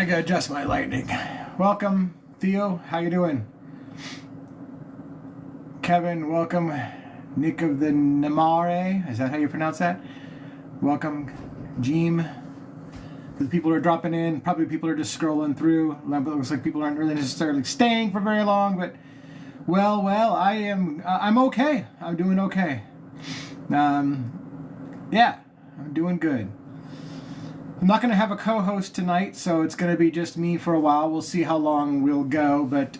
gotta adjust my lighting. Welcome, Theo. How you doing? Kevin, welcome. Nick of the Namare. Is that how you pronounce that? Welcome, Jeem. The people are dropping in. Probably people are just scrolling through. It looks like people aren't really necessarily staying for very long, but well, I'm okay. I'm doing okay. Yeah, I'm doing good. I'm not going to have a co-host tonight, so it's going to be just me for a while. We'll see how long we'll go, but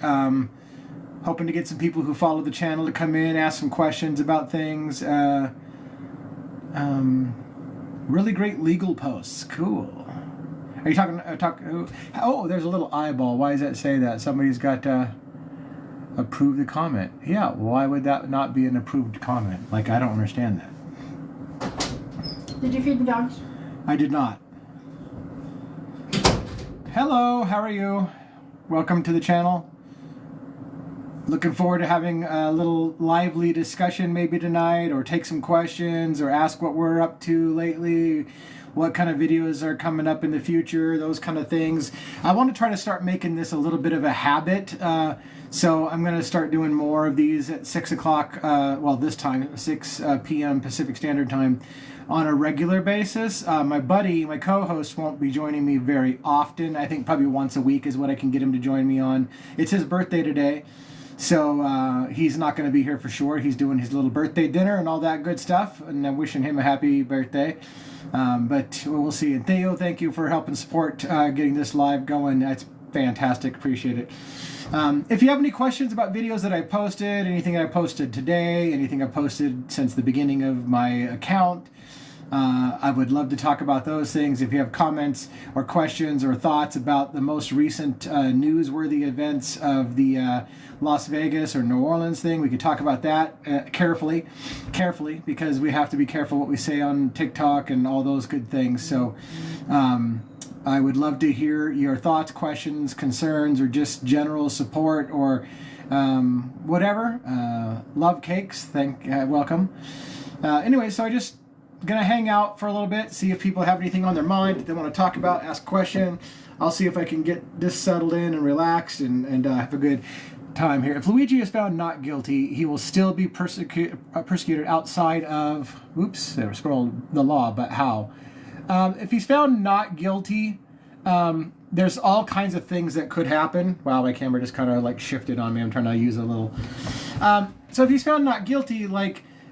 hoping to get some people who follow the channel to come in, ask some questions about things. Really great legal posts. Cool. Are you talking? Oh, there's a little eyeball. Why does that say that? Somebody's got approved the comment. Yeah, why would that not be an approved comment? Like, I don't understand that. Did you feed the dogs? I did not. Hello, how are you? Welcome to the channel. Looking forward to having a little lively discussion maybe tonight, or take some questions, or ask what we're up to lately, what kind of videos are coming up in the future, those kind of things. I want to try to start making this a little bit of a habit, so I'm going to start doing more of these at 6 o'clock, this time, 6 p.m. Pacific Standard Time, on a regular basis. My buddy, my co-host, won't be joining me very often. I think probably once a week is what I can get him to join me on. It's his birthday today, so he's not going to be here for sure. He's doing his little birthday dinner and all that good stuff, and I'm wishing him a happy birthday. But we'll see. And Theo, thank you for helping support getting this live going. That's fantastic. Appreciate it. If you have any questions about videos that I posted, anything I posted today, anything I've posted since the beginning of my account, I would love to talk about those things. If you have comments or questions or thoughts about the most recent newsworthy events of the Las Vegas or New Orleans thing, we could talk about that carefully, because we have to be careful what we say on TikTok and all those good things. So I would love to hear your thoughts, questions, concerns, or just general support, or whatever. Love cakes. Welcome. Anyway, so I just gonna hang out for a little bit, see if people have anything on their mind that they want to talk about, ask a question. I'll see if I can get this settled in and relaxed and have a good time here. If Luigi is found not guilty, he will still be persecuted outside of, there scrolled the law, but how? If he's found not guilty, there's all kinds of things that could happen. Wow, my camera just kind of like shifted on me. I'm trying to use a little. So if he's found not guilty,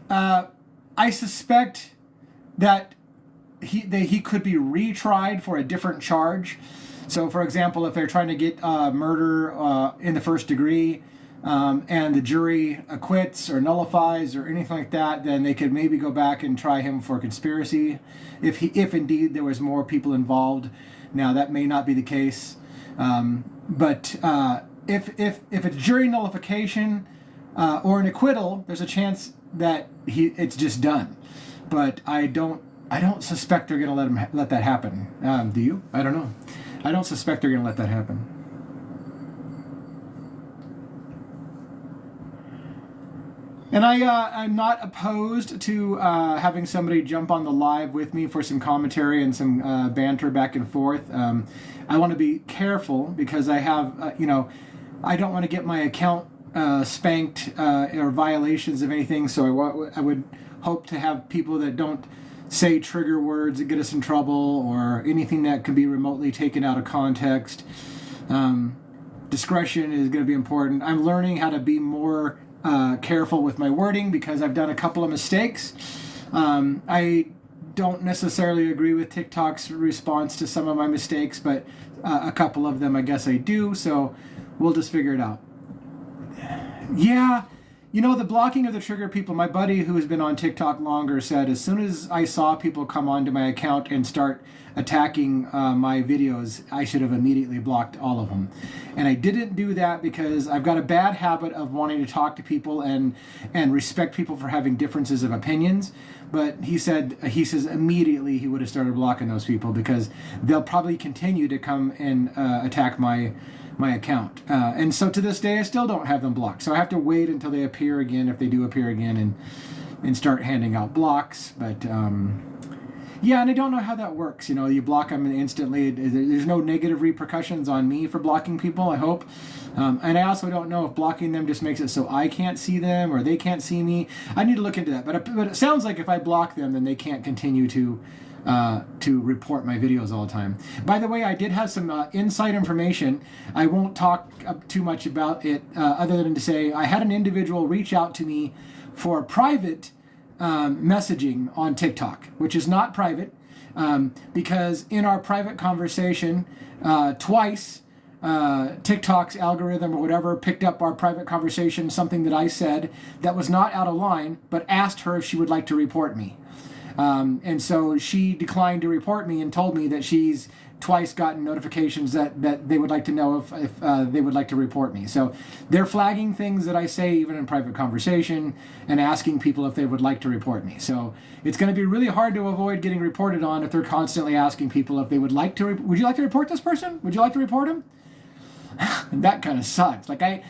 I suspect that he could be retried for a different charge. So, for example, if they're trying to get murder in the first degree, and the jury acquits or nullifies or anything like that, then they could maybe go back and try him for conspiracy, if indeed there was more people involved. Now, that may not be the case, but if it's jury nullification or an acquittal, there's a chance that it's just done. But I don't suspect they're going to let that happen. Do you? I don't know. I don't suspect they're going to let that happen. And I'm not opposed to having somebody jump on the live with me for some commentary and some banter back and forth. I want to be careful because I have, I don't want to get my account spanked or violations of anything. So I would hope to have people that don't say trigger words that get us in trouble, or anything that can be remotely taken out of context. Discretion is going to be important. I'm learning how to be more careful with my wording because I've done a couple of mistakes. I don't necessarily agree with TikTok's response to some of my mistakes, but a couple of them I guess I do, so we'll just figure it out. Yeah, the blocking of the trigger people, my buddy who has been on TikTok longer said as soon as I saw people come onto my account and start attacking my videos, I should have immediately blocked all of them. And I didn't do that because I've got a bad habit of wanting to talk to people and respect people for having differences of opinions. But he says immediately he would have started blocking those people because they'll probably continue to come and attack my account. And so to this day, I still don't have them blocked. So I have to wait until they appear again, if they do appear again, and start handing out blocks. But Yeah, and I don't know how that works. You know, you block them instantly. There's no negative repercussions on me for blocking people, I hope. And I also don't know if blocking them just makes it so I can't see them or they can't see me. I need to look into that. But it sounds like if I block them, then they can't continue to report my videos all the time. By the way, I did have some inside information. I won't talk too much about it other than to say I had an individual reach out to me for private messaging on TikTok, which is not private, because in our private conversation, twice TikTok's algorithm or whatever picked up our private conversation, something that I said that was not out of line, but asked her if she would like to report me. And so she declined to report me and told me that she's twice gotten notifications that they would like to know if they would like to report me. So they're flagging things that I say even in private conversation and asking people if they would like to report me. So it's going to be really hard to avoid getting reported on if they're constantly asking people if they would like to. Would you like to report this person? Would you like to report him? That kind of sucks. Like I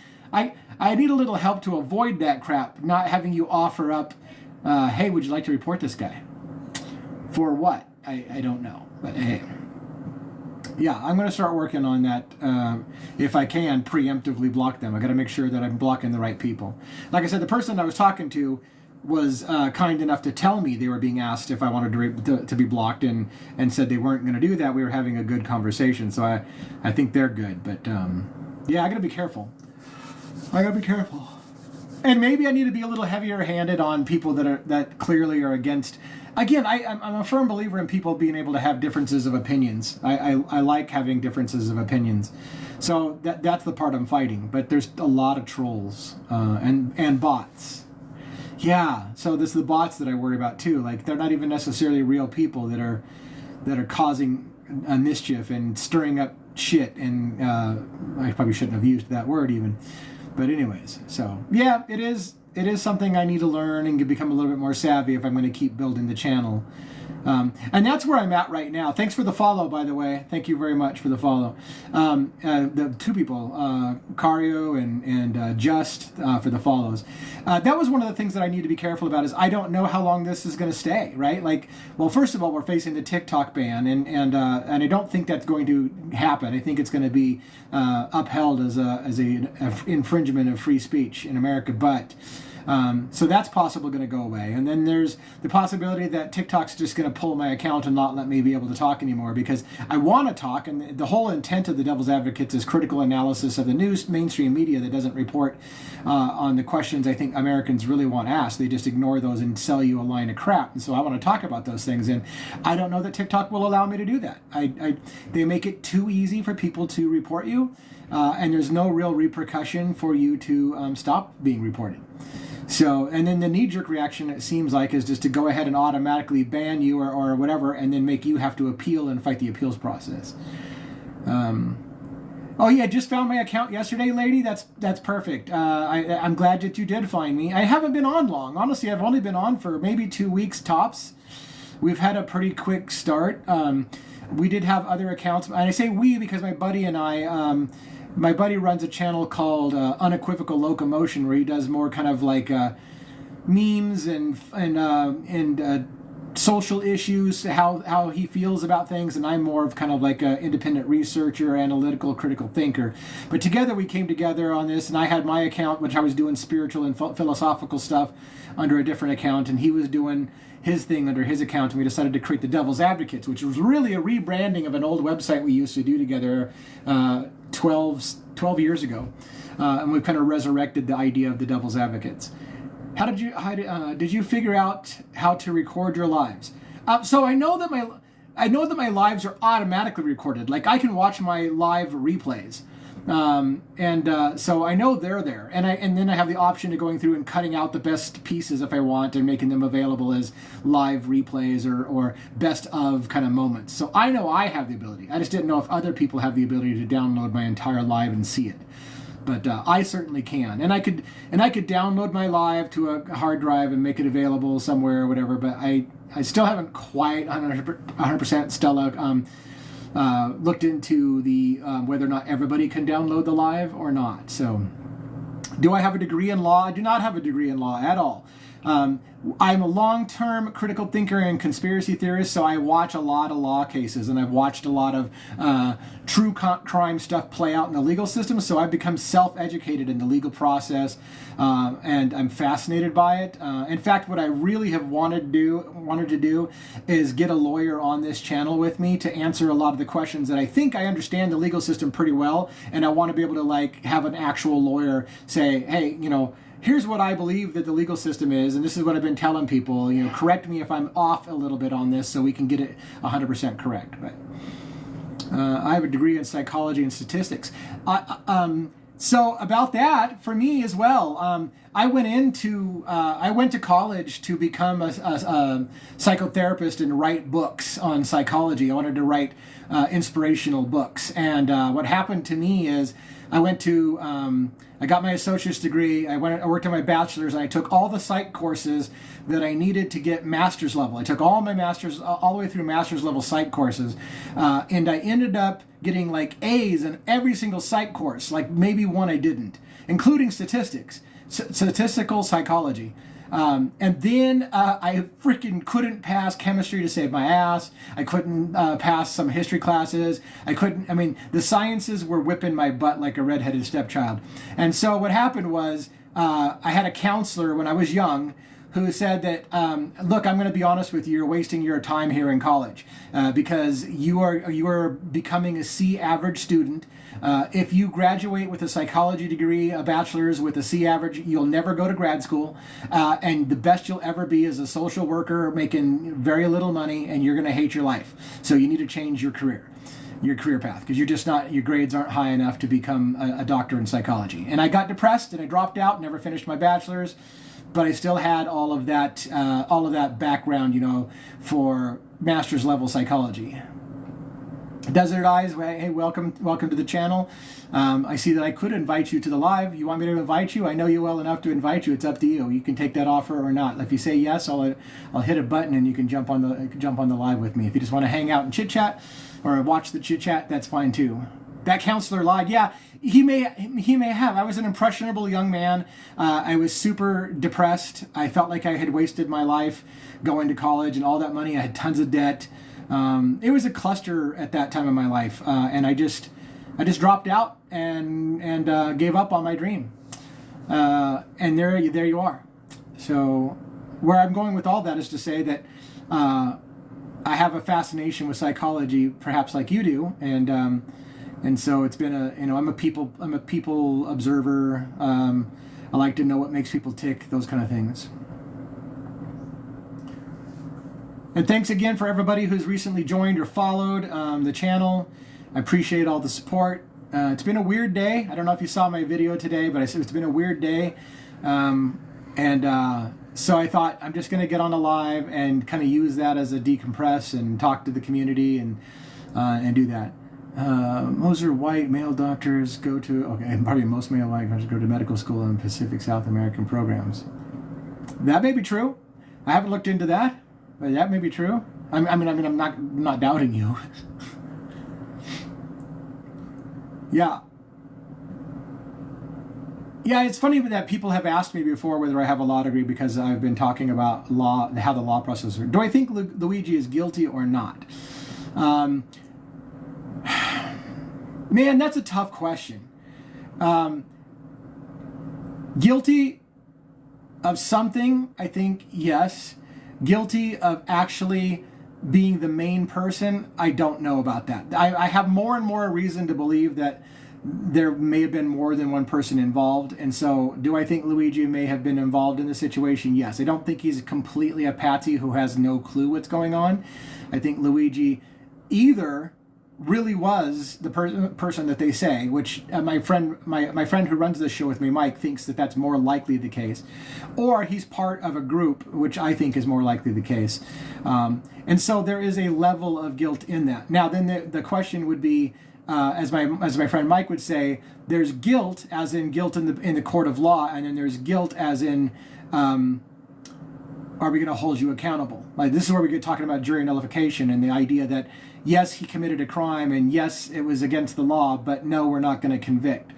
need a little help to avoid that crap. Not having you offer up, hey, would you like to report this guy? For what? I don't know. But hey. Yeah, I'm going to start working on that. If I can, preemptively block them. I got to make sure that I'm blocking the right people. Like I said, the person I was talking to was kind enough to tell me they were being asked if I wanted to be blocked, and said they weren't going to do that. We were having a good conversation, so I think they're good. But yeah, I got to be careful. I got to be careful. And maybe I need to be a little heavier-handed on people that clearly are against. Again, I'm a firm believer in people being able to have differences of opinions. I like having differences of opinions. So that's the part I'm fighting. But there's a lot of trolls and bots. Yeah, so this is the bots that I worry about too. Like, they're not even necessarily real people that are causing a mischief and stirring up shit. And I probably shouldn't have used that word even. But anyways, so yeah, it is something I need to learn and become a little bit more savvy if I'm going to keep building the channel. And that's where I'm at right now. Thanks for the follow, by the way. Thank you very much for the follow. The two people, Cario and Just, for the follows. That was one of the things that I need to be careful about. Is I don't know how long this is going to stay. Right? Like, well, first of all, we're facing the TikTok ban, and I don't think that's going to happen. I think it's going to be upheld as a infringement of free speech in America, but. So that's possibly going to go away. And then there's the possibility that TikTok's just going to pull my account and not let me be able to talk anymore, because I want to talk. And the whole intent of the Devil's Advocates is critical analysis of the news mainstream media that doesn't report on the questions I think Americans really want asked. They just ignore those and sell you a line of crap. And so I want to talk about those things. And I don't know that TikTok will allow me to do that. They make it too easy for people to report you. And there's no real repercussion for you to stop being reported. So, and then the knee-jerk reaction, it seems like, is just to go ahead and automatically ban you or whatever, and then make you have to appeal and fight the appeals process. Oh yeah, just found my account yesterday, lady. That's perfect. I'm glad that you did find me. I haven't been on long. Honestly, I've only been on for maybe 2 weeks tops. We've had a pretty quick start. We did have other accounts, and I say we because my buddy and I... my buddy runs a channel called Unequivocal Locomotion, where he does more kind of like memes and social issues, how he feels about things, and I'm more of kind of like an independent researcher, analytical, critical thinker. But together we came together on this, and I had my account, which I was doing spiritual and philosophical stuff under a different account, and he was doing his thing under his account, and we decided to create the Devil's Advocates, which was really a rebranding of an old website we used to do together 12 years ago, and we've kind of resurrected the idea of the Devil's Advocates. Did you figure out how to record your lives? So I know that my lives are automatically recorded. Like, I can watch my live replays. So I know they're there, and then I have the option of going through and cutting out the best pieces if I want and making them available as live replays or best of kind of moments. So I know I have the ability. I just didn't know if other people have the ability to download my entire live and see it. But I certainly can, and I could download my live to a hard drive and make it available somewhere or whatever. But I still haven't quite 100% Stella. Looked into the whether or not everybody can download the live or not. So, do I have a degree in law? I do not have a degree in law at all. I'm a long-term critical thinker and conspiracy theorist, so I watch a lot of law cases, and I've watched a lot of true crime stuff play out in the legal system, so I've become self-educated in the legal process, and I'm fascinated by it. In fact, what I really have wanted to do is get a lawyer on this channel with me to answer a lot of the questions that I think I understand the legal system pretty well, and I want to be able to like have an actual lawyer say, hey, you know, here's what I believe that the legal system is, and this is what I've been telling people. You know, correct me if I'm off a little bit on this, so we can get it 100% correct. But I have a degree in psychology and statistics. So about that, for me as well, I went to college to become a psychotherapist and write books on psychology. I wanted to write inspirational books, and what happened to me is I got my associate's degree. I worked on my bachelor's, and I took all the psych courses that I needed to get master's level. I took all my master's, all the way through master's level psych courses, and I ended up getting like A's in every single psych course, like maybe one I didn't, including statistical psychology. And then I freaking couldn't pass chemistry to save my ass. I couldn't pass some history classes. The sciences were whipping my butt like a redheaded stepchild. And so what happened was I had a counselor when I was young who said that, look, I'm going to be honest with you, you're wasting your time here in college because you are becoming a C average student. If you graduate with a psychology degree, a bachelor's with a C average, you'll never go to grad school. And the best you'll ever be is a social worker making very little money, and you're going to hate your life. So you need to change your career path, because your grades aren't high enough to become a doctor in psychology. And I got depressed and I dropped out, never finished my bachelor's, but I still had all of that background, you know, for master's level psychology. Desert Eyes, hey, welcome to the channel. I see that I could invite you to the live. You want me to invite you? I know you well enough to invite you. It's up to you. You can take that offer or not. If you say yes, I'll hit a button and you can jump on the live with me. If you just want to hang out and chit chat or watch the chit chat, that's fine too. That counselor lied. Yeah, he may have. I was an impressionable young man. I was super depressed. I felt like I had wasted my life going to college and all that money. I had tons of debt. It was a cluster at that time in my life, and I just dropped out and gave up on my dream. And there you are. So where I'm going with all that is to say that I have a fascination with psychology, perhaps like you do, and so it's been I'm a people observer. I like to know what makes people tick, those kind of things. And thanks again for everybody who's recently joined or followed the channel. I appreciate all the support. It's been a weird day. I don't know if you saw my video today, but I said it's been a weird day. So I thought I'm just going to get on a live and kind of use that as a decompress and talk to the community and do that. Most are white male doctors probably most male white doctors go to medical school in Pacific South American programs. That may be true. I haven't looked into that. But that may be true. I'm not doubting you. Yeah. Yeah, it's funny that people have asked me before whether I have a law degree because I've been talking about law, how the law process works. Do I think Luigi is guilty or not? Man, that's a tough question. Guilty of something, I think, yes. Guilty of actually being the main person, I don't know about that. I have more and more reason to believe that there may have been more than one person involved. And so do I think Luigi may have been involved in the situation? Yes. I don't think he's completely a patsy who has no clue what's going on. I think Luigi either really was the person that they say, which my friend who runs this show with me, Mike, thinks that that's more likely the case, or he's part of a group, which I think is more likely the case. And so there is a level of guilt in that. Now, then the question would be, as my friend Mike would say, there's guilt as in guilt in the court of law, and then there's guilt as in are we going to hold you accountable? Like, this is where we get talking about jury nullification and the idea that, yes, he committed a crime and yes, it was against the law, but no, we're not going to convict.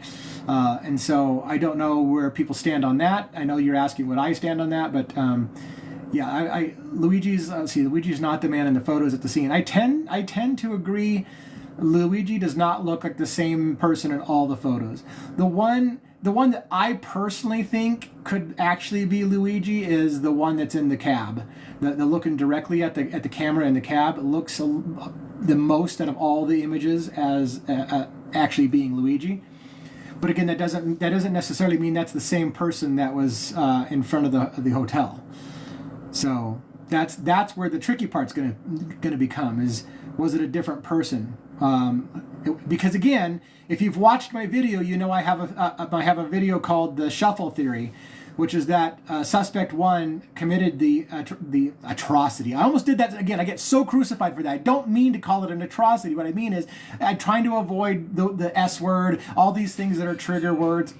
And so I don't know where people stand on that. I know you're asking what I stand on that, but yeah, Luigi's Luigi's not the man in the photos at the scene. I tend to agree. Luigi does not look like the same person in all the photos. The one that I personally think could actually be Luigi is the one that's in the cab. The looking directly at the camera in the cab looks the most out of all the images as actually being Luigi. But again, that doesn't necessarily mean that's the same person that was in front of the hotel. So that's where the tricky part's gonna become, is was it a different person? Because again, if you've watched my video, you know I have a video called the Shuffle Theory, which is that suspect one committed the atrocity. I almost did that again. I get so crucified for that. I don't mean to call it an atrocity. What I mean is I'm trying to avoid the S word, all these things that are trigger words.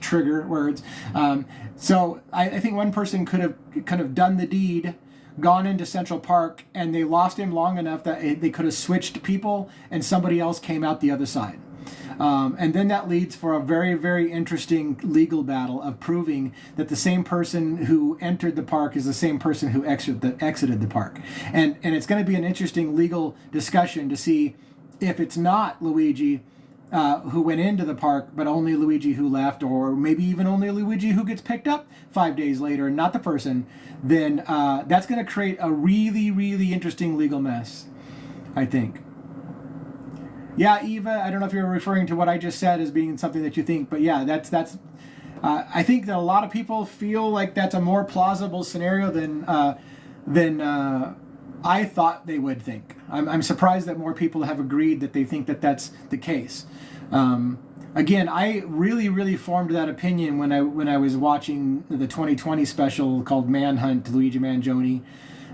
So I think one person could have done the deed, gone into Central Park, and they lost him long enough that they could have switched people and somebody else came out the other side. And then that leads for a very, very interesting legal battle of proving that the same person who entered the park is the same person who exited the park. And it's going to be an interesting legal discussion to see if it's not Luigi who went into the park, but only Luigi who left, or maybe even only Luigi who gets picked up 5 days later and not the person, then that's going to create a really, really interesting legal mess, I think. Yeah, Eva, I don't know if you're referring to what I just said as being something that you think, but yeah, that's. I think that a lot of people feel like that's a more plausible scenario than I thought they would think. I'm surprised that more people have agreed that they think that that's the case. Again, I really, really formed that opinion when I was watching the 2020 special called Manhunt, Luigi Mangione,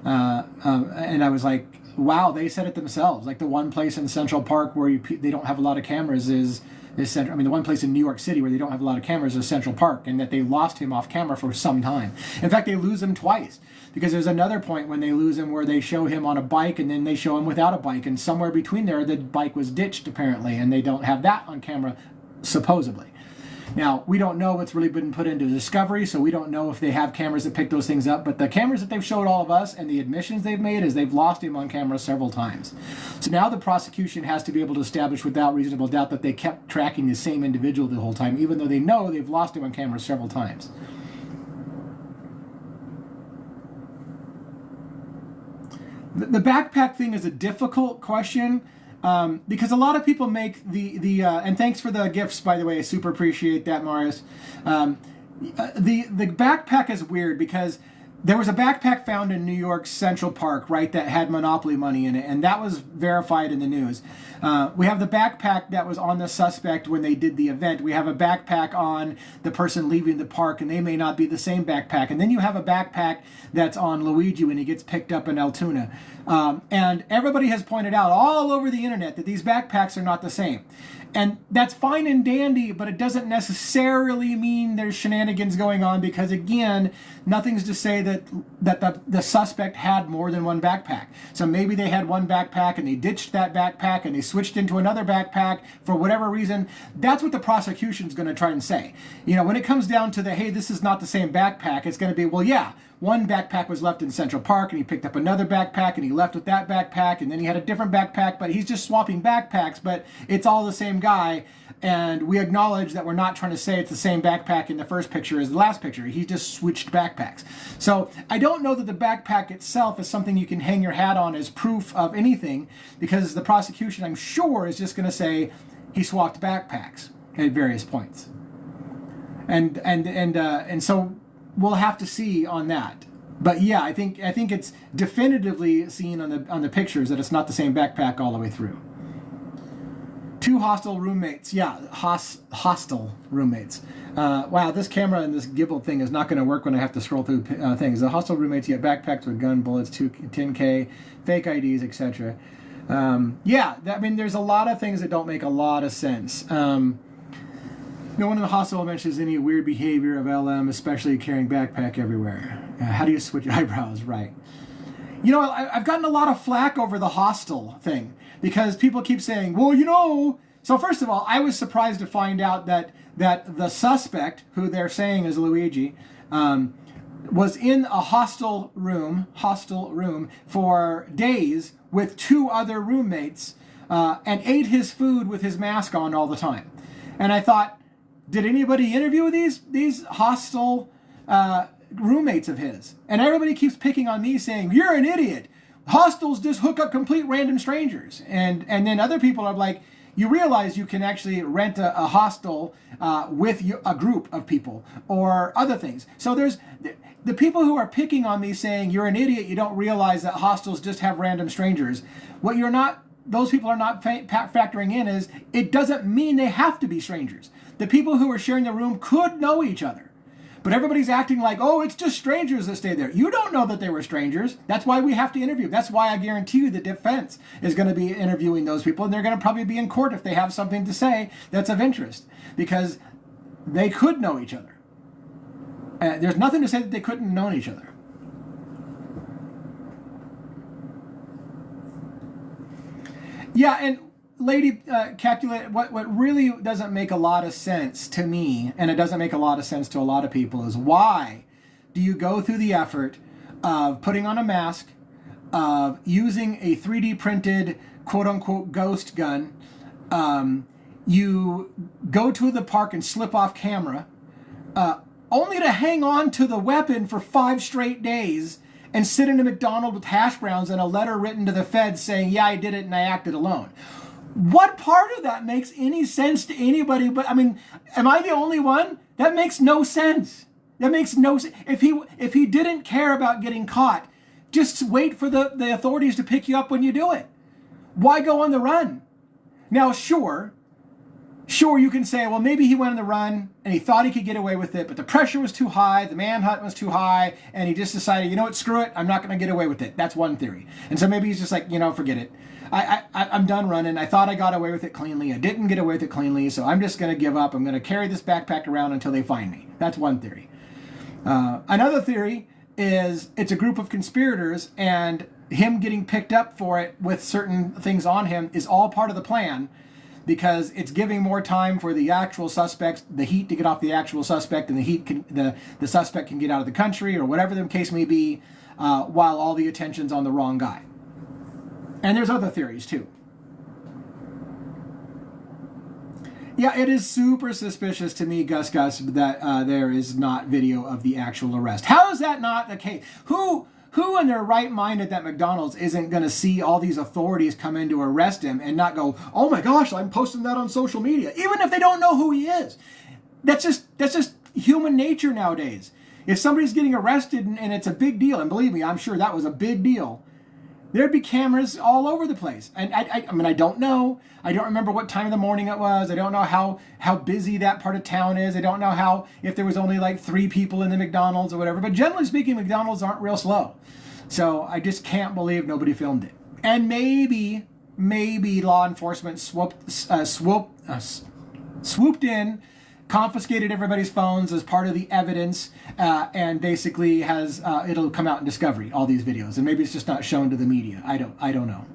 and I was like, wow, they said it themselves. Like the one place in Central Park where they don't have a lot of cameras is Central. I mean, the one place in New York City where they don't have a lot of cameras is Central Park, and that they lost him off camera for some time. In fact, they lose him twice, because there's another point when they lose him where they show him on a bike and then they show him without a bike, and somewhere between there the bike was ditched apparently, and they don't have that on camera supposedly. Now, we don't know what's really been put into Discovery, so we don't know if they have cameras that pick those things up, but the cameras that they've showed all of us and the admissions they've made is they've lost him on camera several times. So now the prosecution has to be able to establish without reasonable doubt that they kept tracking the same individual the whole time, even though they know they've lost him on camera several times. The backpack thing is a difficult question. Because a lot of people make and thanks for the gifts, by the way, I super appreciate that, Marius. The backpack is weird because there was a backpack found in New York Central Park, right, that had Monopoly money in it, and that was verified in the news. We have the backpack that was on the suspect when they did the event. We have a backpack on the person leaving the park, and they may not be the same backpack. And then you have a backpack that's on Luigi when he gets picked up in Altoona. And everybody has pointed out all over the internet that these backpacks are not the same. And that's fine and dandy, but it doesn't necessarily mean there's shenanigans going on, because again, nothing's to say that the suspect had more than one backpack. So maybe they had one backpack and they ditched that backpack and they switched into another backpack for whatever reason. That's what the prosecution's going to try and say. You know, when it comes down to hey, this is not the same backpack, it's going to be, well, yeah, one backpack was left in Central Park and he picked up another backpack and he left with that backpack, and then he had a different backpack, but he's just swapping backpacks, but it's all the same guy. And we acknowledge that we're not trying to say it's the same backpack in the first picture as the last picture. He just switched backpacks. So I don't know that the backpack itself is something you can hang your hat on as proof of anything, because the prosecution, I'm sure, is just going to say he swapped backpacks at various points. And so we'll have to see on that. But yeah, I think it's definitively seen on the pictures that it's not the same backpack all the way through. 2 hostile roommates. Yeah, hostile roommates. Wow, this camera and this gimbal thing is not going to work when I have to scroll through things. The hostile roommates, you get backpacks with gun bullets, 10K, fake IDs, etc. Yeah, I mean, there's a lot of things that don't make a lot of sense. No one in the hospital mentions any weird behavior of LM, especially carrying backpack everywhere. How do you switch eyebrows? Right. You know, I've gotten a lot of flack over the hostel thing, because people keep saying, well, you know, So first of all, I was surprised to find out that the suspect, who they're saying is Luigi, was in a hostel room for days with 2 other roommates, and ate his food with his mask on all the time. And I thought, did anybody interview these hostel roommates of his? And everybody keeps picking on me, saying, you're an idiot. Hostels just hook up complete random strangers. And then other people are like, you realize you can actually rent a hostel with a group of people or other things. So there's the people who are picking on me saying you're an idiot, you don't realize that hostels just have random strangers. What those people are not factoring in is it doesn't mean they have to be strangers. The people who are sharing the room could know each other. But everybody's acting like, oh, it's just strangers that stay there. You don't know that they were strangers. That's why we have to interview. That's why I guarantee you the defense is going to be interviewing those people, and they're going to probably be in court if they have something to say that's of interest, because they could know each other. There's nothing to say that they couldn't have known each other. Yeah, and Lady Capulet, what really doesn't make a lot of sense to me, and it doesn't make a lot of sense to a lot of people, is why do you go through the effort of putting on a mask, of using a 3D printed quote-unquote ghost gun, you go to the park and slip off camera, only to hang on to the weapon for 5 straight days and sit in a McDonald's with hash browns and a letter written to the feds saying, yeah, I did it and I acted alone. What part of that makes any sense to anybody? But I mean, am I the only one? That makes no sense. That makes no sense. If he didn't care about getting caught, just wait for the authorities to pick you up when you do it. Why go on the run? Now, sure, you can say, well, maybe he went on the run and he thought he could get away with it, but the pressure was too high, the manhunt was too high, and he just decided, you know what, screw it, I'm not going to get away with it. That's one theory. And so maybe he's just like, forget it. I'm done running. I thought I got away with it cleanly. I didn't get away with it cleanly, so I'm just going to give up. I'm going to carry this backpack around until they find me. That's one theory. Another theory is it's a group of conspirators, and him getting picked up for it with certain things on him is all part of the plan, because it's giving more time for the actual suspects, the heat to get off the actual suspect, and the suspect can get out of the country, or whatever the case may be, while all the attention's on the wrong guy. And there's other theories too. Yeah, it is super suspicious to me, Gus, that there is not video of the actual arrest. How is that not the case? Who in their right mind at that McDonald's isn't going to see all these authorities come in to arrest him and not go, oh my gosh, I'm posting that on social media, even if they don't know who he is? That's just human nature nowadays. If somebody's getting arrested and it's a big deal, and believe me, I'm sure that was a big deal, there'd be cameras all over the place. And I mean, I don't know. I don't remember what time of the morning it was. I don't know how busy that part of town is. I don't know if there was only like 3 people in the McDonald's or whatever. But generally speaking, McDonald's aren't real slow. So I just can't believe nobody filmed it. And maybe law enforcement swooped in, confiscated everybody's phones as part of the evidence, and basically has it'll come out in discovery, all these videos, and maybe it's just not shown to the media. I don't know.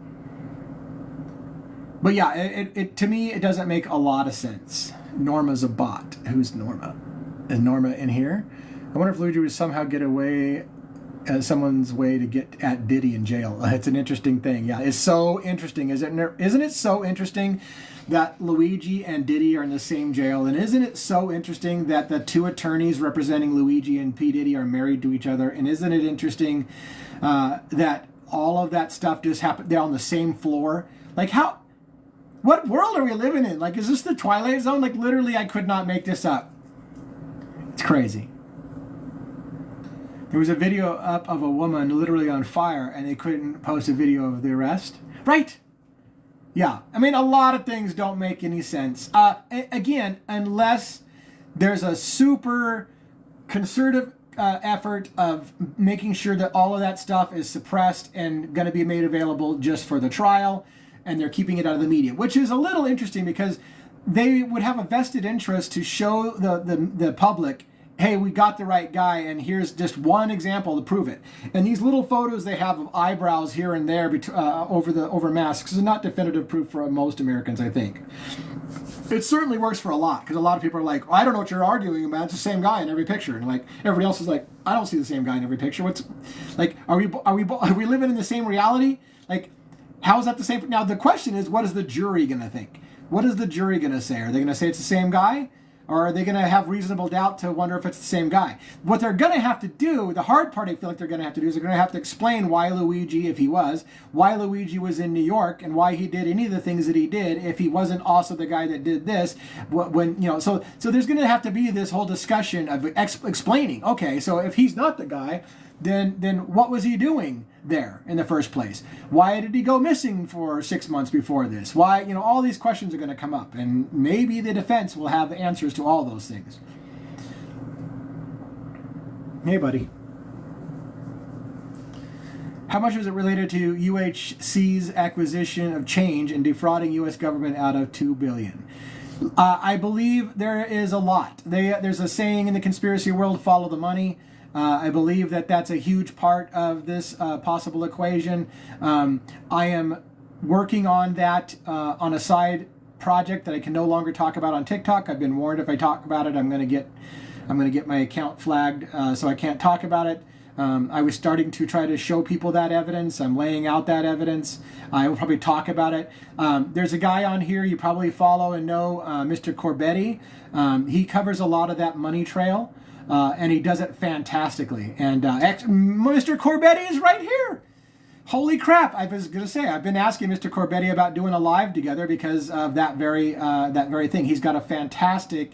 But yeah, it to me it doesn't make a lot of sense. Norma's a bot. Who's Norma? Is Norma in here? I wonder if Luigi would somehow get away someone's way to get at Diddy in jail. It's an interesting thing. Yeah, it's so interesting. Isn't it so interesting that Luigi and Diddy are in the same jail? And isn't it so interesting that the 2 attorneys representing Luigi and P. Diddy are married to each other? And isn't it interesting that all of that stuff just happened? They're on the same floor. Like what world are we living in? Like, is this the Twilight Zone? Like, literally, I could not make this up. It's crazy. There was a video up of a woman literally on fire, and they couldn't post a video of the arrest. Right? Yeah. I mean, a lot of things don't make any sense. Again, unless there's a super concerted effort of making sure that all of that stuff is suppressed and going to be made available just for the trial, and they're keeping it out of the media, which is a little interesting because they would have a vested interest to show the public hey, we got the right guy, and here's just one example to prove it. And these little photos they have of eyebrows here and there over masks is not definitive proof for most Americans, I think. It certainly works for a lot, because a lot of people are like, I don't know what you're arguing about. It's the same guy in every picture, and like everybody else is like, I don't see the same guy in every picture. What's like, are we living in the same reality? Like, how is that the same? Now the question is, what is the jury going to think? What is the jury going to say? Are they going to say it's the same guy? Or are they going to have reasonable doubt to wonder if it's the same guy? What they're going to have to do, the hard part I feel like they're going to have to do, is they're going to have to explain why Luigi, if he was, why Luigi was in New York, and why he did any of the things that he did if he wasn't also the guy that did this. When, you know, so there's going to have to be this whole discussion of explaining, okay, so if he's not the guy, then what was he doing there in the first place? Why did he go missing for 6 months before this? Why, you know, all these questions are going to come up, and maybe the defense will have answers to all those things. Hey, buddy. How much was it related to UHC's acquisition of Change and defrauding U.S. government out of $2 billion? I believe there is a lot. There's a saying in the conspiracy world, follow the money. I believe that that's a huge part of this possible equation. I am working on that on a side project that I can no longer talk about on TikTok. I've been warned if I talk about it, I'm going to get my account flagged, so I can't talk about it. I was starting to try to show people that evidence. I'm laying out that evidence. I will probably talk about it. There's a guy on here you probably follow and know, Mr. Cobretti. He covers a lot of that money trail. And he does it fantastically. And Mr. Cobretti is right here. Holy crap! I was going to say, I've been asking Mr. Cobretti about doing a live together because of that very thing. He's got a fantastic,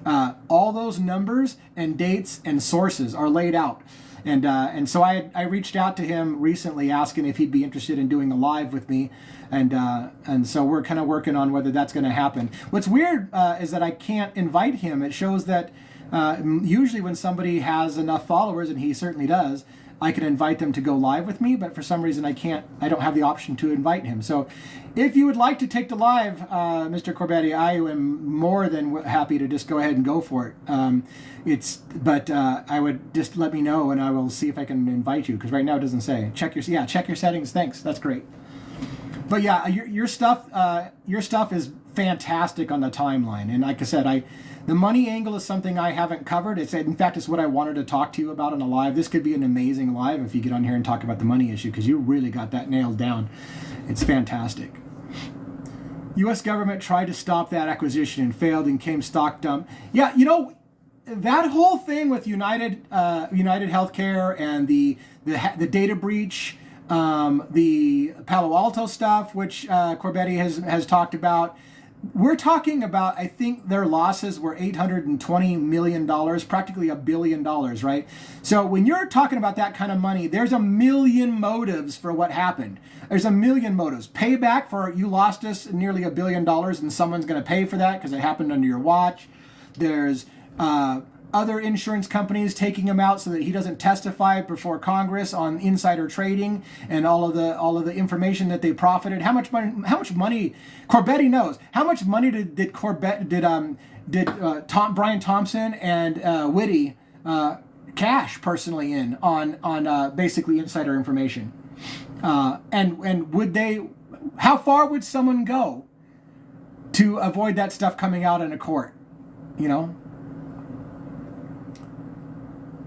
all those numbers and dates and sources are laid out. And so I reached out to him recently asking if he'd be interested in doing a live with me. And so we're kind of working on whether that's going to happen. What's weird is that I can't invite him. It shows that usually when somebody has enough followers, and he certainly does, I can invite them to go live with me, but for some reason I don't have the option to invite him. So if you would like to take the live, Mr. Cobretti, I am more than happy to just go ahead and go for it. But I would just let me know and I will see if I can invite you, because right now it doesn't say. Check your settings. Thanks. That's great. But yeah, your stuff is fantastic on the timeline. And like I said, the money angle is something I haven't covered. In fact, it's what I wanted to talk to you about on a live. This could be an amazing live if you get on here and talk about the money issue, because you really got that nailed down. It's fantastic. U.S. government tried to stop that acquisition and failed and came stock dump. Yeah, you know, that whole thing with United Healthcare and the data breach, the Palo Alto stuff, which Cobretti has talked about. We're talking about, I think their losses were $820 million, practically $1 billion, right? So when you're talking about that kind of money, there's a million motives for what happened. There's a million motives. Payback for you lost us nearly $1 billion and someone's going to pay for that because it happened under your watch. There's other insurance companies taking him out so that he doesn't testify before Congress on insider trading and all of the information that they profited. How much money Cobretti knows. How much money did Brian Thompson and Whitty cash personally in on basically insider information? And would they? How far would someone go to avoid that stuff coming out in a court? You know.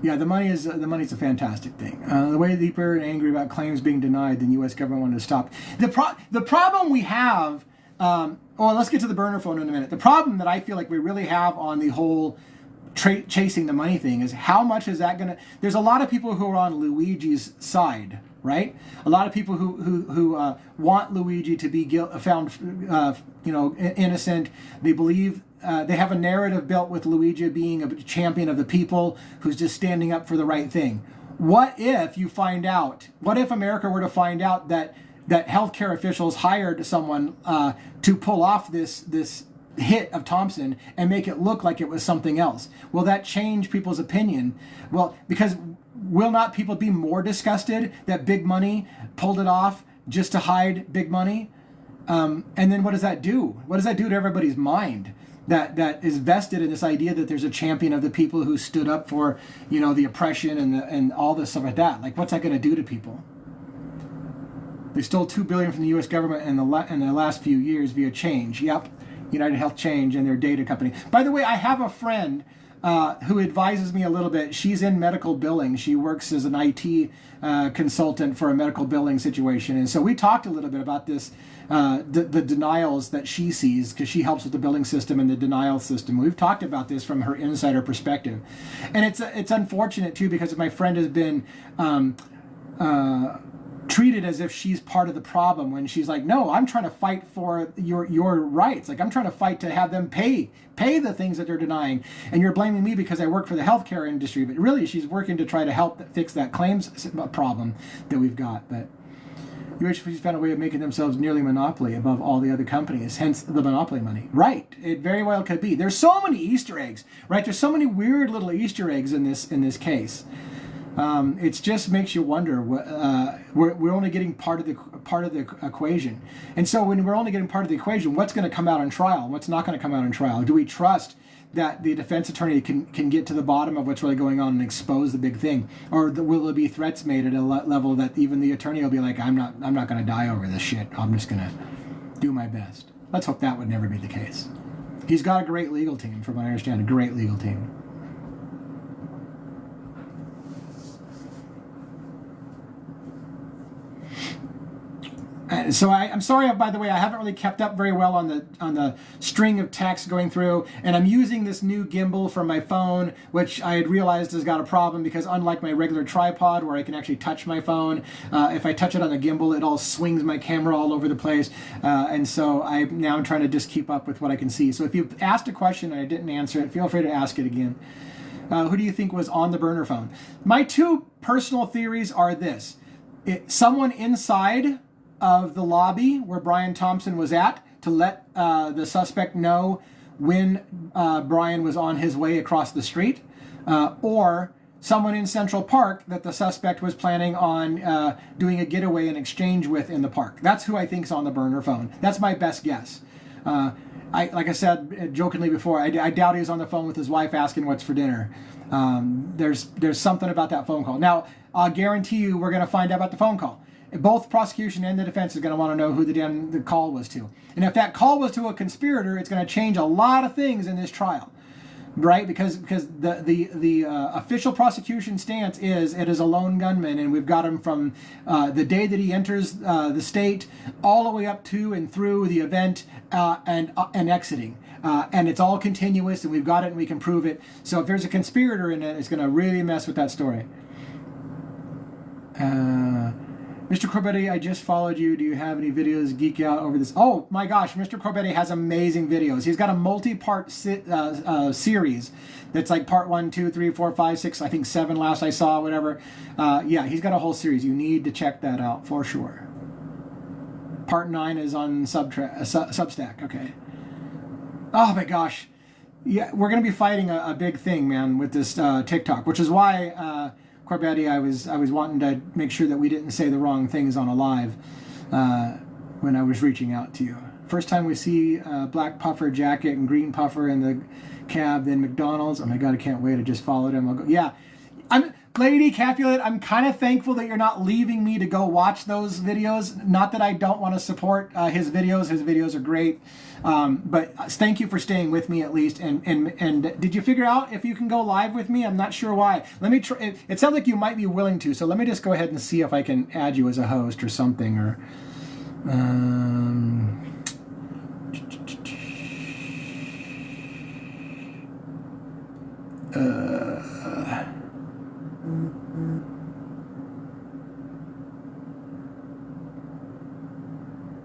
Yeah, the money's a fantastic thing. The way deeper and angry about claims being denied than U.S. government wanted to stop. The problem we have, let's get to the burner phone in a minute. The problem that I feel like we really have on the whole chasing the money thing is how much is that going to... There's a lot of people who are on Luigi's side, right? A lot of people who want Luigi to be found innocent. They believe... they have a narrative built with Luigi being a champion of the people who's just standing up for the right thing. What if America were to find out that healthcare officials hired someone to pull off this hit of Thompson and make it look like it was something else? Will that change people's opinion? Well, because will not people be more disgusted that big money pulled it off just to hide big money? And then what does that do? What does that do to everybody's mind? that is vested in this idea that there's a champion of the people who stood up for, the oppression and all this stuff like that. Like, what's that going to do to people? They stole $2 billion from the U.S. government in the last few years via Change. Yep, United Health Change and their data company. By the way, I have a friend who advises me a little bit. She's in medical billing. She works as an IT consultant for a medical billing situation. And so we talked a little bit about this, the denials that she sees, because she helps with the billing system and the denial system. We've talked about this from her insider perspective. And it's unfortunate, too, because my friend has been treated as if she's part of the problem, when she's like, no, I'm trying to fight for your rights. Like, I'm trying to fight to have them pay the things that they're denying, and you're blaming me because I work for the healthcare industry. But really, she's working to try to help fix that claims problem that we've got. But UHP's found a way of making themselves nearly monopoly above all the other companies, hence the monopoly money. Right, it very well could be. There's so many Easter eggs, right? There's so many weird little Easter eggs in this case. It just makes you wonder. We're only getting part of the equation, and so when we're only getting part of the equation, what's going to come out on trial and what's not going to come out on trial? Do we trust that the defense attorney can get to the bottom of what's really going on and expose the big thing, or will there be threats made at a level that even the attorney will be like, I'm not going to die over this shit. I'm just going to do my best. Let's hope that would never be the case. He's got a great legal team, from what I understand, a great legal team. So I'm sorry, by the way, I haven't really kept up very well on the string of texts going through, and I'm using this new gimbal from my phone, which I had realized has got a problem, because unlike my regular tripod where I can actually touch my phone, if I touch it on the gimbal, it all swings my camera all over the place, and so I'm now trying to just keep up with what I can see. So if you've asked a question and I didn't answer it, feel free to ask it again. Who do you think was on the burner phone? My two personal theories are this. Someone inside of the lobby where Brian Thompson was at to let the suspect know when Brian was on his way across the street, or someone in Central Park that the suspect was planning on doing a getaway and exchange with in the park. That's who I think is on the burner phone. That's my best guess. Like I said jokingly before, I doubt he was on the phone with his wife asking what's for dinner. There's something about that phone call. Now, I'll guarantee you we're going to find out about the phone call. Both prosecution and the defense is going to want to know who the call was to. And if that call was to a conspirator, it's going to change a lot of things in this trial, right? Because the official prosecution stance is it is a lone gunman, and we've got him from the day that he enters the state all the way up to and through the event and exiting. And it's all continuous, and we've got it and we can prove it. So if there's a conspirator in it, it's going to really mess with that story. Mr. Cobretti, I just followed you. Do you have any videos geek out over this? Oh my gosh, Mr. Cobretti has amazing videos. He's got a multi-part series that's like part 1, 2, 3, 4, 5, 6, I think 7 last I saw, whatever. Yeah, he's got a whole series. You need to check that out for sure. Part 9 is on Substack. Okay. Oh my gosh. Yeah, we're going to be fighting a big thing, man, with this TikTok, which is why... Cobretti, I was wanting to make sure that we didn't say the wrong things on a live when I was reaching out to you. First time we see black puffer jacket and green puffer in the cab, then McDonald's. Oh my God, I can't wait. I just followed him. I'll go. Yeah, Lady Capulet, I'm kind of thankful that you're not leaving me to go watch those videos. Not that I don't want to support his videos. His videos are great. But thank you for staying with me at least. And did you figure out if you can go live with me? I'm not sure why. Let me try. It sounds like you might be willing to. So let me just go ahead and see if I can add you as a host or something. Or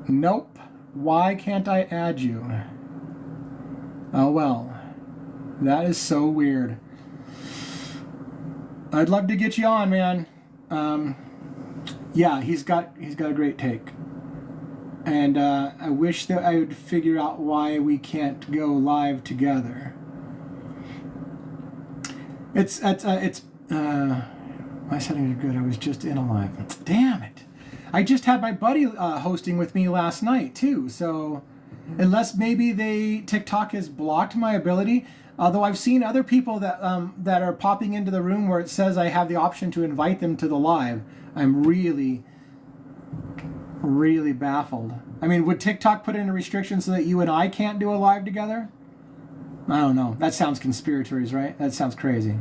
nope. Why can't I add you? Oh well, that is so weird. I'd love to get you on, man. Yeah, he's got a great take, and I wish that I would figure out why we can't go live together. My settings are good. I was just in a live. Damn it. I just had my buddy hosting with me last night, too. So unless maybe TikTok has blocked my ability. Although I've seen other people that are popping into the room where it says I have the option to invite them to the live. I'm really, really baffled. I mean, would TikTok put in a restriction so that you and I can't do a live together? I don't know. That sounds conspiratorial, right? That sounds crazy.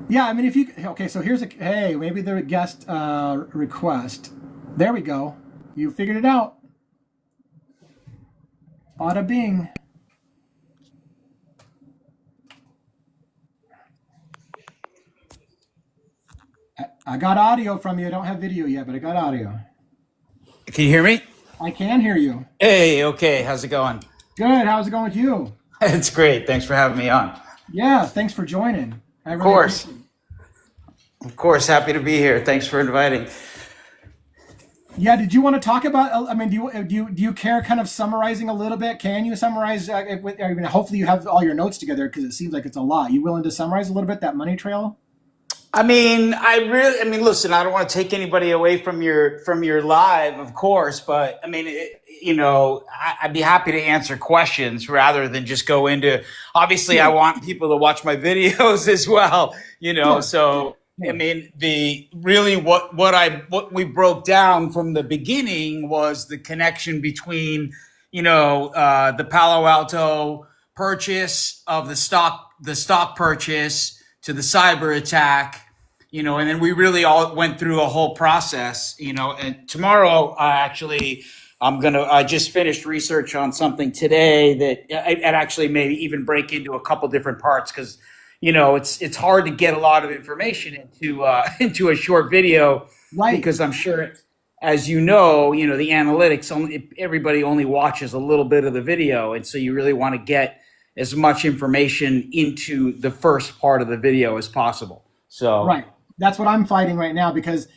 Yeah, I mean, if you... Okay, so here's a... Hey, maybe the guest request. There we go. You figured it out. Bada bing. I got audio from you. I don't have video yet, but I got audio. Can you hear me? I can hear you. Hey, okay. How's it going? Good. How's it going with you? It's great. Thanks for having me on. Yeah, thanks for joining. Of course. Of course. Happy to be here. Thanks for inviting. Yeah, did you want to talk about, I mean, do you care kind of summarizing a little bit? Can you summarize, I mean, hopefully you have all your notes together because it seems like it's a lot. You willing to summarize a little bit that money trail? I mean, listen, I don't want to take anybody away from your live, of course, but I mean, I'd be happy to answer questions rather than just go into, obviously Yeah. I want people to watch my videos as well, Yeah. so Yeah. I mean, what we broke down from the beginning was the connection between, the Palo Alto purchase of the stock purchase to the cyber attack, and then we really all went through a whole process, and tomorrow, I just finished research on something today that it actually may even break into a couple different parts because, it's hard to get a lot of information into a short video, Right. because I'm sure, as you know, the analytics everybody only watches a little bit of the video, and so you really want to get as much information into the first part of the video as possible. So Right. That's what I'm fighting right now because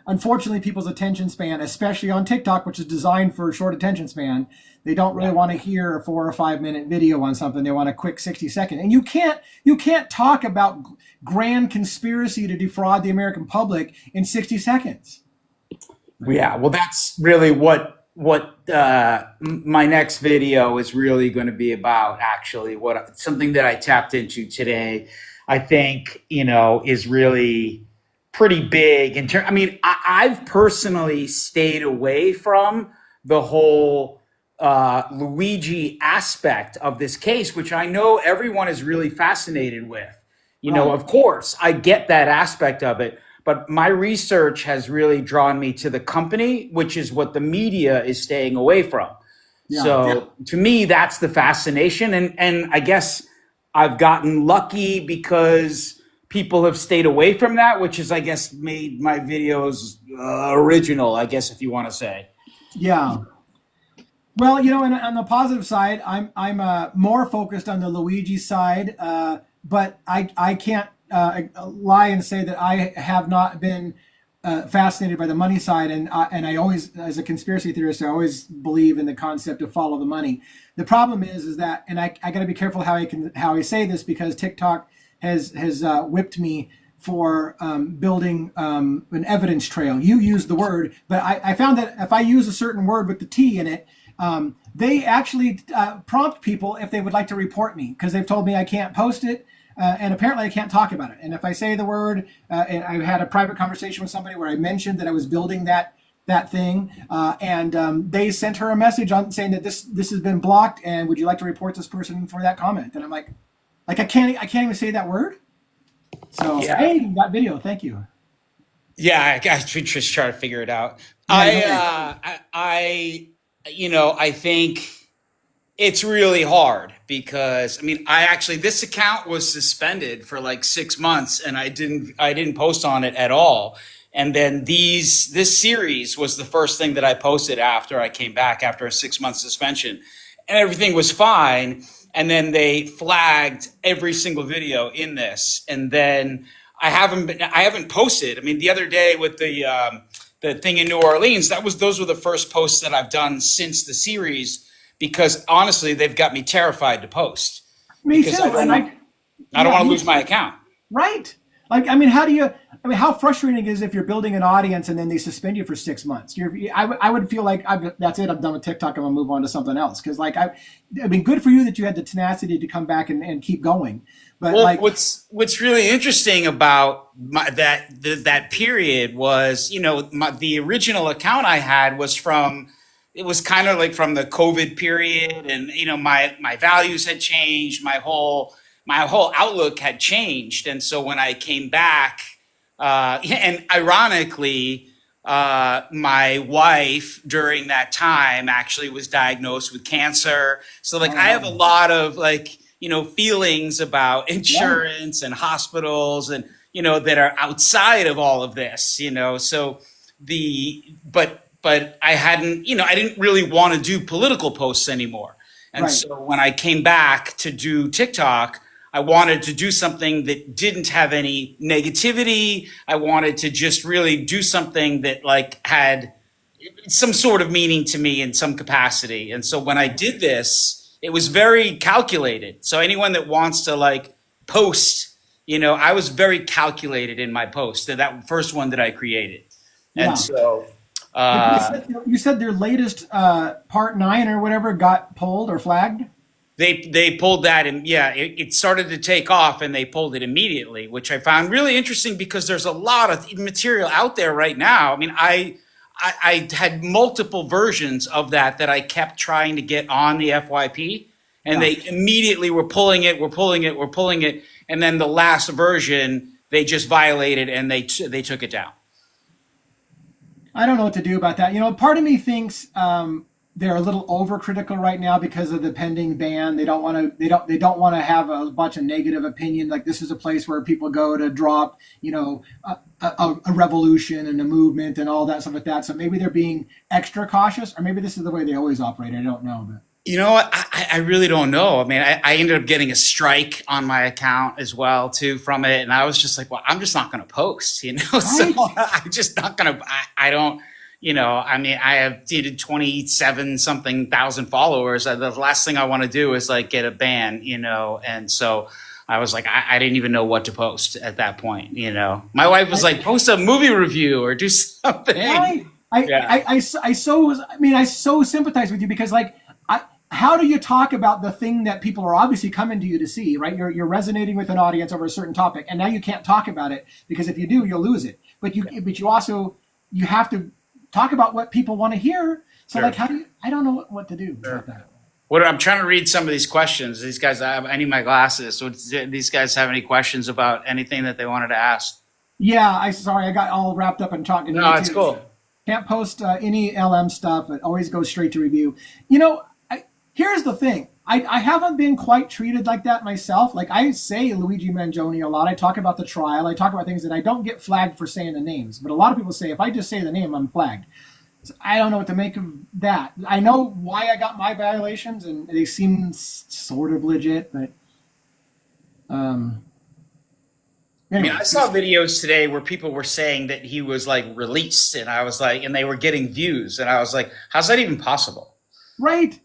unfortunately people's attention span, especially on TikTok, which is designed for a short attention span, they don't really want to hear a 4 or 5 minute video on something. They want a quick 60-second. And you can't talk about grand conspiracy to defraud the American public in 60 seconds. yeah, well, that's really what my next video is really going to be about. Actually, something that I tapped into today, I think, is really pretty big in terms. I mean, I've personally stayed away from the whole Luigi aspect of this case, which I know everyone is really fascinated with. Of course, I get that aspect of it. But my research has really drawn me to the company, which is what the media is staying away from. Yeah. So to me, that's the fascination. And I guess I've gotten lucky because people have stayed away from that, which is, I guess, made my videos original, I guess, if you want to say. Yeah. Well, and on the positive side, I'm more focused on the Luigi side, but I can't lie and say that I have not been fascinated by the money side, and I always, as a conspiracy theorist, I always believe in the concept of follow the money. The problem is that, and I got to be careful how I say this because TikTok has whipped me for building an evidence trail. You used the word, but I found that if I use a certain word with the T in it, they actually prompt people if they would like to report me because they've told me I can't post it. And apparently I can't talk about it. And if I say the word, and I had a private conversation with somebody where I mentioned that I was building that thing, and they sent her a message on saying that this has been blocked, and would you like to report this person for that comment? And I'm like I can't even say that word. So Yeah. hey, that video, thank you. Yeah, I should just try to figure it out. Yeah, I think it's really hard because this account was suspended for like 6 months and I didn't post on it at all. And then this series was the first thing that I posted after I came back after a 6-month suspension, and everything was fine. And then they flagged every single video in this, and then I haven't posted. I mean, the other day with the thing in New Orleans, those were the first posts that I've done since the series, because honestly, they've got me terrified to post. Me Because too. I don't want to lose my account. Right. Like, I mean, how do you, I mean, how frustrating is if you're building an audience and then they suspend you for 6 months? I would feel like that's it. I'm done with TikTok. I'm gonna move on to something else. Because like I mean, good for you that you had the tenacity to come back and keep going. But Well, like, what's really interesting about that period was, the original account I had was from, it was kind of like from the COVID period, and my values had changed, my whole outlook had changed, and so when I came back, and ironically, my wife during that time actually was diagnosed with cancer. So like oh I have a no, lot of like, feelings about right, insurance and hospitals and, that are outside of all of this, so but I hadn't, I didn't really want to do political posts anymore. And right. so when I came back to do TikTok, I wanted to do something that didn't have any negativity. I wanted to just really do something that like had some sort of meaning to me in some capacity. And so when I did this, it was very calculated. So anyone that wants to like post, I was very calculated in my post, that first one that I created. And Yeah. so But uh, you said their latest part 9 or whatever got pulled or flagged. they pulled that, and yeah, it started to take off, and they pulled it immediately, which I found really interesting because there's a lot of material out there right now. I mean, I had multiple versions of that I kept trying to get on the FYP, and Yeah. they immediately were pulling it, we're pulling it, and then the last version they just violated, and they took it down. I don't know what to do about that. Part of me thinks they're a little overcritical right now because of the pending ban. They don't want to. They don't want to have a bunch of negative opinion. Like this is a place where people go to drop, a revolution and a movement and all that stuff like that. So maybe they're being extra cautious, or maybe this is the way they always operate. I don't know, but You know what? I really don't know. I mean, I ended up getting a strike on my account as well too from it, and I was just like, well, I'm just not going to post, So right. I'm just not going to. I don't, I mean, I have 27 something thousand followers. The last thing I want to do is like get a ban, and so I was like, I didn't even know what to post at that point. My wife was like, post a movie review or do something. Right. I, Yeah. I so sympathize with you because like how do you talk about the thing that people are obviously coming to you to see, right? You're resonating with an audience over a certain topic, and now you can't talk about it because if you do, you'll lose it. But you also you have to talk about what people want to hear. So Sure. like, I don't know what to do Sure. about that. I'm trying to read some of these questions. These guys, I need my glasses. So these guys have any questions about anything that they wanted to ask? Yeah, I got all wrapped up in talking to No, you it's too. cool. Can't post any LM stuff. It always goes straight to review. Here's the thing. I haven't been quite treated like that myself. Like I say Luigi Mangione a lot. I talk about the trial. I talk about things that I don't get flagged for saying the names. But a lot of people say if I just say the name, I'm flagged. So I don't know what to make of that. I know why I got my violations, and they seem sort of legit. But um, I mean, anyway, I saw videos today where people were saying that he was like released, and I was like, and they were getting views, and I was like, how's that even possible? right.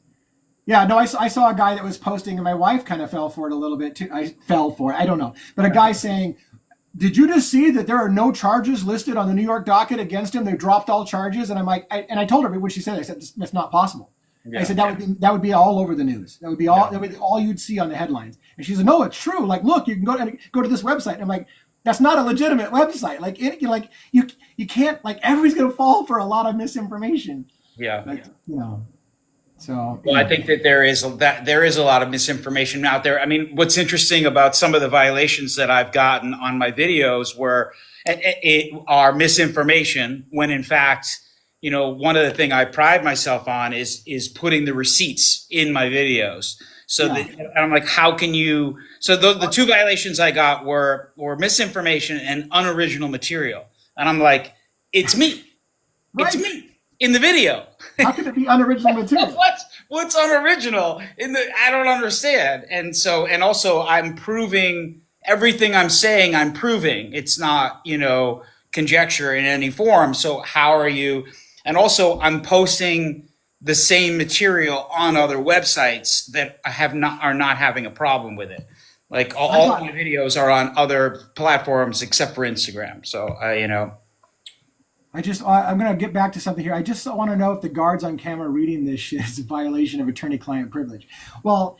Yeah, no, I saw a guy that was posting, and my wife kind of fell for it a little bit too. I fell for it. I don't know. But a guy saying, did you just see that there are no charges listed on the New York docket against him? They dropped all charges. And I'm like, and I told her when she said it, I said, that's not possible. I Yeah. said, that would be all over the news. That would be all, Yeah. that would be all you'd see on the headlines. And she said, no, it's true. Like, look, you can go to this website. And I'm like, that's not a legitimate website. Like, you can't, like, everybody's going to fall for a lot of misinformation. Yeah. Like, so Well, I anyway. think that there is a lot of misinformation out there. I mean, what's interesting about some of the violations that I've gotten on my videos were are misinformation when in fact, one of the things I pride myself on is putting the receipts in my videos. So Yeah. that, and I'm like, how can you? So the two violations I got were misinformation and unoriginal material, and I'm like, it's me, it's Right. me in the video. How could it be unoriginal material? What's unoriginal in the? I don't understand. And so, and also, I'm proving everything I'm saying. I'm proving it's not, conjecture in any form. So how are you? And also, I'm posting the same material on other websites that are not having a problem with it. Like I all of thought my videos are on other platforms except for Instagram. So you know, I'm going to get back to something here. I just want to know if the guards on camera reading this shit is a violation of attorney-client privilege. Well,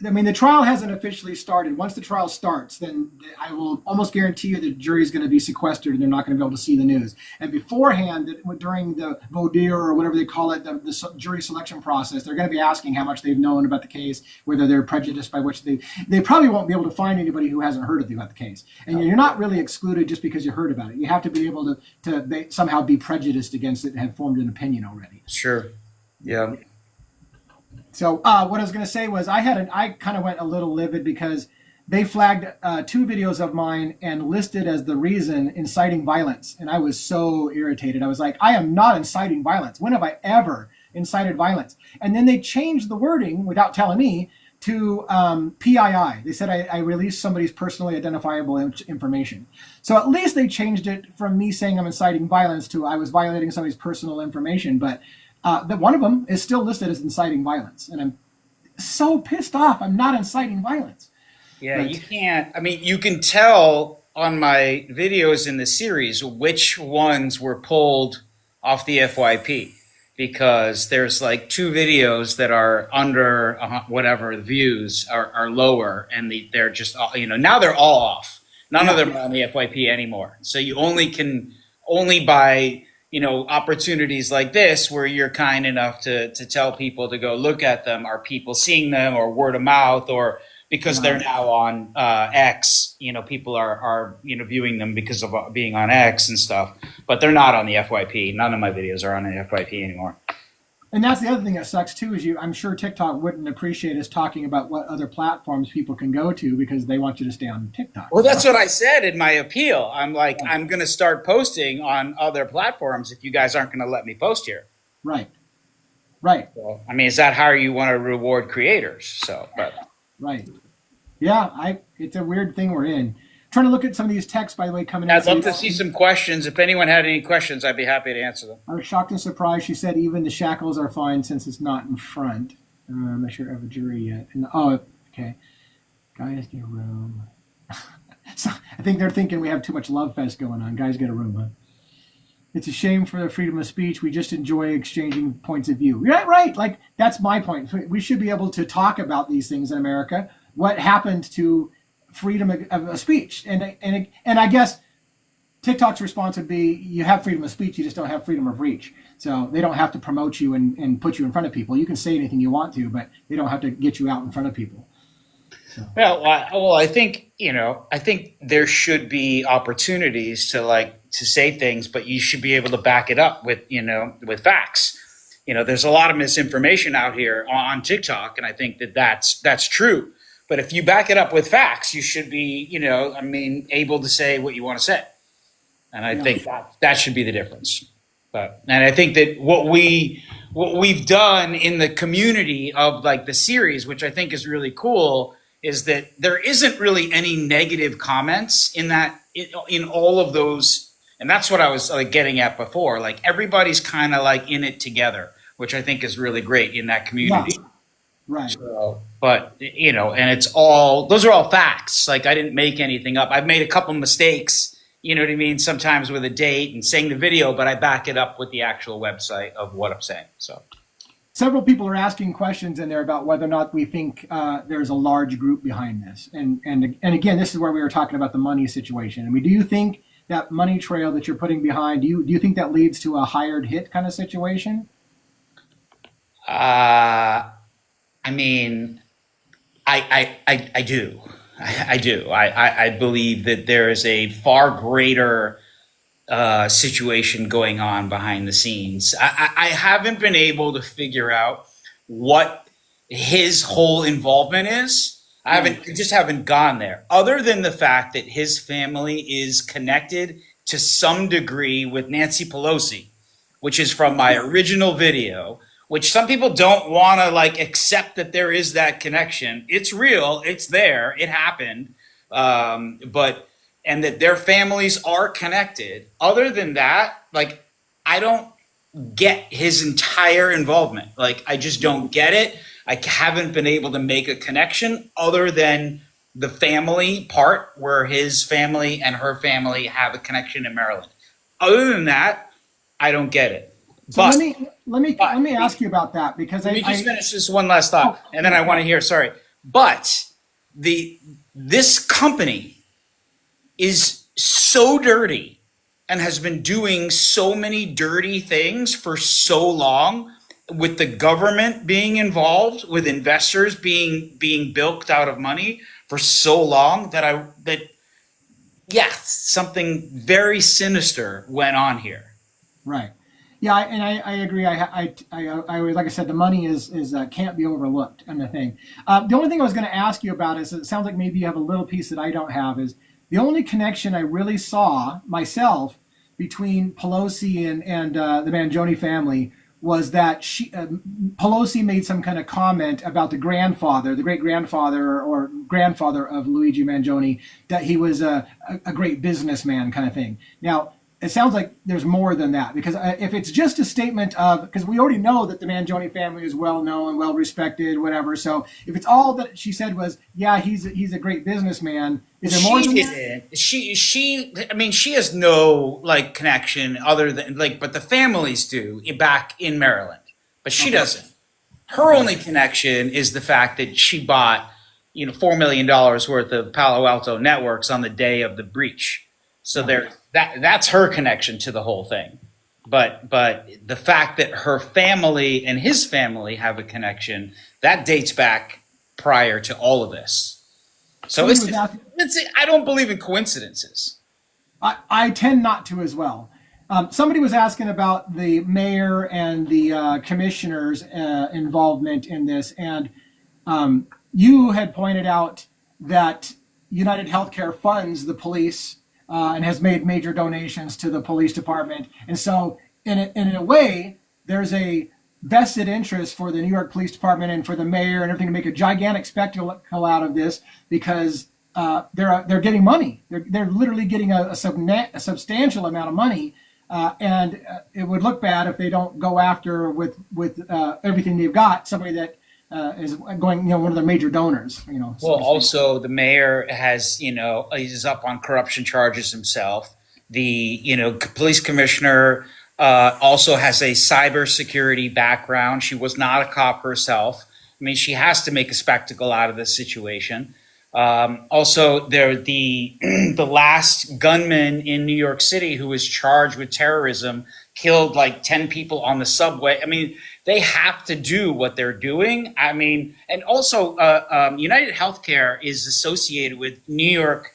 I mean, the trial hasn't officially started. Once the trial starts, then I will almost guarantee you the jury is going to be sequestered and they're not going to be able to see the news. And beforehand, during the voir dire or whatever they call it, the jury selection process, they're going to be asking how much they've known about the case, whether they're prejudiced by which they probably won't be able to find anybody who hasn't heard about the case. And you're not really excluded just because you heard about it. You have to be able to somehow be prejudiced against it and have formed an opinion already. sure, yeah. So what I was going to say was I kind of went a little livid because they flagged 2 videos of mine and listed as the reason inciting violence. And I was so irritated. I was like, I am not inciting violence. When have I ever incited violence? And then they changed the wording without telling me to PII. They said I released somebody's personally identifiable information. So at least they changed it from me saying I'm inciting violence to I was violating somebody's personal information. But that one of them is still listed as inciting violence. And I'm so pissed off. I'm not inciting violence. Yeah, But you can't. I mean, you can tell on my videos in the series which ones were pulled off the FYP because there's like 2 videos that are under whatever the views are lower, and they're just now they're all off. None of them are on the FYP anymore. So you only by opportunities like this where you're kind enough to tell people to go look at them, are people seeing them or word of mouth, or because they're now on X, people are viewing them because of being on X and stuff, but they're not on the FYP. None of my videos are on the FYP anymore. And that's the other thing that sucks too, is I'm sure TikTok wouldn't appreciate us talking about what other platforms people can go to because they want you to stay on TikTok. Well, that's what I said in my appeal. I'm like, I'm going to start posting on other platforms if you guys aren't going to let me post here. Right. Right. So, I mean, is that how you want to reward creators? So, but Right. Yeah, it's a weird thing we're in. Trying to look at some of these texts, by the way, coming in. I'd love to see some questions. If anyone had any questions, I'd be happy to answer them. I was shocked and surprised. She said even the shackles are fine since it's not in front. I'm not sure I have a jury yet. And okay. Guys, get a room. So I think they're thinking we have too much love fest going on. Guys, get a room, huh? It's a shame for the freedom of speech. We just enjoy exchanging points of view. Yeah, right. Like, that's my point. We should be able to talk about these things in America. What happened to freedom of speech? And I guess TikTok's response would be, you have freedom of speech, you just don't have freedom of reach. So they don't have to promote you and put you in front of people. You can say anything you want to, but they don't have to get you out in front of people. So. Well, I think there should be opportunities to say things, but you should be able to back it up with facts. There's a lot of misinformation out here on TikTok, and I think that's true. But if you back it up with facts, you should be, able to say what you want to say. And I think that should be the difference. And I think that what we've done in the community of the series, which I think is really cool, is that there isn't really any negative comments in all of those. And that's what I was getting at before. Everybody's kind of in it together, which I think is really great in that community. Yeah. Right. So, but and those are all facts. I didn't make anything up. I've made a couple mistakes, you know what I mean? Sometimes with a date and saying the video, but I back it up with the actual website of what I'm saying. So several people are asking questions in there about whether or not we think there's a large group behind this. And again, this is where we were talking about the money situation. I mean, do you think that money trail that you're putting behind, do you think that leads to a hired hit kind of situation? I mean, I do. I do. I believe that there is a far greater situation going on behind the scenes. I haven't been able to figure out what his whole involvement is. I just haven't gone there, other than the fact that his family is connected to some degree with Nancy Pelosi, which is from my original video, which some people don't want to accept that there is that connection. It's real. It's there. It happened. And that their families are connected. Other than that, I don't get his entire involvement. I just don't get it. I haven't been able to make a connection other than the family part where his family and her family have a connection in Maryland. Other than that, I don't get it. So But let me ask you about that, because let me just I finish this one last thought, oh, and then I want to hear. Sorry, but this company is so dirty and has been doing so many dirty things for so long, with the government being involved, with investors being bilked out of money for so long, that yeah, something very sinister went on here. right. Yeah, I agree. Like I said, the money is can't be overlooked, and the thing. The only thing I was going to ask you about is, it sounds like maybe you have a little piece that I don't have. Is the only connection I really saw myself between Pelosi and the Mangione family was that Pelosi made some kind of comment about the grandfather, the great grandfather or grandfather of Luigi Mangione, that he was a great businessman, kind of thing. Now, it sounds like there's more than that, because if it's just a statement of, because we already know that the Mangione family is well known, well respected, whatever. So if it's all that she said was, yeah, he's a great businessman, is there more than that? I mean, she has no like connection other than like, but the families do back in Maryland, but she Okay. doesn't. Her only connection is the fact that she bought, $4 million worth of Palo Alto networks on the day of the breach. So that's her connection to the whole thing. But the fact that her family and his family have a connection, that dates back prior to all of this. So I don't believe in coincidences. I tend not to as well. Somebody was asking about the mayor and the commissioner's involvement in this, and you had pointed out that United Healthcare funds the police and has made major donations to the police department, and so in a way, there's a vested interest for the New York Police Department and for the mayor and everything to make a gigantic spectacle out of this, because they're getting money. They're literally getting a substantial amount of money, and it would look bad if they don't go after with everything they've got somebody that is going, one of their major donors. So Well, also the mayor has, is up on corruption charges himself. The police commissioner also has a cybersecurity background. She was not a cop herself. I mean, she has to make a spectacle out of this situation. Also, the last gunman in New York City who was charged with terrorism killed like 10 people on the subway. I mean, they have to do what they're doing. I mean, and also United Healthcare is associated with New York.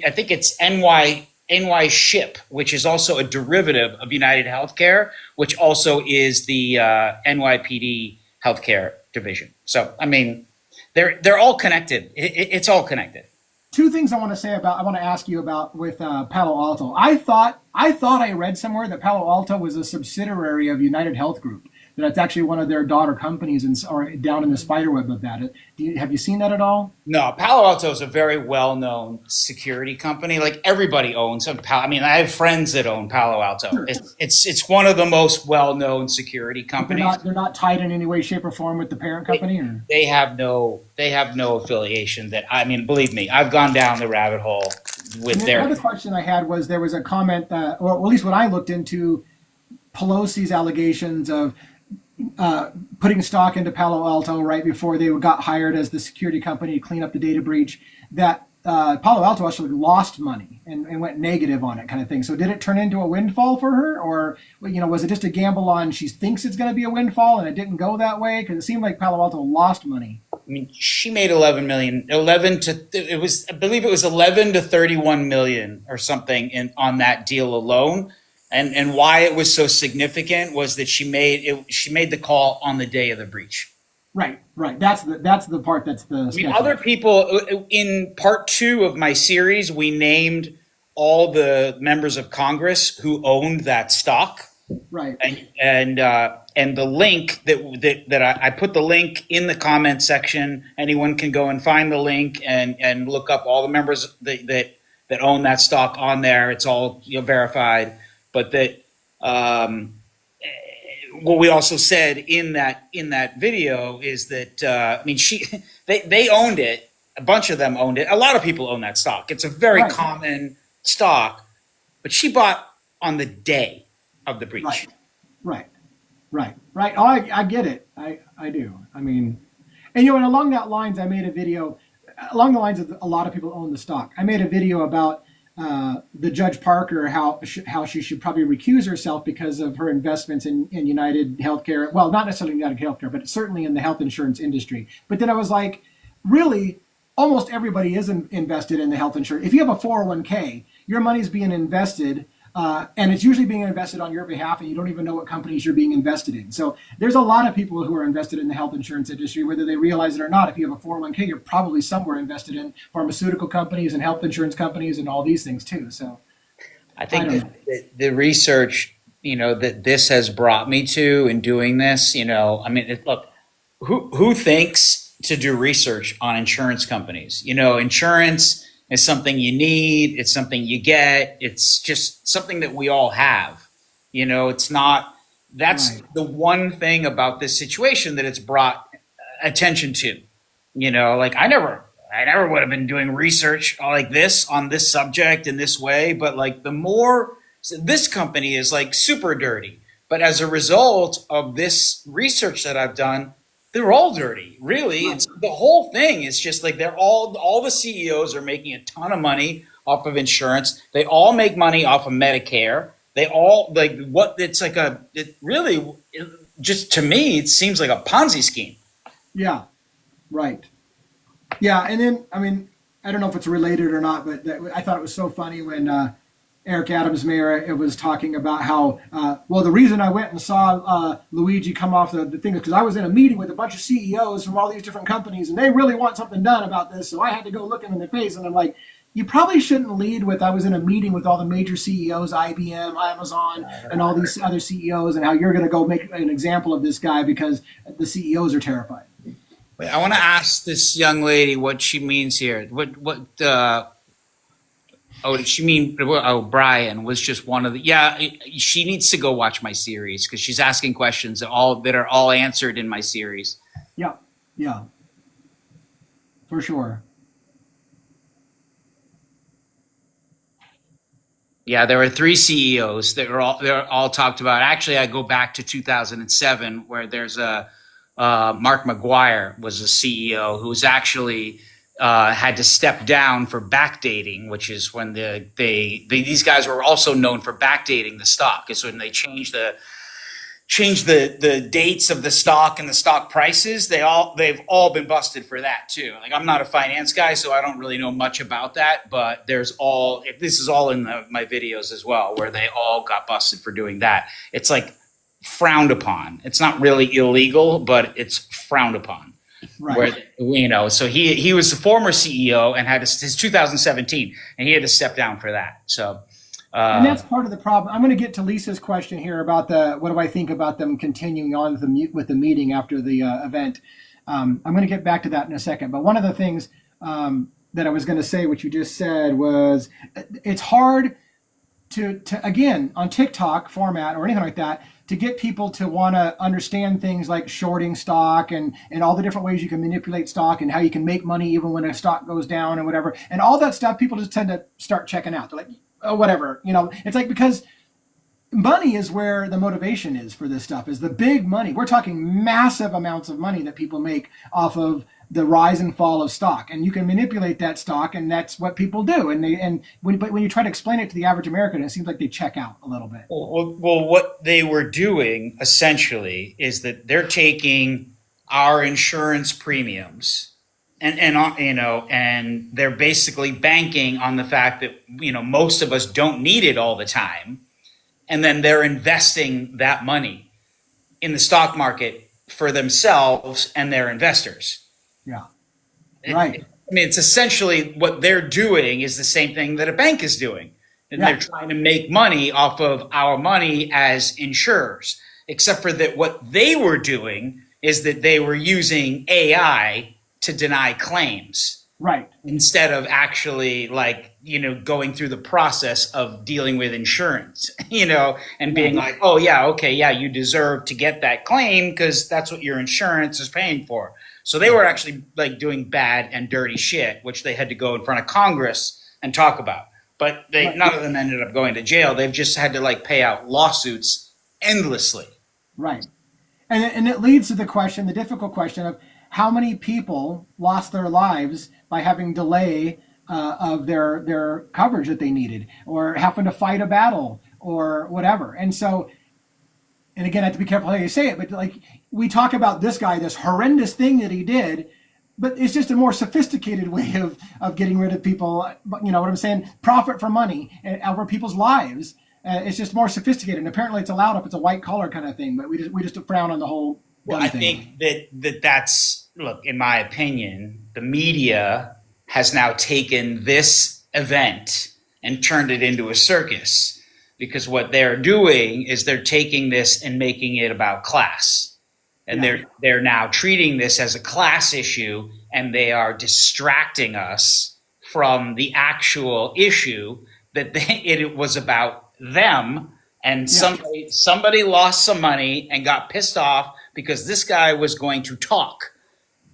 I think it's NY Ship, which is also a derivative of United Healthcare, which also is the NYPD Healthcare division. So, I mean, they're all connected. It's all connected. two things I want to ask you about with Palo Alto. I thought I read somewhere that Palo Alto was a subsidiary of United Health Group. That it's actually one of their daughter companies, or down in the spiderweb of that. Have you seen that at all? No, Palo Alto is a very well-known security company. Like everybody owns a Palo. I mean, I have friends that own Palo Alto. Sure. It's one of the most well-known security companies. They're not tied in any way, shape, or form with the parent company. They have no affiliation. That, I mean, believe me, I've gone down the rabbit hole with their. The other question I had was, there was a comment that, or at least when I looked into Pelosi's allegations of putting stock into Palo Alto right before they got hired as the security company to clean up the data breach, that Palo Alto actually lost money and went negative on it, kind of thing. So did it turn into a windfall for her, or was it just a gamble on she thinks it's going to be a windfall and it didn't go that way? Because it seemed like Palo Alto lost money. I mean, she made 11 million, 11 to I believe it was 11 to 31 million or something on that deal alone. And why it was so significant was that she made the call on the day of the breach. Right. That's the part that's the. I mean, other people in part 2 of my series, we named all the members of Congress who owned that stock. Right. And the link that I put the link in the comment section. Anyone can go and find the link and look up all the members that own that stock on there. It's all verified. But that what we also said in that video is that I mean they owned it, a bunch of them owned it. A lot of people own that stock. It's a very Right. common stock, but she bought on the day of the breach. Right. Right. Right. Right. Oh, I get it. I do. I mean, and and along that lines, I made a video along the lines of a lot of people own the stock. I made a video about the Judge Parker, how she should probably recuse herself because of her investments in United Healthcare. Well, not necessarily United Healthcare, but certainly in the health insurance industry. But then I was like, really, almost everybody is invested in the health insurance. If you have a 401k, your money's being invested. And it's usually being invested on your behalf, and you don't even know what companies you're being invested in. So there's a lot of people who are invested in the health insurance industry, whether they realize it or not. If you have a 401k, you're probably somewhere invested in pharmaceutical companies and health insurance companies and all these things too. So I I think don't know. that the research, that this has brought me to in doing this, I mean, look, who thinks to do research on insurance companies? Insurance is something you need. It's something you get. It's just something that we all have. It's not. That's Right. the one thing about this situation that it's brought attention to. Like I never would have been doing research like this on this subject in this way. But like the more, so this company is like super dirty. But as a result of this research that I've done, they're all dirty. Really, Right. it's the whole thing. It's just like they're all the CEOs are making a ton of money off of insurance. They all make money off of Medicare. They all like what it's like it really just to me it seems like a Ponzi scheme. Yeah. Right. Yeah. And then, I mean, I don't know if it's related or not, but I thought it was so funny when Eric Adams Mayer it was talking about how well the reason I went and saw Luigi come off the thing is because I was in a meeting with a bunch of CEOs from all these different companies and they really want something done about this, so I had to go look them in the face. And I'm like, you probably shouldn't lead with I was in a meeting with all the major CEOs, IBM, Amazon, and all these other CEOs, and how you're going to go make an example of this guy because the CEOs are terrified. Wait, I want to ask this young lady what she means here. What Oh, did she mean? Oh, Brian was just one of the. Yeah, she needs to go watch my series because she's asking questions that are all answered in my series. Yeah. Yeah. For sure. Yeah, there were three CEOs that they're all talked about. Actually, I go back to 2007 where there's a Mark McGuire was a CEO who was actually had to step down for backdating, which is when these guys were also known for backdating the stock. It's when they changed the dates of the stock and the stock prices. They've all been busted for that too. Like I'm not a finance guy, so I don't really know much about that. But this is all in my videos as well, where they all got busted for doing that. It's like frowned upon. It's not really illegal, but it's frowned upon. Right. Where so he was the former CEO and had his 2017, and he had to step down for that. So. And that's part of the problem. I'm going to get to Lisa's question here about what do I think about them continuing on with the meeting after the event. I'm going to get back to that in a second. But one of the things that I was going to say, what you just said, was it's hard to again, on TikTok format or anything like that, to get people to want to understand things like shorting stock and all the different ways you can manipulate stock and how you can make money even when a stock goes down and whatever. And all that stuff, people just tend to start checking out. They're like, oh, whatever, it's like, because money is where the motivation is for this stuff, is the big money. We're talking massive amounts of money that people make off of the rise and fall of stock, and you can manipulate that stock, and that's what people do. But when you try to explain it to the average American, it seems like they check out a little bit. Well, what they were doing essentially is that they're taking our insurance premiums and they're basically banking on the fact that most of us don't need it all the time, and then they're investing that money in the stock market for themselves and their investors. Yeah, right. I mean, it's essentially what they're doing is the same thing that a bank is doing. And Yeah. they're trying to make money off of our money as insurers, except for that what they were doing is that they were using AI to deny claims Right. instead of actually going through the process of dealing with insurance, and being like, oh yeah, okay, yeah, you deserve to get that claim because that's what your insurance is paying for. So they were actually like doing bad and dirty shit, which they had to go in front of Congress and talk about. But none of them ended up going to jail. They've just had to like pay out lawsuits endlessly. Right. And it leads to the question, the difficult question of how many people lost their lives by having delay of their coverage that they needed, or having to fight a battle or whatever. And so, and again, I have to be careful how you say it, but like we talk about this guy, this horrendous thing that he did, but it's just a more sophisticated way of getting rid of people. You know what I'm saying? Profit for money over people's lives. It's just more sophisticated, and apparently it's allowed if it's a white collar kind of thing. But we just frown on the whole. Well, I think that's look. In my opinion, the media has now taken this event and turned it into a circus, because what they're doing is they're taking this and making it about class, and they're now treating this as a class issue, and they are distracting us from the actual issue that it was about them, and somebody lost some money and got pissed off because this guy was going to talk.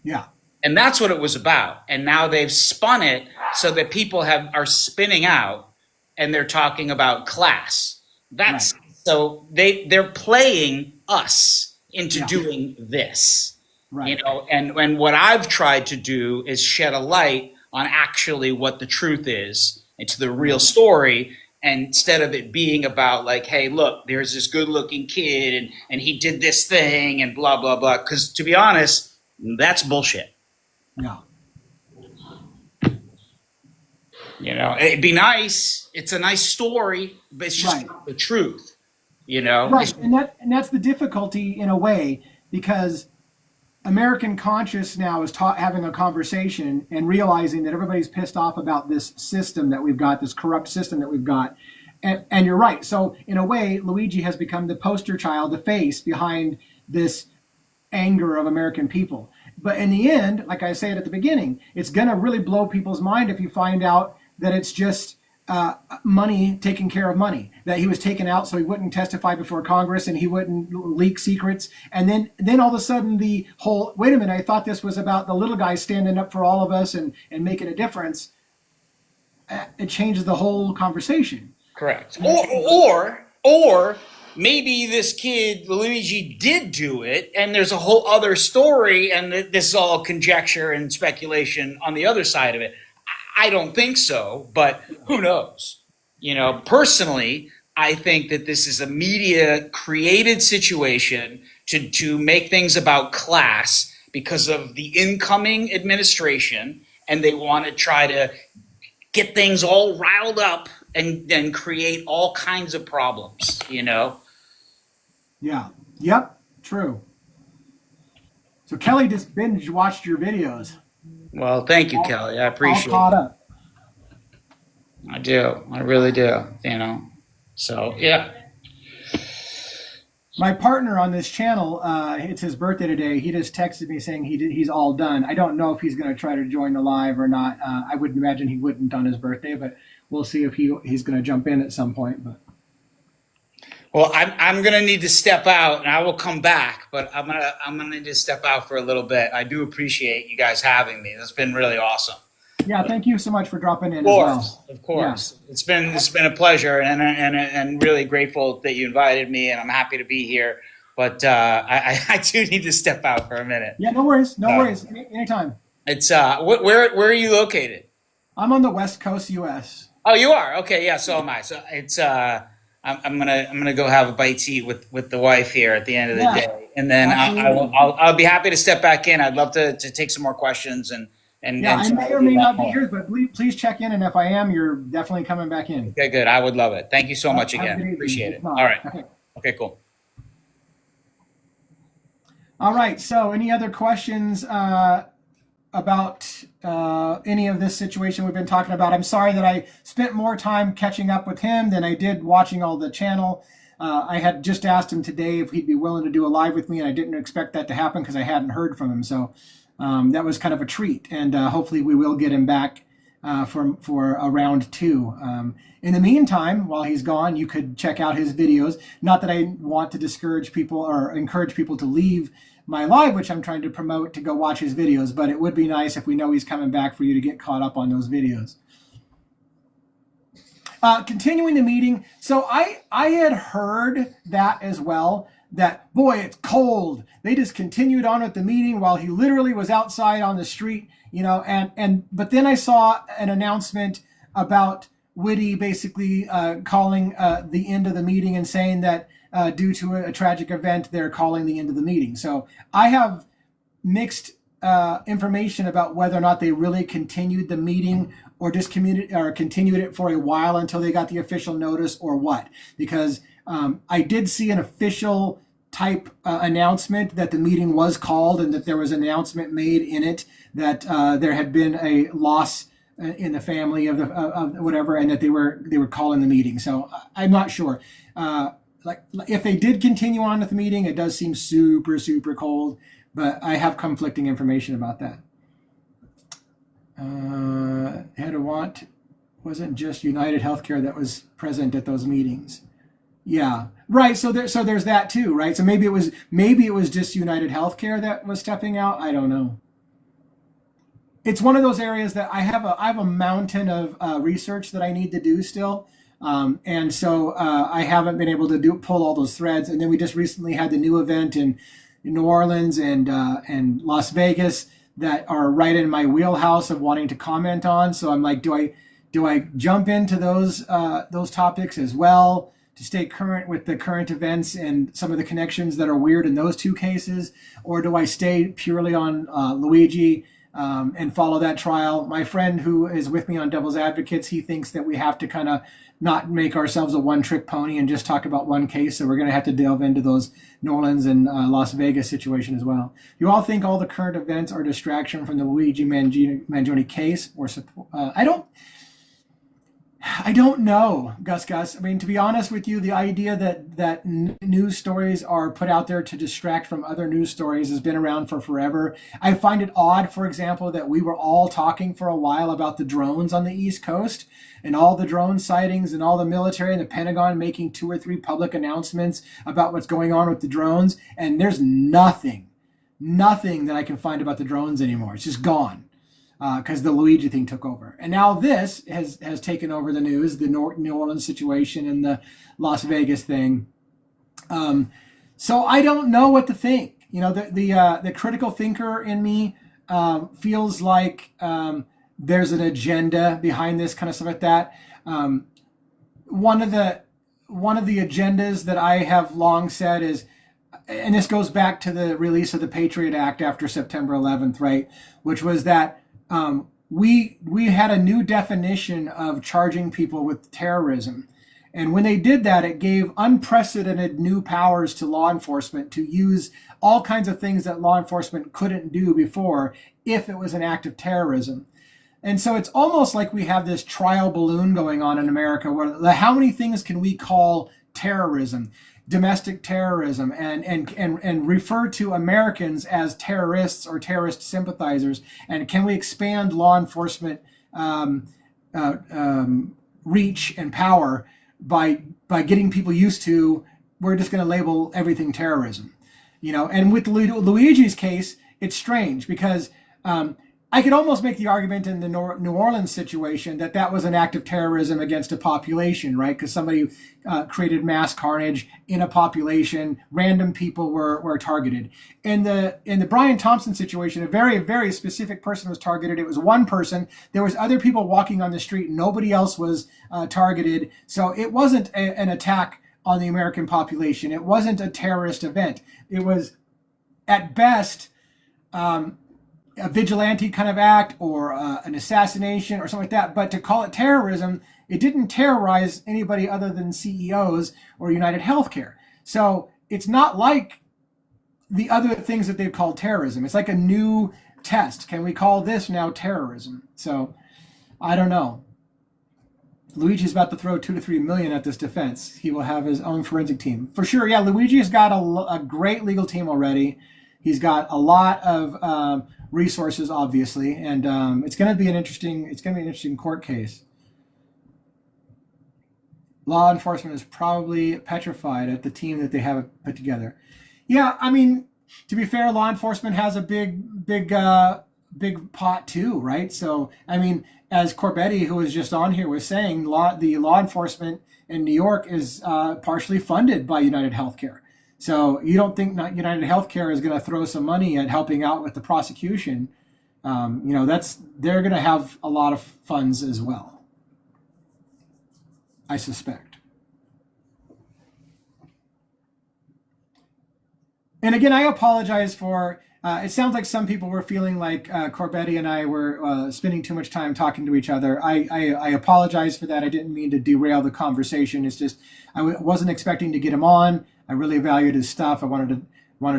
Yeah. And that's what it was about. And now they've spun it so that people are spinning out and they're talking about class. That's right. So they're playing us into doing this. Right. You know, and what I've tried to do is shed a light on actually what the truth is. It's the real story. And instead of it being about like, hey, look, there's this good looking kid and he did this thing and blah, blah, blah. Because to be honest, that's bullshit. Yeah. You know, it'd be nice. It's a nice story, but it's just not the truth, you know? Right. And that's the difficulty in a way, because American conscious now is having a conversation and realizing that everybody's pissed off about this system that we've got, this corrupt system that we've got. And you're right. So in a way, Luigi has become the poster child, the face behind this anger of American people. But in the end, like I said at the beginning, it's going to really blow people's mind if you find out that it's just money taking care of money, that he was taken out so he wouldn't testify before Congress and he wouldn't leak secrets. And then all of a sudden the whole, wait a minute, I thought this was about the little guy standing up for all of us and making a difference. It changes the whole conversation. Correct. Or maybe this kid, Luigi, did do it, and there's a whole other story, and this is all conjecture and speculation on the other side of it. I don't think so, but who knows? You know, personally, I think that this is a media-created situation to make things about class because of the incoming administration, and they want to try to get things all riled up and then create all kinds of problems, you know? Yeah. Yep. True. So Kelly just binge watched your videos. Well, thank you, Kelly. I appreciate it. All caught up. I do. I really do. You know. So yeah. My partner on this channel, it's his birthday today. He just texted me saying he's all done. I don't know if he's going to try to join the live or not. I would imagine he wouldn't on his birthday, but we'll see if he's going to jump in at some point. But. Well, I'm going to need to step out, and I will come back, but I'm going to need to step out for a little bit. I do appreciate you guys having me. That's been really awesome. Yeah, thank you so much for dropping in. Of course. Yeah. It's been a pleasure, and really grateful that you invited me, and I'm happy to be here. But I do need to step out for a minute. Yeah, no worries. No worries. Anytime. It's where are you located? I'm on the West Coast, U.S. Oh, you are? Okay, yeah. So am I. So it's I'm gonna go have a bite to eat with the wife here at the end of the day, and then I'll be happy to step back in. I'd love to take some more questions and I may or may not be here, but please check in, and if I am, you're definitely coming back in. Okay, good. I would love it. Thank you so much again. Appreciate it. All right. Okay, cool. All right. So, any other questions about any of this situation we've been talking about? I'm sorry that I spent more time catching up with him than I did watching all the channel. I had just asked him today if he'd be willing to do a live with me, and I didn't expect that to happen because I hadn't heard from him. So that was kind of a treat, and hopefully we will get him back for a round two. In the meantime, while he's gone, you could check out his videos. Not that I want to discourage people or encourage people to leave my live, which I'm trying to promote, to go watch his videos, but it would be nice if we know he's coming back for you to get caught up on those videos. Continuing the meeting, so I had heard that as well, that, boy, it's cold. They just continued on with the meeting while he literally was outside on the street, but then I saw an announcement about Whitty basically calling the end of the meeting and saying that due to a tragic event, they're calling the end of the meeting. So I have mixed information about whether or not they really continued the meeting or just continued it for a while until they got the official notice, or what. Because I did see an official type announcement that the meeting was called and that there was an announcement made in it that there had been a loss in the family of whatever, and that they were calling the meeting. So I'm not sure. Like if they did continue on with the meeting, it does seem super, super cold, but I have conflicting information about that. Wasn't just United Healthcare that was present at those meetings. Yeah, right. So there's that too, right? So maybe it was just United Healthcare that was stepping out. I don't know. It's one of those areas that I have a mountain of research that I need to do still. And so I haven't been able to pull all those threads. And then we just recently had the new event in New Orleans and Las Vegas that are right in my wheelhouse of wanting to comment on. So I'm like, do I jump into those topics as well to stay current with the current events and some of the connections that are weird in those two cases, or do I stay purely on Luigi and follow that trial? My friend who is with me on Devil's Advocates, he thinks that we have to kind of not make ourselves a one-trick pony and just talk about one case. So we're going to have to delve into those New Orleans and Las Vegas situation as well. You all think all the current events are distraction from the Luigi Mangione case, or I don't know, Gus. I mean, to be honest with you, the idea that news stories are put out there to distract from other news stories has been around for forever. I find it odd, for example, that we were all talking for a while about the drones on the East Coast and all the drone sightings and all the military and the Pentagon making 2 or 3 public announcements about what's going on with the drones. And there's nothing that I can find about the drones anymore. It's just gone. Because the Luigi thing took over. And now this has taken over the news, the New Orleans situation and the Las Vegas thing. So I don't know what to think. The critical thinker in me feels like there's an agenda behind this kind of stuff like that. One of the agendas that I have long said is, and this goes back to the release of the Patriot Act after September 11th, right? Which was that we had a new definition of charging people with terrorism. And when they did that, it gave unprecedented new powers to law enforcement to use all kinds of things that law enforcement couldn't do before if it was an act of terrorism. And so it's almost like we have this trial balloon going on in America where how many things can we call terrorism, domestic terrorism, and refer to Americans as terrorists or terrorist sympathizers? And can we expand law enforcement reach and power by getting people used to, we're just going to label everything terrorism? And with Luigi's case, it's strange because I could almost make the argument in the New Orleans situation that was an act of terrorism against a population, right? Because somebody created mass carnage in a population. Random people were targeted. In the Brian Thompson situation, a very, very specific person was targeted. It was one person. There was other people walking on the street. Nobody else was targeted. So it wasn't an attack on the American population. It wasn't a terrorist event. It was, at best, a vigilante kind of act or an assassination or something like that. But to call it terrorism, it didn't terrorize anybody other than CEOs or United Healthcare. So it's not like the other things that they've called terrorism. It's like a new test. Can we call this now terrorism? So I don't know. Luigi's about to throw $2 to $3 million at this defense. He will have his own forensic team. For sure, yeah, Luigi has got a great legal team already. He's got a lot of resources, obviously, and it's going to be an interesting court case. Law enforcement is probably petrified at the team that they have put together. Yeah, I mean, to be fair, law enforcement has a big pot too, right? So, I mean, as Cobretti, who was just on here, was saying, the law enforcement in New York is partially funded by United Healthcare. So you don't think not United Healthcare is going to throw some money at helping out with the prosecution? They're going to have a lot of funds as well, I suspect. And again, I apologize for. It sounds like some people were feeling like Cobretti and I were spending too much time talking to each other. I apologize for that. I didn't mean to derail the conversation. It's just wasn't expecting to get him on. I really valued his stuff. I wanted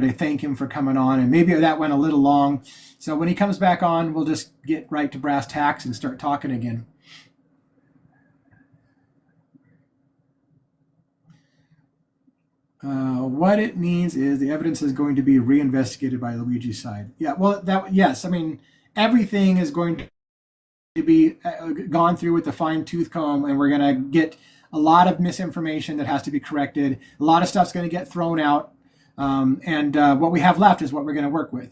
to thank him for coming on, and maybe that went a little long. So when he comes back on, we'll just get right to brass tacks and start talking again. What it means is the evidence is going to be reinvestigated by Luigi's side. Yeah, well, yes. I mean, everything is going to be gone through with the fine-tooth comb, and we're going to get a lot of misinformation that has to be corrected. A lot of stuff's going to get thrown out, and what we have left is what we're going to work with.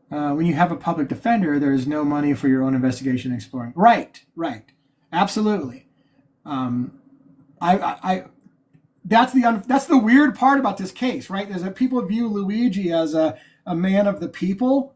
When you have a public defender, there's no money for your own investigation and exploring. Right, absolutely. That's the weird part about this case, right? Is that people view Luigi as a man of the people,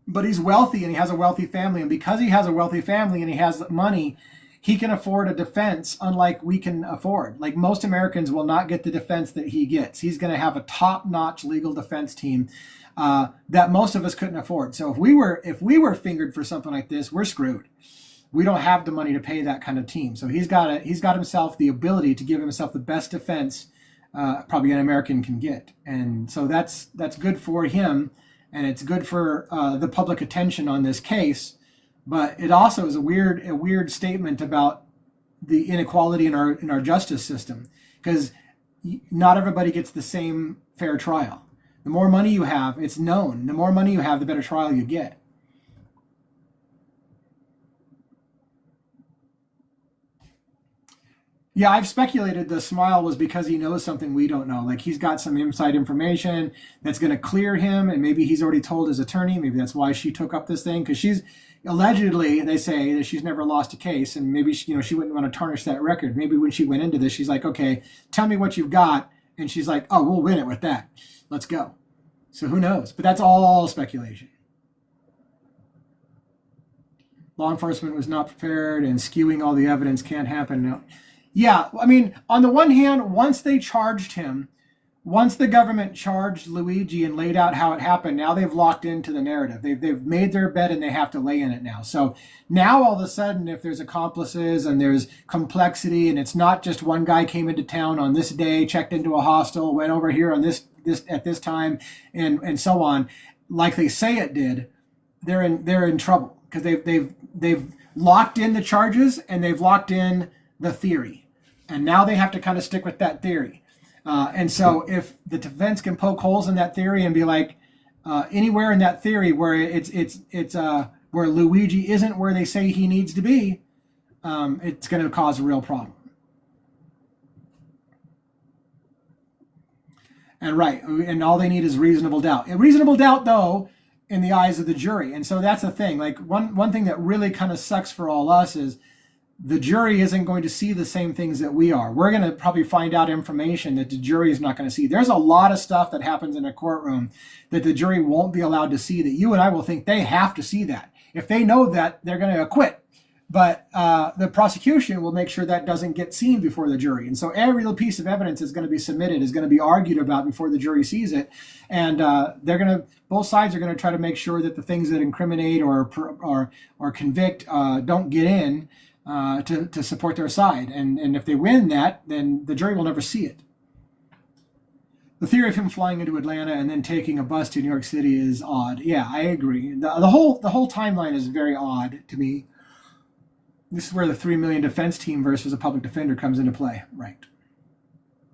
but he's wealthy and he has a wealthy family. And because he has a wealthy family and he has money, he can afford a defense unlike we can afford. Like most Americans will not get the defense that he gets. He's going to have a top-notch legal defense team that most of us couldn't afford. So if we were fingered for something like this, we're screwed. We don't have the money to pay that kind of team. So he's got himself the ability to give himself the best defense probably an American can get. And so that's good for him, and it's good for the public attention on this case. But it also is a weird statement about the inequality in our justice system, because not everybody gets the same fair trial. The more money you have, it's known. The more money you have, the better trial you get. Yeah, I've speculated the smile was because he knows something we don't know. Like he's got some inside information that's going to clear him, and maybe he's already told his attorney. Maybe that's why she took up this thing, because she's allegedly, they say that she's never lost a case, and maybe she wouldn't want to tarnish that record. Maybe when she went into this, she's like, okay, tell me what you've got, and she's like, oh, we'll win it with that. Let's go. So who knows? But that's all speculation. Law enforcement was not prepared, and skewing all the evidence can't happen now. Yeah, I mean, on the one hand, once the government charged Luigi and laid out how it happened, now they've locked into the narrative. They've made their bed and they have to lay in it now. So now all of a sudden, if there's accomplices and there's complexity, and it's not just one guy came into town on this day, checked into a hostel, went over here on this at this time, and so on, like they say it did, they're in trouble, because they've locked in the charges and they've locked in the theory. And now they have to kind of stick with that theory. And so if the defense can poke holes in that theory and be like, anywhere in that theory where it's where Luigi isn't where they say he needs to be, it's going to cause a real problem. And all they need is reasonable doubt. And reasonable doubt, though, in the eyes of the jury. And so that's the thing. Like one thing that really kind of sucks for all us is the jury isn't going to see the same things that we are. We're going to probably find out information that the jury is not going to see. There's a lot of stuff that happens in a courtroom that the jury won't be allowed to see, that you and I will think they have to see that. If they know that, they're going to acquit. But the prosecution will make sure that doesn't get seen before the jury. And so every little piece of evidence is going to be submitted, is going to be argued about before the jury sees it. And both sides are going to try to make sure that the things that incriminate or convict don't get in to support their side. And if they win that, then the jury will never see it. The theory of him flying into Atlanta and then taking a bus to New York City is odd. Yeah, I agree. The whole timeline is very odd to me. This is where the 3 million defense team versus a public defender comes into play. Right.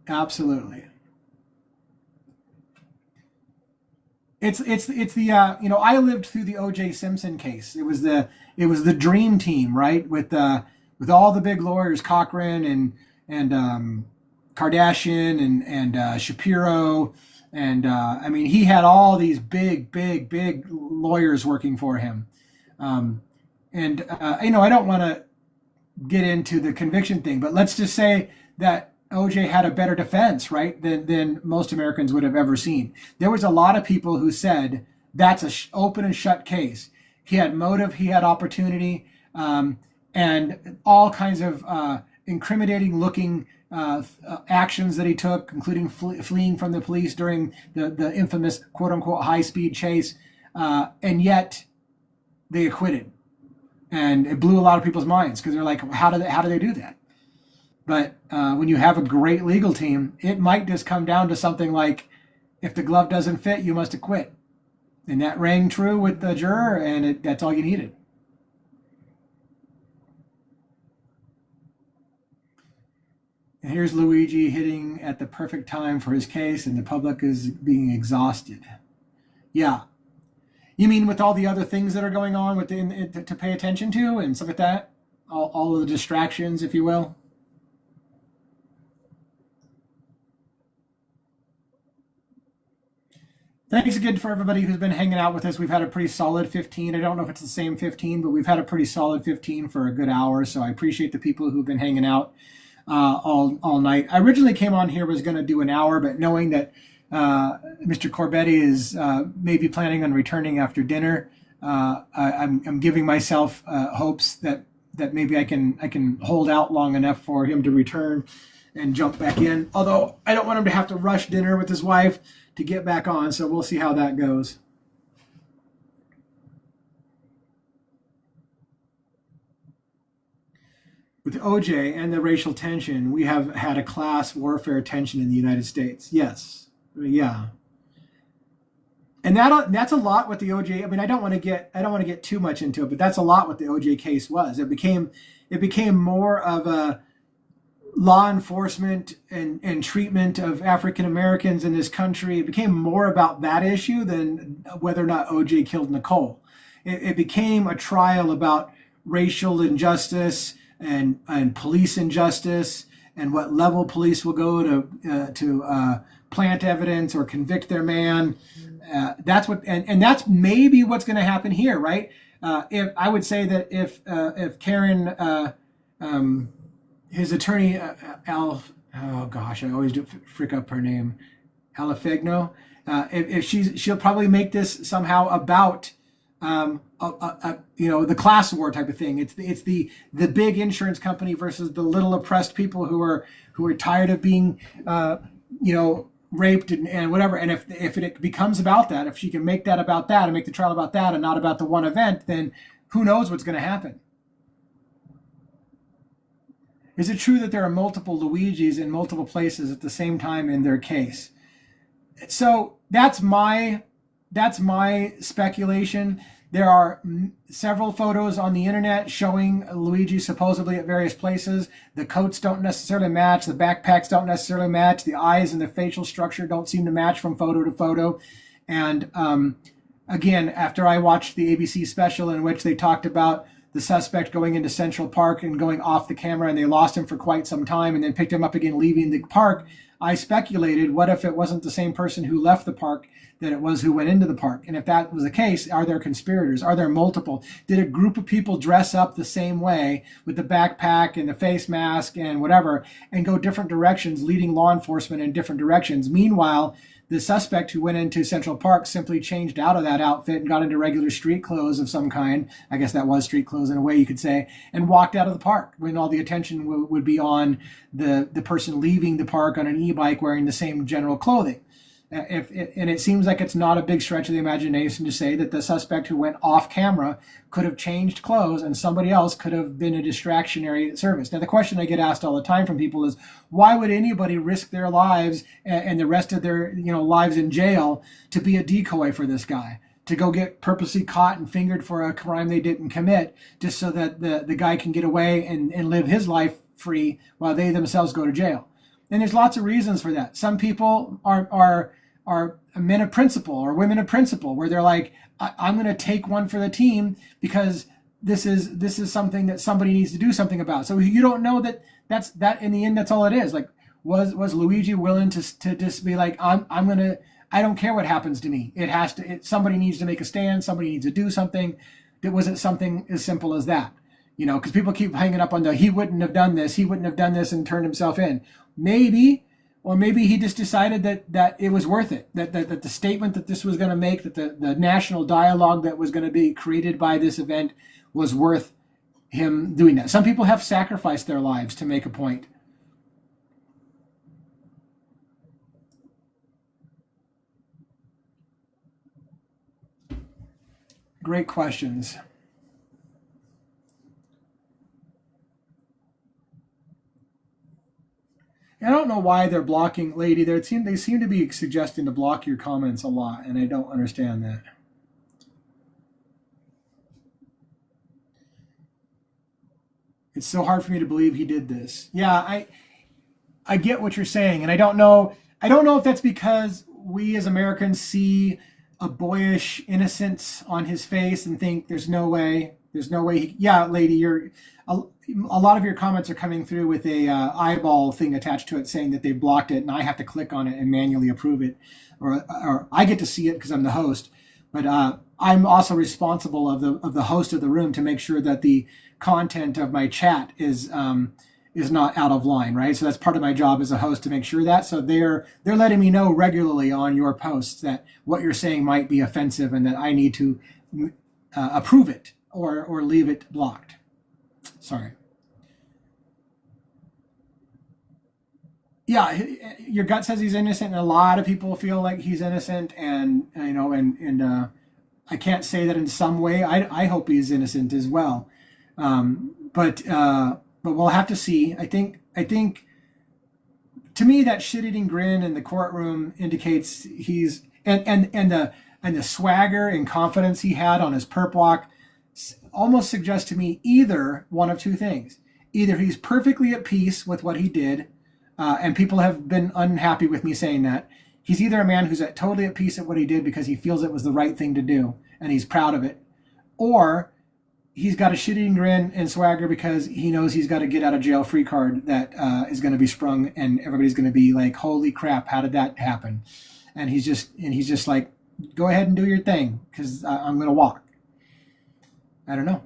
Absolutely. It's the I lived through the O.J. Simpson case. It was the dream team, right? With all the big lawyers, Cochran and Kardashian and Shapiro, and I mean, he had all these big lawyers working for him. And I don't want to get into the conviction thing, but let's just say that OJ had a better defense, right, than most Americans would have ever seen. There was a lot of people who said that's a open and shut case. He had motive, he had opportunity, and all kinds of incriminating looking actions that he took, including fleeing from the police during the infamous quote unquote high speed chase, and yet they acquitted. And it blew a lot of people's minds because they're like, how do they do that? But when you have a great legal team, it might just come down to something like, if the glove doesn't fit, you must acquit. And that rang true with the juror, and that's all you needed. And here's Luigi hitting at the perfect time for his case, and the public is being exhausted. Yeah. You mean with all the other things that are going on to pay attention to and stuff like that? All of the distractions, if you will? Thanks again for everybody who's been hanging out with us. We've had a pretty solid 15. I don't know if it's the same 15, but we've had a pretty solid 15 for a good hour. So I appreciate the people who've been hanging out all night. I originally came on here, was going to do an hour, but knowing that Mr. Cobretti is maybe planning on returning after dinner, I'm giving myself hopes that maybe I can hold out long enough for him to return and jump back in. Although I don't want him to have to rush dinner with his wife to get back on, so we'll see how that goes. With OJ and the racial tension, we have had a class warfare tension in the United States. Yes. Yeah. And that's a lot what the OJ, I mean, I don't want to get too much into it, but that's a lot what the OJ case was. It became more of a law enforcement and treatment of African Americans in this country. It became more about that issue than whether or not OJ killed Nicole. It became a trial about racial injustice and police injustice and what level police will go to plant evidence or convict their man. That's what, and that's maybe what's going to happen here, right? If I would say that if Karen, his attorney, oh gosh, I always do frick up her name, Alafegno. If she'll probably make this somehow about the class war type of thing. It's the big insurance company versus the little oppressed people who are tired of being raped and whatever. And if it becomes about that, if she can make that about that and make the trial about that and not about the one event, then who knows what's going to happen. Is it true that there are multiple Luigis in multiple places at the same time in their case? So that's my speculation. There are several photos on the internet showing Luigi supposedly at various places. The coats don't necessarily match. The backpacks don't necessarily match. The eyes and the facial structure don't seem to match from photo to photo. And again, after I watched the ABC special in which they talked about the suspect going into Central Park and going off the camera, and they lost him for quite some time and then picked him up again leaving the park, I speculated, what if it wasn't the same person who left the park that it was who went into the park? And if that was the case, are there conspirators? Are there multiple? Did a group of people dress up the same way with the backpack and the face mask and whatever and go different directions, leading law enforcement in different directions? Meanwhile, the suspect who went into Central Park simply changed out of that outfit and got into regular street clothes of some kind. I guess that was street clothes in a way you could say, and walked out of the park when all the attention would be on the person leaving the park on an e-bike wearing the same general clothing. And it seems like it's not a big stretch of the imagination to say that the suspect who went off camera could have changed clothes and somebody else could have been a distractionary service. Now, the question I get asked all the time from people is, why would anybody risk their lives and the rest of their lives in jail to be a decoy for this guy, to go get purposely caught and fingered for a crime they didn't commit, just so that the guy can get away and live his life free while they themselves go to jail? And there's lots of reasons for that. Some people are are men of principle or women of principle, where they're like, I'm going to take one for the team because this is something that somebody needs to do something about. So you don't know that's in the end, that's all it is. Like, was Luigi willing to just be like, I don't care what happens to me. Somebody needs to make a stand. Somebody needs to do something. That wasn't something as simple as that, because people keep hanging up on he wouldn't have done this. He wouldn't have done this and turned himself in. Maybe he just decided that it was worth it. That the statement that this was going to make, that the national dialogue that was going to be created by this event was worth him doing that. Some people have sacrificed their lives to make a point. Great questions. I don't know why they're blocking Lady. They seem to be suggesting to block your comments a lot, and I don't understand that. It's so hard for me to believe he did this. Yeah, I get what you're saying, and I don't know if that's because we as Americans see a boyish innocence on his face and think there's no way. Yeah, Lady, a lot of your comments are coming through with a eyeball thing attached to it saying that they've blocked it, and I have to click on it and manually approve it, or I get to see it because I'm the host, but I'm also responsible of the host of the room to make sure that the content of my chat is not out of line, right? So that's part of my job as a host, to make sure that. So they're letting me know regularly on your posts that what you're saying might be offensive and that I need to approve it or leave it blocked. Sorry. Yeah, your gut says he's innocent, and a lot of people feel like he's innocent, and I can't say that in some way. I hope he's innocent as well, but we'll have to see. I think to me that shit-eating grin in the courtroom indicates he's and the swagger and confidence he had on his perp walk almost suggests to me either one of two things. Either he's perfectly at peace with what he did, and people have been unhappy with me saying that. He's either a man who's totally at peace at what he did because he feels it was the right thing to do and he's proud of it, or he's got a shit-eating grin and swagger because he knows he's got a get out of jail free card that is going to be sprung, and everybody's going to be like, holy crap, how did that happen? And he's just like, go ahead and do your thing because I'm going to walk. I don't know.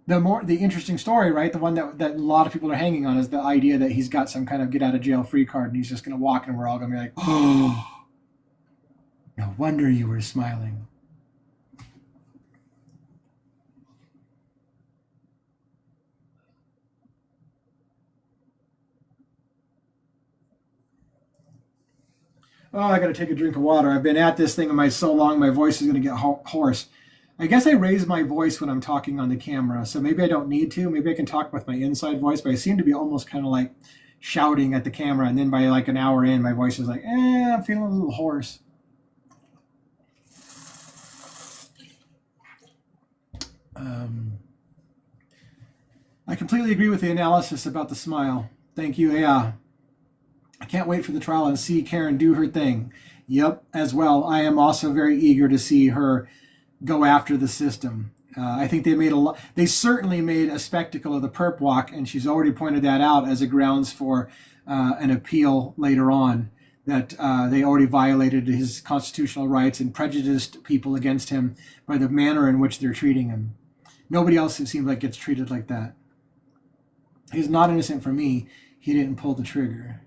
The interesting story, right? The one that a lot of people are hanging on is the idea that he's got some kind of get out of jail free card and he's just going to walk, and we're all going to be like, oh, no wonder you were smiling. Oh, I got to take a drink of water. I've been at this thing so long, my voice is going to get hoarse. I guess I raise my voice when I'm talking on the camera, so maybe I don't need to. Maybe I can talk with my inside voice, but I seem to be almost kind of like shouting at the camera, and then by like an hour in, my voice is like, I'm feeling a little hoarse. I completely agree with the analysis about the smile. Thank you. Yeah. I can't wait for the trial and see Karen do her thing. Yep, as well. I am also very eager to see her go after the system. I think they certainly made a spectacle of the perp walk, and she's already pointed that out as a grounds for an appeal later on, that they already violated his constitutional rights and prejudiced people against him by the manner in which they're treating him. Nobody else, it seems like, gets treated like that. He's not innocent for me. He didn't pull the trigger.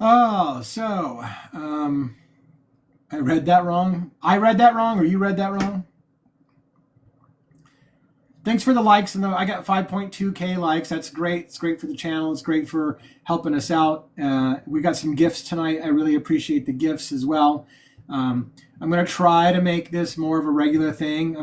Oh, so I read that wrong. I read that wrong, or you read that wrong? Thanks for the likes, and I got 5.2K likes. That's great. It's great for the channel. It's great for helping us out. We got some gifts tonight. I really appreciate the gifts as well. I'm going to try to make this more of a regular thing.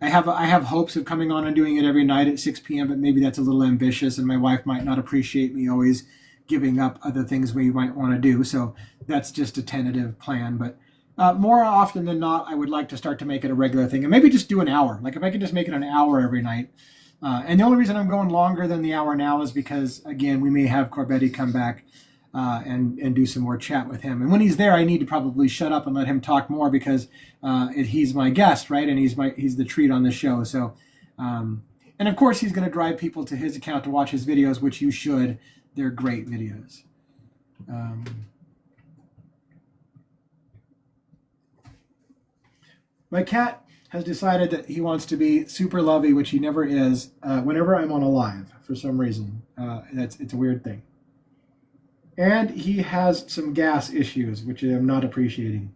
I have hopes of coming on and doing it every night at 6 p.m., but maybe that's a little ambitious, and my wife might not appreciate me always giving up other things we might want to do. So that's just a tentative plan. But more often than not, I would like to start to make it a regular thing, and maybe just do an hour. Like if I could just make it an hour every night. And the only reason I'm going longer than the hour now is because, again, we may have Cobretti come back and do some more chat with him. And when he's there, I need to probably shut up and let him talk more because he's my guest, right? And he's the treat on the show. So, and of course, he's going to drive people to his account to watch his videos, which you should. They're great videos. My cat has decided that he wants to be super lovey, which he never is, whenever I'm on a live for some reason. It's a weird thing. And he has some gas issues, which I'm not appreciating.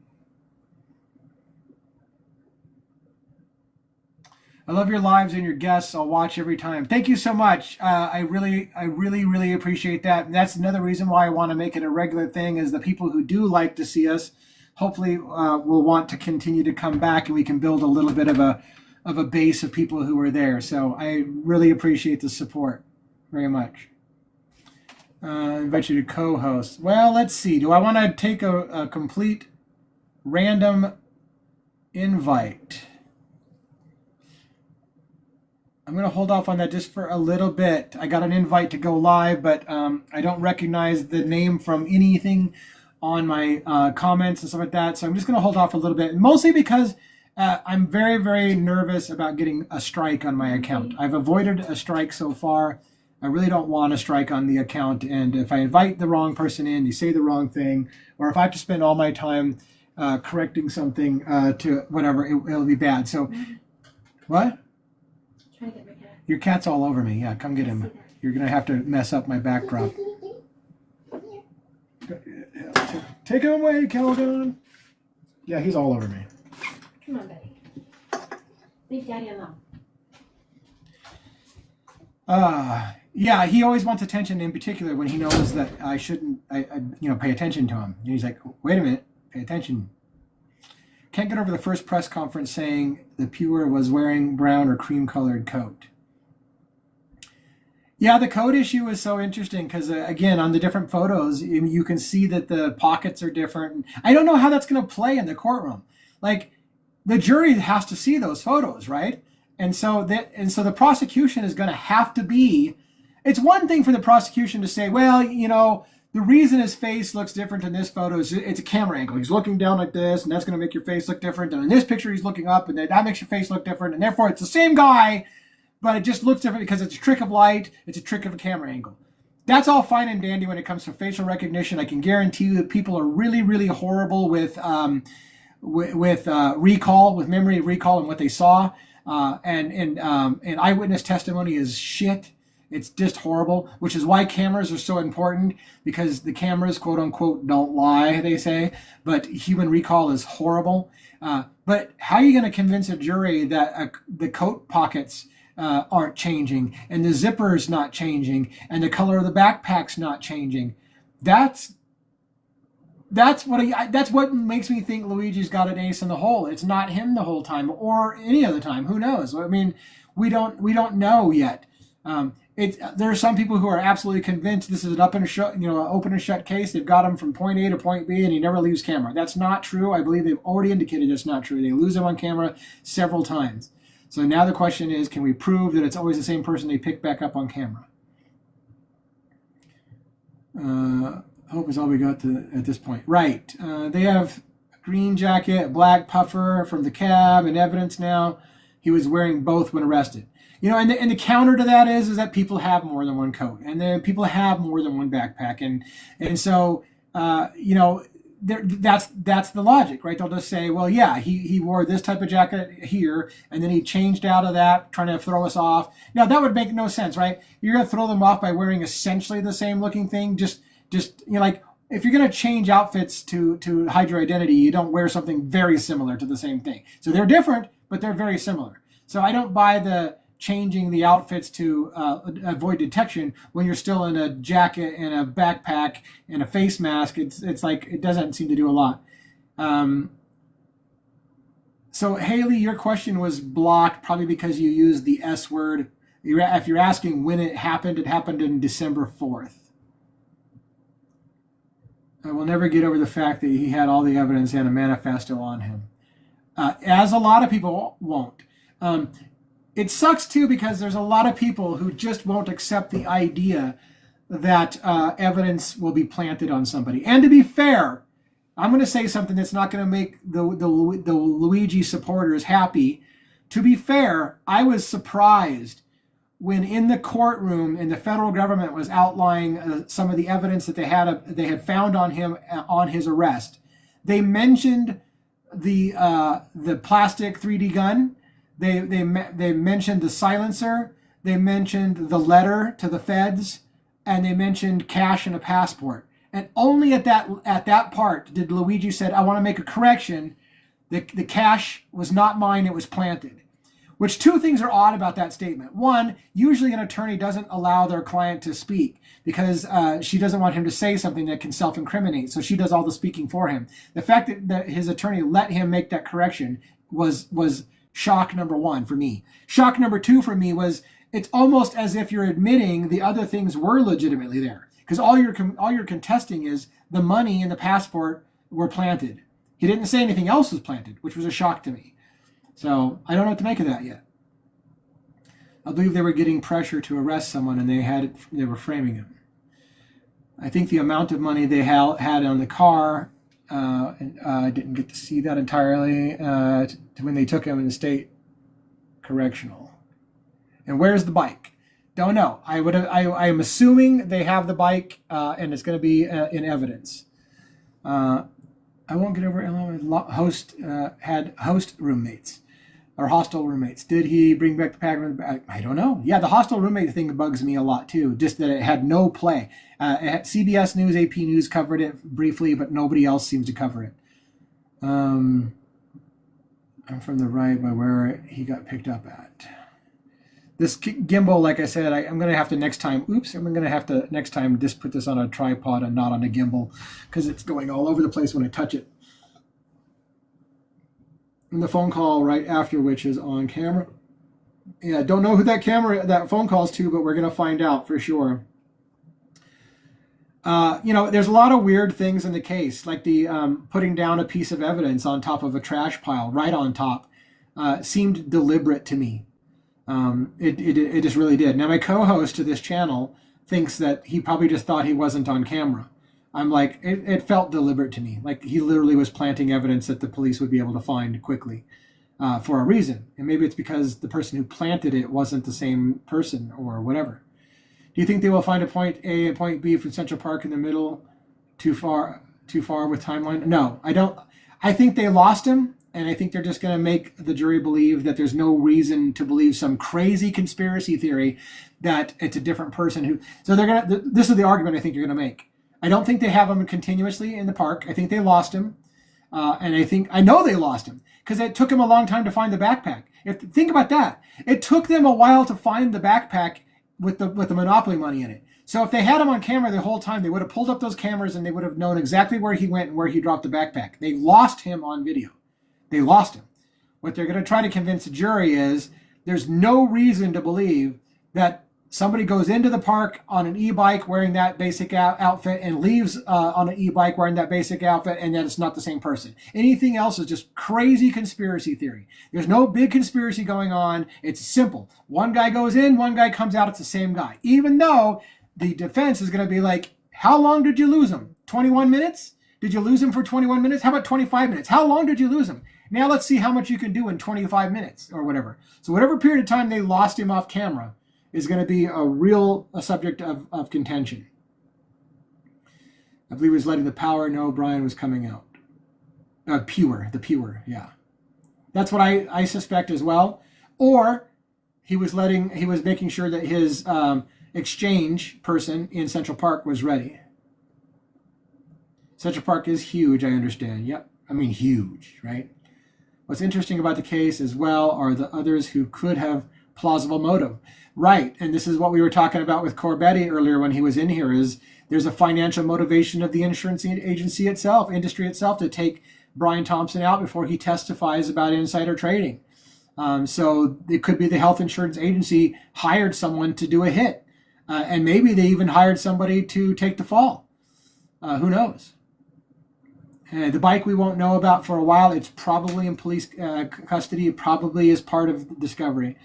I love your lives and your guests. I'll watch every time. Thank you so much. I really appreciate that. And that's another reason why I want to make it a regular thing, is the people who do like to see us hopefully will want to continue to come back, and we can build a little bit of a base of people who are there. So I really appreciate the support very much. I invite you to co-host. Well, let's see. Do I want to take a complete random invite? I'm going to hold off on that just for a little bit. I got an invite to go live, but I don't recognize the name from anything on my comments and stuff like that. So I'm just going to hold off a little bit, mostly because I'm very nervous about getting a strike on my account. I've avoided a strike so far. I really don't want a strike on the account. And if I invite the wrong person in, you say the wrong thing, or if I have to spend all my time correcting something to whatever, it'll be bad. So, what? Trying to get my cat. Your cat's all over me. Yeah, come get him. You're going to have to mess up my backdrop. Take him away, Calgon. Yeah, he's all over me. Come on, Betty. Leave Daddy alone. Yeah, he always wants attention, in particular when he knows that I shouldn't, pay attention to him. And he's like, wait a minute, pay attention. Can't get over the first press conference saying the Pure was wearing brown or cream-colored coat. Yeah, the coat issue is so interesting because, again, on the different photos, you can see that the pockets are different. I don't know how that's going to play in the courtroom. Like, the jury has to see those photos, right? And so the prosecution is going to have to be. It's one thing for the prosecution to say, well, the reason his face looks different in this photo is it's a camera angle. He's looking down like this, and that's going to make your face look different. And in this picture, he's looking up, and that makes your face look different. And therefore, it's the same guy, but it just looks different because it's a trick of light. It's a trick of a camera angle. That's all fine and dandy when it comes to facial recognition. I can guarantee you that people are really horrible with recall, with memory recall, and what they saw. And eyewitness testimony is shit. It's just horrible, which is why cameras are so important, because the cameras, quote unquote, don't lie, they say, but human recall is horrible. But how are you going to convince a jury that the coat pockets aren't changing, and the zipper's not changing, and the color of the backpack's not changing? That's what makes me think Luigi's got an ace in the hole. It's not him the whole time, or any other time. Who knows? I mean, we don't know yet. There are some people who are absolutely convinced this is an open and shut case. They've got him from point A to point B, and he never leaves camera. That's not true. I believe they've already indicated it's not true. They lose him on camera several times. So now the question is, can we prove that it's always the same person they pick back up on camera? Hope is all we got at this point. Right. They have a green jacket, a black puffer from the cab, and evidence now. He was wearing both when arrested. And the counter to that is that people have more than one coat, and then people have more than one backpack, and so that's the logic, right? They'll just say, well, yeah, he wore this type of jacket here, and then he changed out of that, trying to throw us off. Now that would make no sense, right? You're gonna throw them off by wearing essentially the same looking thing. Just like, if you're gonna change outfits to hide your identity, you don't wear something very similar to the same thing. So they're different, but they're very similar. So I don't buy the changing the outfits to avoid detection when you're still in a jacket and a backpack and a face mask. It's like, it doesn't seem to do a lot. So Haley, your question was blocked probably because you used the S word. If you're asking when it happened on December 4th. I will never get over the fact that he had all the evidence and a manifesto on him, as a lot of people won't. It sucks too because there's a lot of people who just won't accept the idea that evidence will be planted on somebody. And to be fair, I'm going to say something that's not going to make the Luigi supporters happy. To be fair, I was surprised when in the courtroom and the federal government was outlining some of the evidence that they had found on him on his arrest. They mentioned the plastic 3D gun. They mentioned the silencer. They mentioned the letter to the feds, and they mentioned cash and a passport. And only at that part did Luigi said, "I want to make a correction. The cash was not mine; it was planted." Which two things are odd about that statement. One, usually an attorney doesn't allow their client to speak because she doesn't want him to say something that can self-incriminate. So she does all the speaking for him. The fact that his attorney let him make that correction was shock number one for me. Shock number two for me was it's almost as if you're admitting the other things were legitimately there. Because all you're contesting is the money and the passport were planted. He didn't say anything else was planted, which was a shock to me. So I don't know what to make of that yet. I believe they were getting pressure to arrest someone, and they were framing him. I think the amount of money they had on the car, and I didn't get to see that entirely when they took him in the state correctional. And where's the bike? Don't know. I am assuming they have the bike, and it's going to be in evidence. I won't get over it. Had host roommates or hostel roommates. Did he bring back the pack? I don't know. Yeah, the hostel roommate thing bugs me a lot too. Just that it had no play. CBS News, AP News covered it briefly, but nobody else seems to cover it. I'm from the right by where he got picked up at. This gimbal, like I said, I'm going to have to next time just put this on a tripod and not on a gimbal because it's going all over the place when I touch it. And the phone call right after which is on camera. Yeah, don't know who that phone call's to, but we're going to find out for sure. There's a lot of weird things in the case, like the putting down a piece of evidence on top of a trash pile, right on top, seemed deliberate to me. It just really did. Now, my co-host to this channel thinks that he probably just thought he wasn't on camera. I'm like, it felt deliberate to me. Like he literally was planting evidence that the police would be able to find quickly for a reason. And maybe it's because the person who planted it wasn't the same person or whatever. Do you think they will find a point A and point B from Central Park in the middle too far with timeline? No, I don't. I think they lost him. And I think they're just going to make the jury believe that there's no reason to believe some crazy conspiracy theory that it's a different person who. So this is the argument I think you're going to make. I don't think they have him continuously in the park. I think they lost him. And I know they lost him because it took him a long time to find the backpack. Think about that. It took them a while to find the backpack with the Monopoly money in it. So if they had him on camera the whole time, they would have pulled up those cameras and they would have known exactly where he went and where he dropped the backpack. They lost him on video. They lost him. What they're going to try to convince the jury is there's no reason to believe that somebody goes into the park on an e-bike wearing that basic outfit and leaves on an e-bike wearing that basic outfit and that it's not the same person. Anything else is just crazy conspiracy theory. There's no big conspiracy going on. It's simple. One guy goes in, one guy comes out. It's the same guy. Even though the defense is going to be like, how long did you lose him? 21 minutes? Did you lose him for 21 minutes? How about 25 minutes? How long did you lose him? Now let's see how much you can do in 25 minutes or whatever. So whatever period of time they lost him off camera is going to be a subject of contention. I believe he was letting the power know Brian was coming out. The pure, yeah. That's what I suspect as well. Or he was making sure that his exchange person in Central Park was ready. Central Park is huge, I understand. Yep. I mean, huge, right? What's interesting about the case as well are the others who could have plausible motive. Right. And this is what we were talking about with Cobretti earlier when he was in here is there's a financial motivation of the insurance industry itself to take Brian Thompson out before he testifies about insider trading. So it could be the health insurance agency hired someone to do a hit. And maybe they even hired somebody to take the fall. Who knows? The bike we won't know about for a while. It's probably in police custody. It probably is part of the discovery.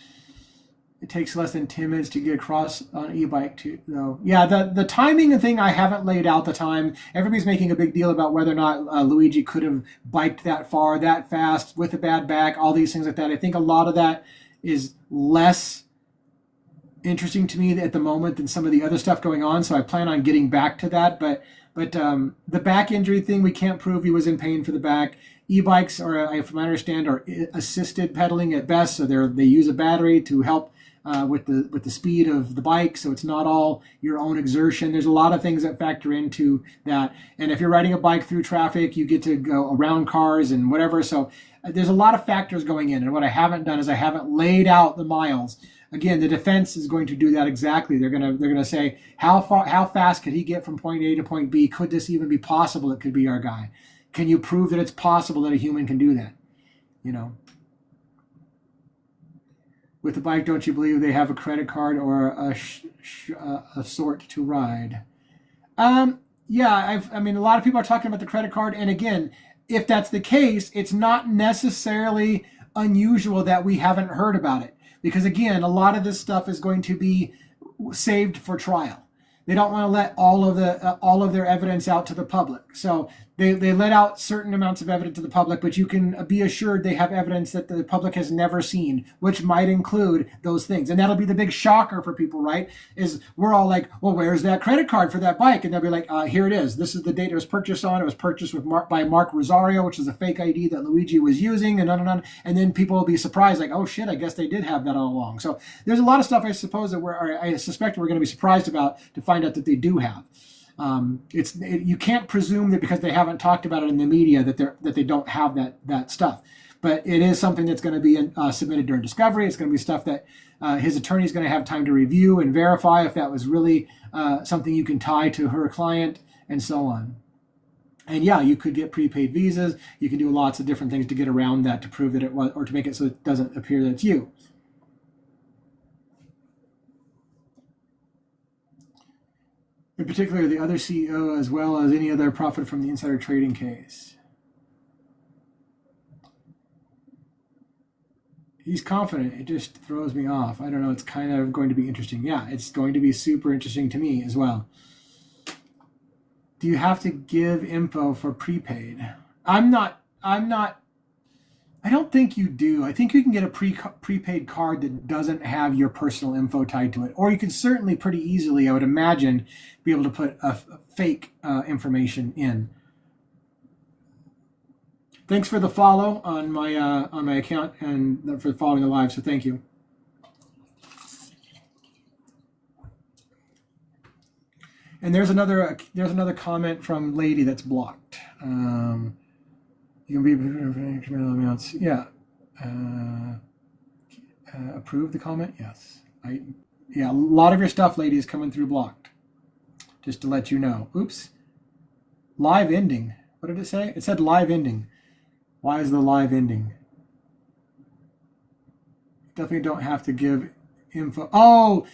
It takes less than 10 minutes to get across on an e-bike too, though. Yeah, the timing and thing I haven't laid out the time. Everybody's making a big deal about whether or not Luigi could have biked that far, that fast, with a bad back, all these things like that. I think a lot of that is less interesting to me at the moment than some of the other stuff going on. So I plan on getting back to that. But the back injury thing, we can't prove he was in pain for the back. E-bikes are, from what I understand, are assisted pedaling at best. So they use a battery to help with the speed of the bike, so it's not all your own exertion. There's a lot of things that factor into that. And if you're riding a bike through traffic, you get to go around cars and whatever. So there's a lot of factors going in. And what I haven't done is I haven't laid out the miles. Again, the defense is going to do that exactly. They're gonna say how fast could he get from point A to point B? Could this even be possible? It could be our guy. Can you prove that it's possible that a human can do that? You know. With the bike, don't you believe they have a credit card or a sort to ride? Yeah, I mean, a lot of people are talking about the credit card. And again, if that's the case, it's not necessarily unusual that we haven't heard about it. Because again, a lot of this stuff is going to be saved for trial. They don't want to let all of their evidence out to the public. So they let out certain amounts of evidence to the public, but you can be assured they have evidence that the public has never seen, which might include those things. And that'll be the big shocker for people, right? Is we're all like, well, where's that credit card for that bike? And they'll be like, here it is. This is the date it was purchased on. It was purchased by Mark Rosario, which is a fake ID that Luigi was using, and on. And then people will be surprised, like, oh shit, I guess they did have that all along. So there's a lot of stuff I suppose that I suspect we're going to be surprised about to find out that they do have. You can't presume that because they haven't talked about it in the media that they don't have that stuff. But it is something that's going to be submitted during discovery. It's going to be stuff that his attorney is going to have time to review and verify if that was really something you can tie to her client and so on. And yeah, you could get prepaid visas. You can do lots of different things to get around that to prove that it was, or to make it so it doesn't appear that it's you. In particular, the other CEO, as well as any other profit from the insider trading case. He's confident. It just throws me off. I don't know. It's kind of going to be interesting. Yeah, it's going to be super interesting to me as well. Do you have to give info for prepaid? I don't think you do. I think you can get a prepaid card that doesn't have your personal info tied to it. Or you can certainly pretty easily, I would imagine, be able to put a fake information in. Thanks for the follow on my account and for following the live, so thank you. And there's another comment from Lady that's blocked. You can be incremental amounts. Yeah. Approve the comment? Yes. Yeah, a lot of your stuff, Lady, is coming through blocked. Just to let you know. Oops. Live ending. What did it say? It said live ending. Why is the live ending? Definitely don't have to give info. Oh,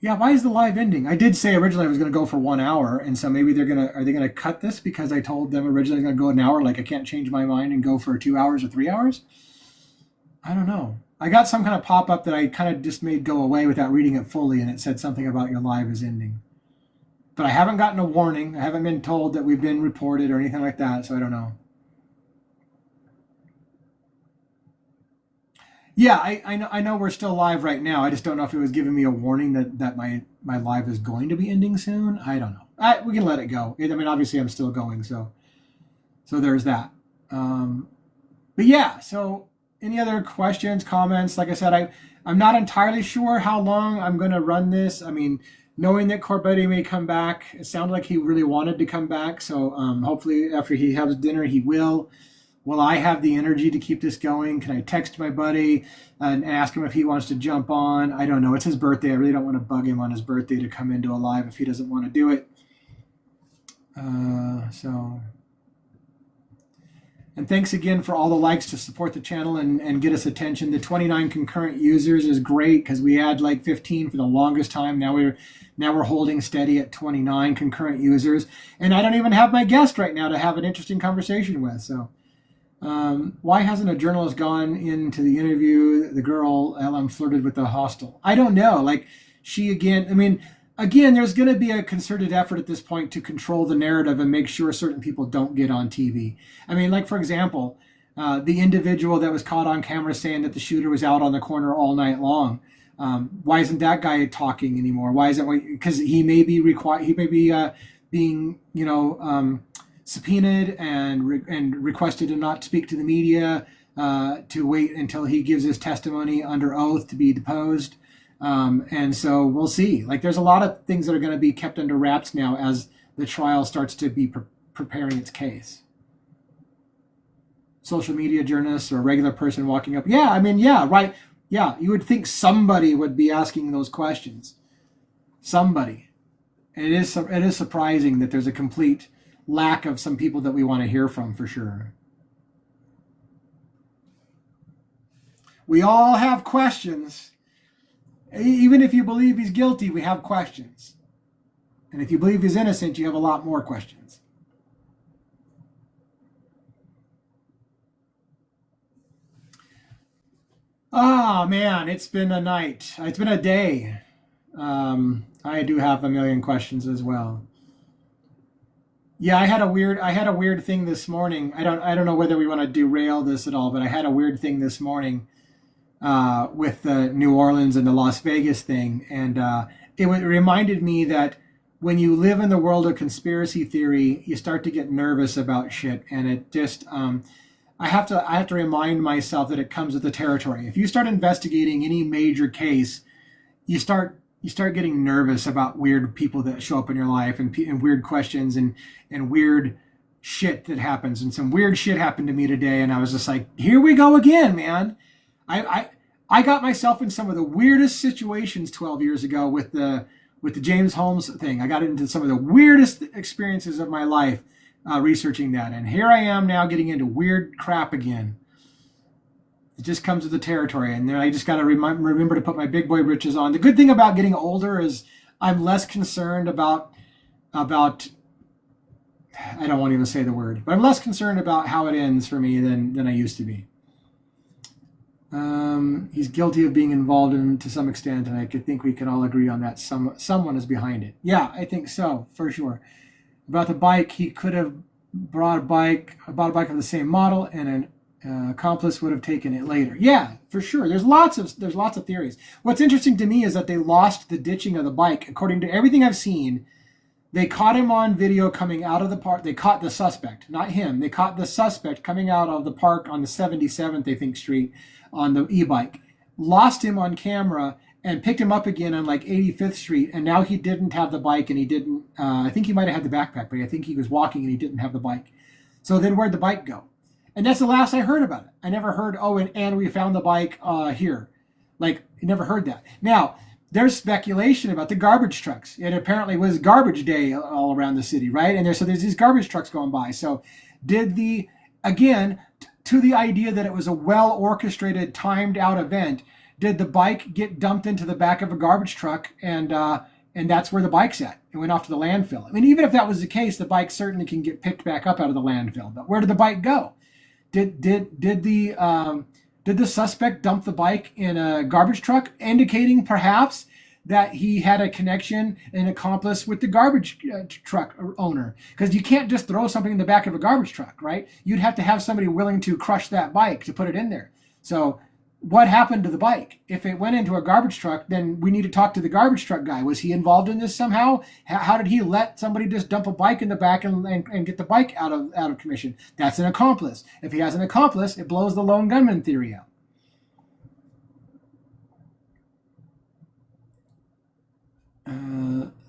yeah, why is the live ending? I did say originally I was going to go for 1 hour, and so maybe are they going to cut this because I told them originally I was going to go an hour, like I can't change my mind and go for 2 hours or 3 hours? I don't know. I got some kind of pop-up that I kind of just made go away without reading it fully, and it said something about your live is ending. But I haven't gotten a warning. I haven't been told that we've been reported or anything like that, so I don't know. Yeah, I know we're still live right now. I just don't know if it was giving me a warning that my live is going to be ending soon. I don't know. We can let it go. I mean, obviously I'm still going, so there's that. But yeah, so any other questions, comments? Like I said, I'm not entirely sure how long I'm going to run this. I mean, knowing that Cobretti may come back, it sounded like he really wanted to come back. So hopefully after he has dinner, he will. Will I have the energy to keep this going? Can I text my buddy and ask him if he wants to jump on? I don't know. It's his birthday. I really don't want to bug him on his birthday to come into a live if he doesn't want to do it. So And thanks again for all the likes to support the channel and get us attention. The 29 concurrent users is great because we had like 15 for the longest time. Now we're holding steady at 29 concurrent users. And I don't even have my guest right now to have an interesting conversation with. So why hasn't a journalist gone into the interview? The girl LM flirted with the hostel. I don't know. Like she again, I mean, again, there's going to be a concerted effort at this point to control the narrative and make sure certain people don't get on TV. I mean, like, for example, the individual that was caught on camera saying that the shooter was out on the corner all night long. Why isn't that guy talking anymore? Why isn't, because he may be being, subpoenaed and requested to not speak to the media, to wait until he gives his testimony under oath to be deposed. And so we'll see. Like, there's a lot of things that are going to be kept under wraps now as the trial starts to be preparing its case. Social media journalists or a regular person walking up. Yeah, I mean, yeah, right. Yeah, you would think somebody would be asking those questions. Somebody. It is surprising that there's a complete lack of some people that we want to hear from, for sure. We all have questions. Even if you believe he's guilty, we have questions. And if you believe he's innocent, you have a lot more questions. Oh, man, it's been a night. It's been a day. I do have a million questions as well. Yeah, I had a weird thing this morning. I don't know whether we want to derail this at all, but I had a weird thing this morning with the New Orleans and the Las Vegas thing. And it reminded me that when you live in the world of conspiracy theory, you start to get nervous about shit. And it just, I have to remind myself that it comes with the territory. If you start investigating any major case, you start getting nervous about weird people that show up in your life and weird questions and weird shit that happens. And some weird shit happened to me today. And I was just like, here we go again, man. I got myself in some of the weirdest situations 12 years ago with the James Holmes thing. I got into some of the weirdest experiences of my life researching that. And here I am now getting into weird crap again. It just comes with the territory. And then I just got to remember to put my big boy britches on. The good thing about getting older is I'm less concerned about I don't want to even say the word, but I'm less concerned about how it ends for me than I used to be. He's guilty of being involved in to some extent, and I think we can all agree on that. Someone is behind it. Yeah, I think so, for sure. About the bike, he could have bought a bike of the same model, and an accomplice would have taken it later. Yeah, for sure. There's lots of theories. What's interesting to me is that they lost the ditching of the bike. According to everything I've seen, they caught him on video coming out of the park. They caught the suspect, not him. They caught the suspect coming out of the park on the 77th, I think, street on the e-bike. Lost him on camera and picked him up again on like 85th Street. And now he didn't have the bike, and he didn't, I think he might have had the backpack, but I think he was walking and he didn't have the bike. So then where'd the bike go? And that's the last I heard about it. I never heard, and we found the bike here. Like, I never heard that. Now, there's speculation about the garbage trucks. It apparently was garbage day all around the city, right? And there's these garbage trucks going by. So to the idea that it was a well-orchestrated, timed-out event, did the bike get dumped into the back of a garbage truck, and that's where the bike's at? It went off to the landfill. I mean, even if that was the case, the bike certainly can get picked back up out of the landfill. But where did the bike go? Did the suspect dump the bike in a garbage truck, indicating perhaps that he had a connection, an accomplice with the garbage truck owner? Because you can't just throw something in the back of a garbage truck, right? You'd have to have somebody willing to crush that bike to put it in there. So what happened to the bike? If it went into a garbage truck, then we need to talk to the garbage truck guy. Was he involved in this somehow? How did he let somebody just dump a bike in the back and get the bike out of commission? That's an accomplice. If he has an accomplice, it blows the lone gunman theory out.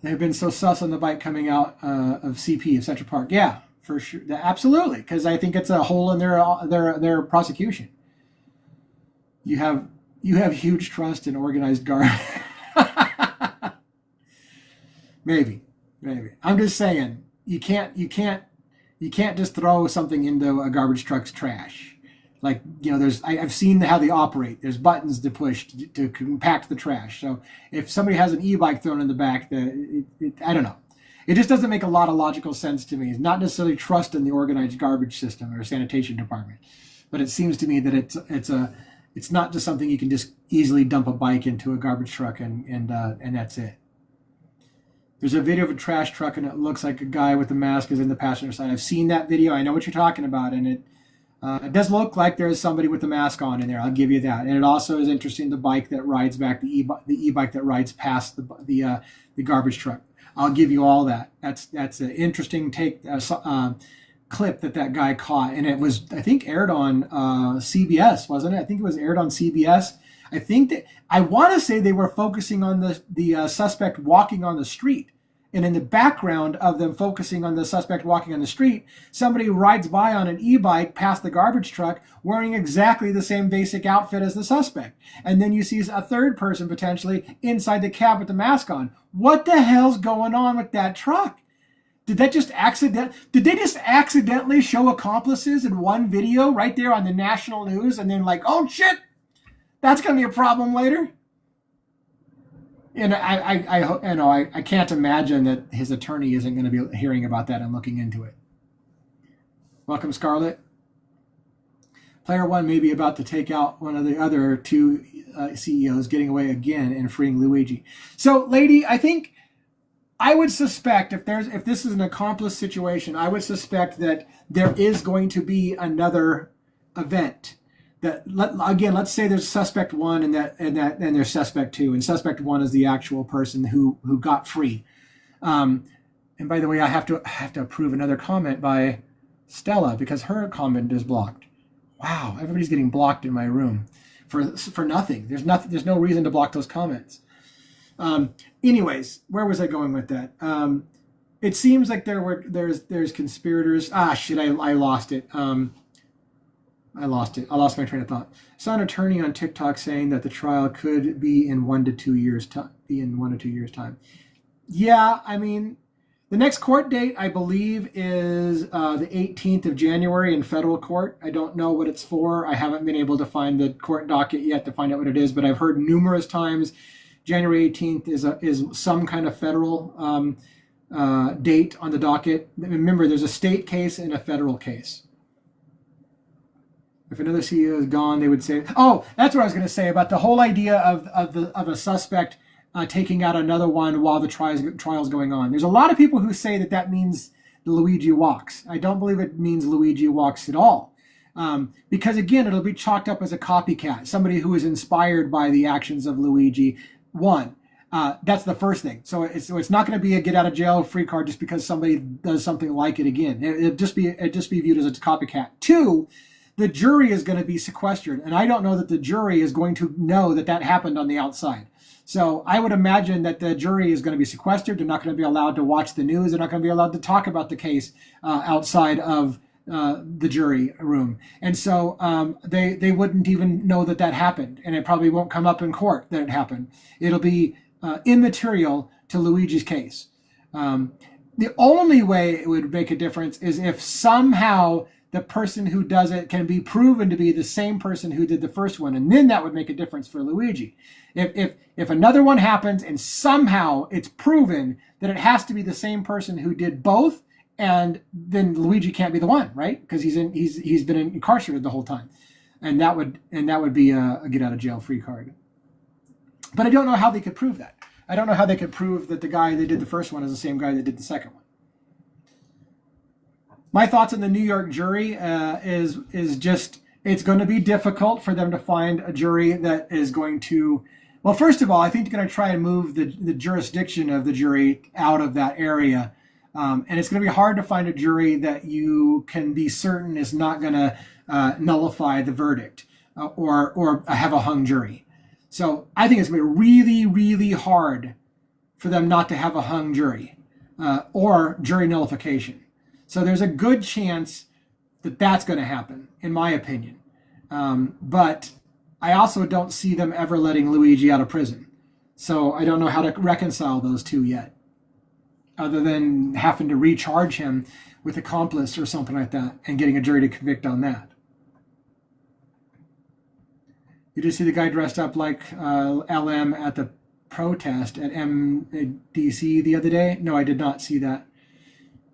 They've been so sus on the bike coming out of CP of Central Park. Yeah, for sure, absolutely. Because I think it's a hole in their prosecution. You have huge trust in organized guard. Maybe. I'm just saying you can't You can't just throw something into a garbage truck's trash. Like, I've seen how they operate. There's buttons to push to compact the trash. So if somebody has an e-bike thrown in the back, I don't know. It just doesn't make a lot of logical sense to me. It's not necessarily trust in the organized garbage system or sanitation department, but it seems to me that it's not just something you can just easily dump a bike into a garbage truck and that's it. There's a video of a trash truck and it looks like a guy with a mask is in the passenger side. I've seen that video. I know what you're talking about, and it does look like there's somebody with a mask on in there. I'll give you that. And it also is interesting, the bike that rides back, the e-bike that rides past the garbage truck. I'll give you all that. That's an interesting clip that guy caught, and it was, I think, aired on CBS, wasn't it? I think it was aired on CBS. I want to say they were focusing on the suspect walking on the street, and in the background of them focusing on the suspect walking on the street, somebody rides by on an e-bike past the garbage truck wearing exactly the same basic outfit as the suspect. And then you see a third person potentially inside the cab with the mask on. What the hell's going on with that truck? Did they just accidentally show accomplices in one video right there on the national news, and then like, oh shit, that's going to be a problem later? And I can't imagine that his attorney isn't going to be hearing about that and looking into it. Welcome, Scarlett. Player one may be about to take out one of the other two CEOs, getting away again and freeing Luigi. So, lady, I think I would suspect if this is an accomplice situation, I would suspect that there is going to be another event. Let's say there's suspect one and there's suspect two, and suspect one is the actual person who got free. And by the way, I have to approve another comment by Stella because her comment is blocked. Wow, everybody's getting blocked in my room for nothing. There's no reason to block those comments. Anyways, where was I going with that? It seems like there's conspirators. Shit, I lost it. I lost it. I lost my train of thought. Saw an attorney on TikTok saying that the trial could be in 1 to 2 years time. Yeah, I mean, the next court date, I believe, is the 18th of January in federal court. I don't know what it's for. I haven't been able to find the court docket yet to find out what it is, but I've heard numerous times January 18th is some kind of federal date on the docket. Remember, there's a state case and a federal case. If another CEO is gone, they would say, oh, that's what I was going to say about the whole idea of a suspect taking out another one while the trial's going on. There's a lot of people who say that means Luigi walks. I don't believe it means Luigi walks at all. Because again, it'll be chalked up as a copycat, somebody who is inspired by the actions of Luigi. That's the first thing. So it's not going to be a get out of jail free card just because somebody does something like it again. It'd just be viewed as a copycat. Two, the jury is going to be sequestered, and I don't know that the jury is going to know that happened on the outside. So I would imagine that the jury is going to be sequestered. They're not going to be allowed to watch the news. They're not going to be allowed to talk about the case outside of the jury room. And so they wouldn't even know that happened, and it probably won't come up in court that it happened. It'll be immaterial to Luigi's case. The only way it would make a difference is if somehow the person who does it can be proven to be the same person who did the first one, and then that would make a difference for Luigi. If another one happens and somehow it's proven that it has to be the same person who did both, and then Luigi can't be the one, right? Because he's been incarcerated the whole time, and that would be a get out of jail free card. But I don't know how they could prove that. I don't know how they could prove that the guy that did the first one is the same guy that did the second one. My thoughts on the New York jury is just it's going to be difficult for them to find a jury that is going to. Well, first of all, I think they're going to try and move the jurisdiction of the jury out of that area. And it's going to be hard to find a jury that you can be certain is not going to nullify the verdict or have a hung jury. So I think it's going to be really, really hard for them not to have a hung jury or jury nullification. So there's a good chance that that's going to happen, in my opinion. But I also don't see them ever letting Luigi out of prison. So I don't know how to reconcile those two yet. other than having to recharge him with accomplice or something like that and getting a jury to convict on that. You just see the guy dressed up like LM at the protest at MDC the other day? No, I did not see that.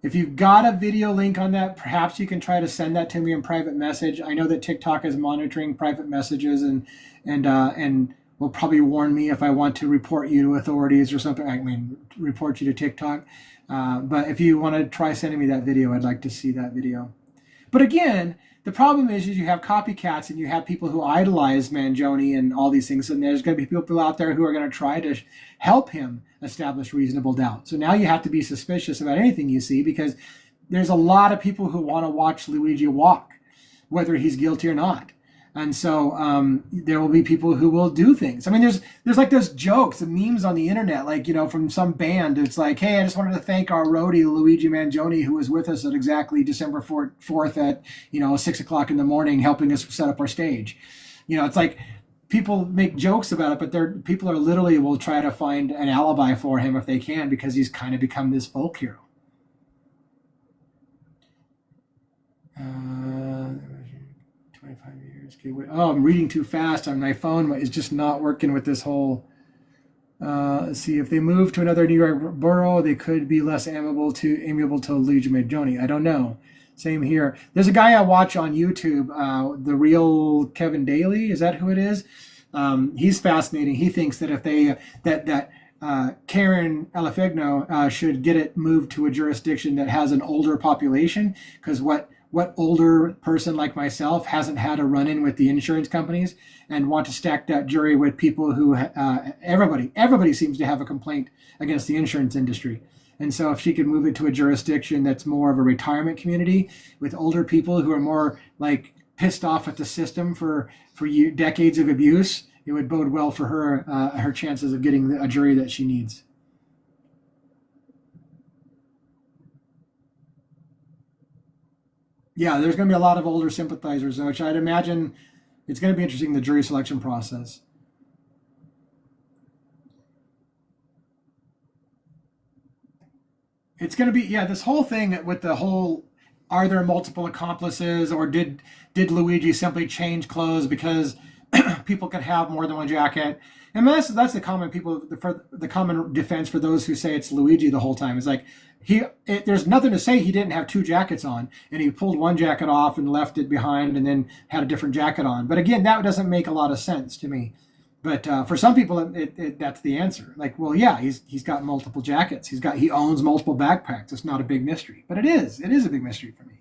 If you've got a video link on that, perhaps you can try to send that to me in private message. I know that TikTok is monitoring private messages and will probably warn me if I want to report you to authorities or something. I mean, report you to TikTok. But if you want to try sending me that video, I'd like to see that video. But again, the problem is you have copycats and you have people who idolize Mangione and all these things. And there's going to be people out there who are going to try to help him establish reasonable doubt. So now you have to be suspicious about anything you see, because there's a lot of people who want to watch Luigi walk, whether he's guilty or not. And so there will be people who will do things. I mean, there's like those jokes and memes on the internet, like, you know, from some band. It's like, hey, I just wanted to thank our roadie, Luigi Mangione, who was with us at exactly December 4th at, 6 o'clock in the morning, helping us set up our stage. You know, it's like people make jokes about it, but people are literally will try to find an alibi for him if they can, because he's kind of become this folk hero. 25 years. Okay, wait. Oh, I'm reading too fast on my phone. It's just not working with this whole. Let's see. If they move to another New York borough, they could be less amiable to Luigi Mangione. I don't know. Same here. There's a guy I watch on YouTube, the real Kevin Daly. Is that who it is? He's fascinating. He thinks that if they Karen Elefigno should get it moved to a jurisdiction that has an older population, because what older person like myself hasn't had a run-in with the insurance companies and want to stack that jury with people who everybody seems to have a complaint against the insurance industry. And so if she could move it to a jurisdiction that's more of a retirement community with older people who are more like pissed off at the system for decades of abuse, it would bode well for her chances of getting a jury that she needs. Yeah, there's going to be a lot of older sympathizers, which I'd imagine it's going to be interesting, the jury selection process. It's going to be, this whole thing with the whole, are there multiple accomplices, or did Luigi simply change clothes because people can have more than one jacket? And that's the common defense for those who say it's Luigi the whole time. It's like, there's nothing to say he didn't have two jackets on, and he pulled one jacket off and left it behind and then had a different jacket on. But again, that doesn't make a lot of sense to me. But for some people, that's the answer. Like, well, yeah, he's got multiple jackets. He owns multiple backpacks. It's not a big mystery, but it is a big mystery for me.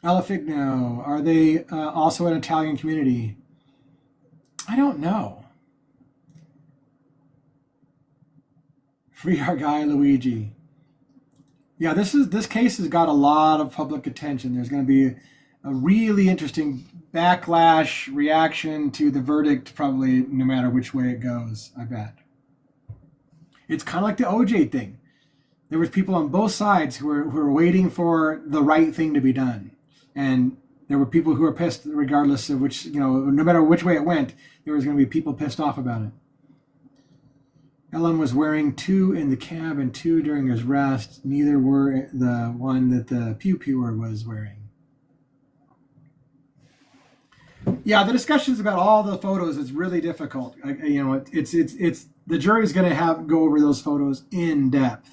Elefigno, are they also an Italian community? I don't know. Free our guy Luigi. Yeah, this case has got a lot of public attention. There's going to be a really interesting backlash reaction to the verdict, probably no matter which way it goes, I bet. It's kind of like the OJ thing. There was people on both sides who were waiting for the right thing to be done. And there were people who were pissed regardless of which, no matter which way it went, there was going to be people pissed off about it. Ellen was wearing 2 in the cab and 2 during his rest. Neither were the one that the pew-pewer was wearing. Yeah, the discussions about all the photos is really difficult. It's the jury's going to go over those photos in depth.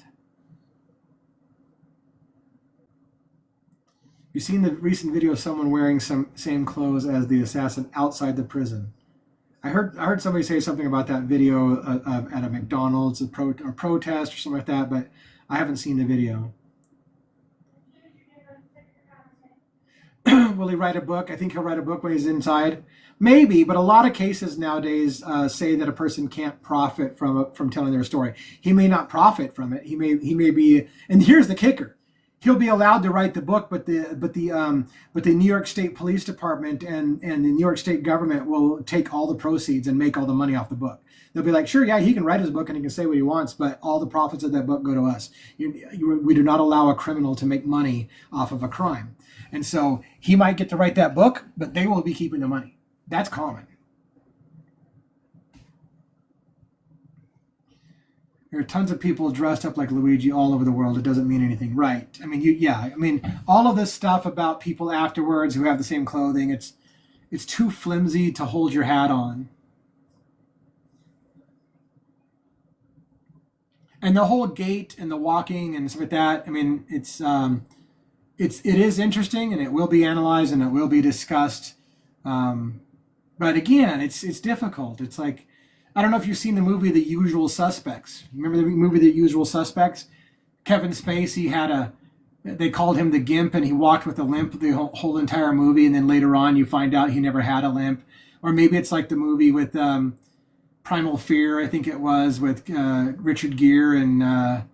You've seen the recent video of someone wearing some same clothes as the assassin outside the prison. I heard somebody say something about that video at a McDonald's, a protest or something like that, but I haven't seen the video. Will he write a book? I think he'll write a book when he's inside. Maybe, but a lot of cases nowadays say that a person can't profit from telling their story. He may not profit from it. He may be, and here's the kicker. He'll be allowed to write the book, but the New York State Police Department and the New York State government will take all the proceeds and make all the money off the book. They'll be like, sure, yeah, he can write his book and he can say what he wants, but all the profits of that book go to us. We do not allow a criminal to make money off of a crime. And so he might get to write that book, but they will be keeping the money. That's common. There are tons of people dressed up like Luigi all over the world. It doesn't mean anything, right? I mean, all of this stuff about people afterwards who have the same clothing, it's too flimsy to hold your hat on. And the whole gait and the walking and stuff like that. I mean, it is interesting, and it will be analyzed and it will be discussed. But again, it's difficult. It's like, I don't know if you've seen the movie The Usual Suspects. Remember the movie The Usual Suspects? Kevin Spacey they called him the Gimp, and he walked with a limp the whole entire movie, and then later on you find out he never had a limp. Or maybe it's like the movie with Primal Fear, I think it was, with Richard Gere and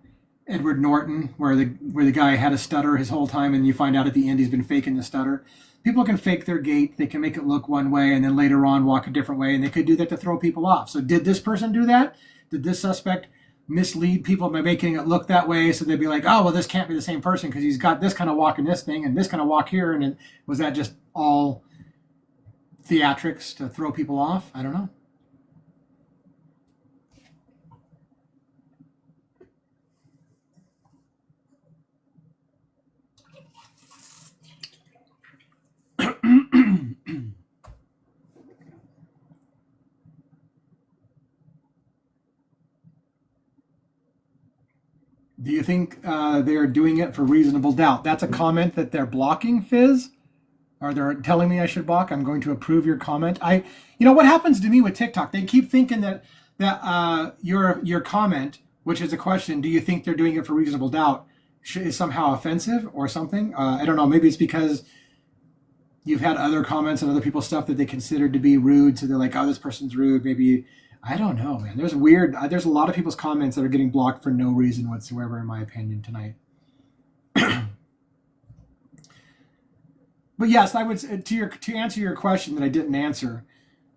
Edward Norton, where the guy had a stutter his whole time, and you find out at the end he's been faking the stutter. People can fake their gait, they can make it look one way, and then later on walk a different way, and they could do that to throw people off. So did this person do that? Did this suspect mislead people by making it look that way, so they'd be like, oh, well, this can't be the same person because he's got this kind of walk in this thing and this kind of walk here, and was that just all theatrics to throw people off? I don't know. Do you think they're doing it for reasonable doubt? That's a comment that they're blocking, Fizz. Or they're telling me I should block. I'm going to approve your comment. What happens to me with TikTok? They keep thinking that your comment, which is a question, do you think they're doing it for reasonable doubt, is somehow offensive or something? I don't know. Maybe it's because you've had other comments and other people's stuff that they considered to be rude, so they're like, oh, this person's rude. Maybe, I don't know, man. There's a lot of people's comments that are getting blocked for no reason whatsoever, in my opinion, tonight. But yes, I would, to answer your question that I didn't answer,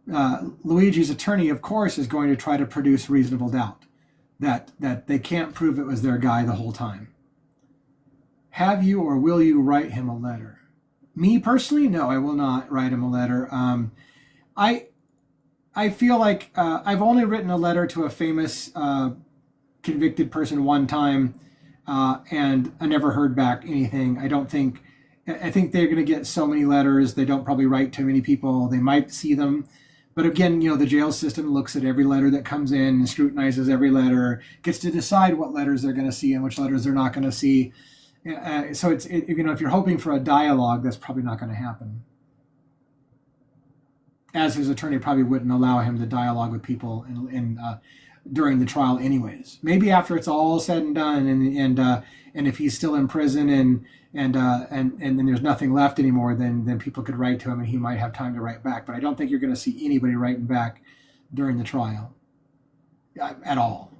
Luigi's attorney, of course, is going to try to produce reasonable doubt that they can't prove it was their guy the whole time. Have you or will you write him a letter? Me personally, no, I will not write him a letter. I feel like I've only written a letter to a famous convicted person one time, and I never heard back anything. I think they're going to get so many letters. They don't probably write too many people. They might see them. But again, the jail system looks at every letter that comes in and scrutinizes every letter, gets to decide what letters they're going to see and which letters they're not going to see. So if you're hoping for a dialogue, that's probably not going to happen. As his attorney probably wouldn't allow him to dialogue with people during the trial anyways. Maybe after it's all said and done, and if he's still in prison and then there's nothing left anymore, then people could write to him and he might have time to write back. But I don't think you're going to see anybody writing back during the trial at all.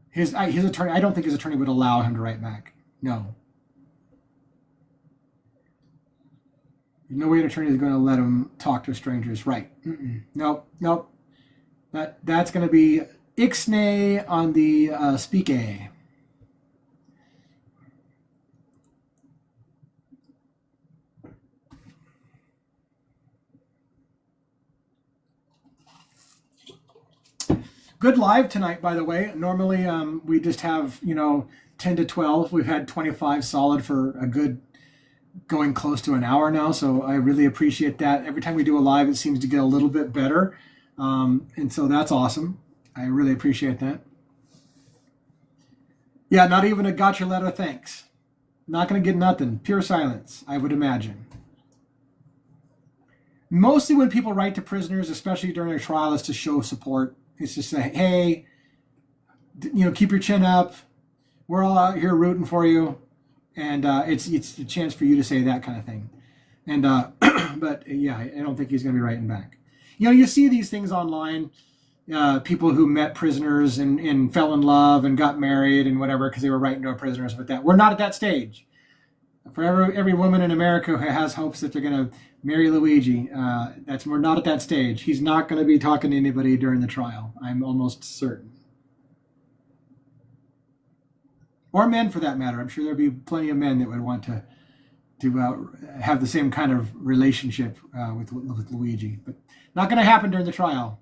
His attorney, I don't think his attorney would allow him to write back. No. There's no way an attorney is going to let him talk to strangers. Right. Nope. That's going to be Ixnay on the speak-a. Good live tonight, by the way. Normally we just have 10 to 12. We've had 25 solid for a good going close to an hour now, so I really appreciate that. Every time we do a live, it seems to get a little bit better, and so that's awesome. I really appreciate that. Yeah, not even a gotcha letter, thanks. Not going to get nothing. Pure silence, I would imagine. Mostly when people write to prisoners, especially during a trial, is to show support. It's just say, hey, keep your chin up. We're all out here rooting for you. And it's a chance for you to say that kind of thing. And but yeah, I don't think he's going to be writing back. You see these things online, people who met prisoners and fell in love and got married and whatever because they were writing to a prisoner and stuff like that. We're not at that stage. For every woman in America who has hopes that they're going to marry Luigi, we're not at that stage. He's not going to be talking to anybody during the trial. I'm almost certain. Or men, for that matter. I'm sure there'd be plenty of men that would want to have the same kind of relationship with Luigi. But not going to happen during the trial.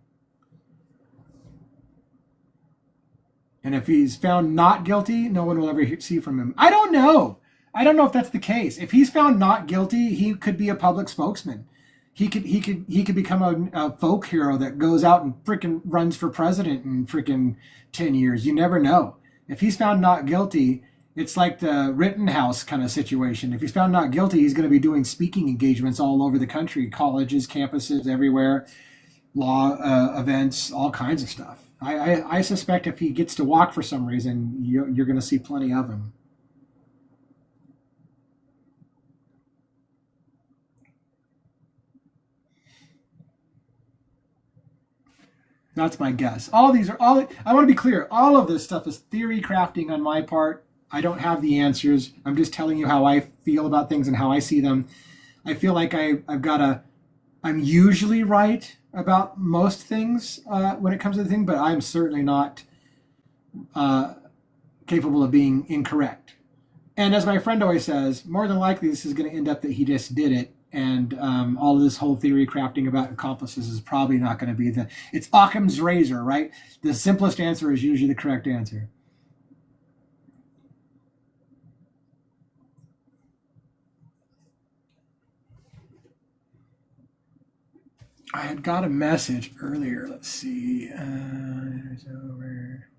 And if he's found not guilty, no one will ever see from him. I don't know. I don't know if that's the case. If he's found not guilty, he could be a public spokesman. He could become a folk hero that goes out and freaking runs for president in freaking 10 years. You never know. If he's found not guilty, it's like the Rittenhouse kind of situation. If he's found not guilty, he's going to be doing speaking engagements all over the country, colleges, campuses, everywhere, law events, all kinds of stuff. I suspect if he gets to walk for some reason, you're going to see plenty of him. That's my guess. I want to be clear. All of this stuff is theory crafting on my part. I don't have the answers. I'm just telling you how I feel about things and how I see them. I feel like I'm usually right about most things when it comes to the thing, but I'm certainly not capable of being incorrect. And as my friend always says, more than likely this is going to end up that he just did it. And all of this whole theory crafting about accomplices is probably not going to be it's Occam's razor, right? The simplest answer is usually the correct answer. I had got a message earlier. Let's see. It's over.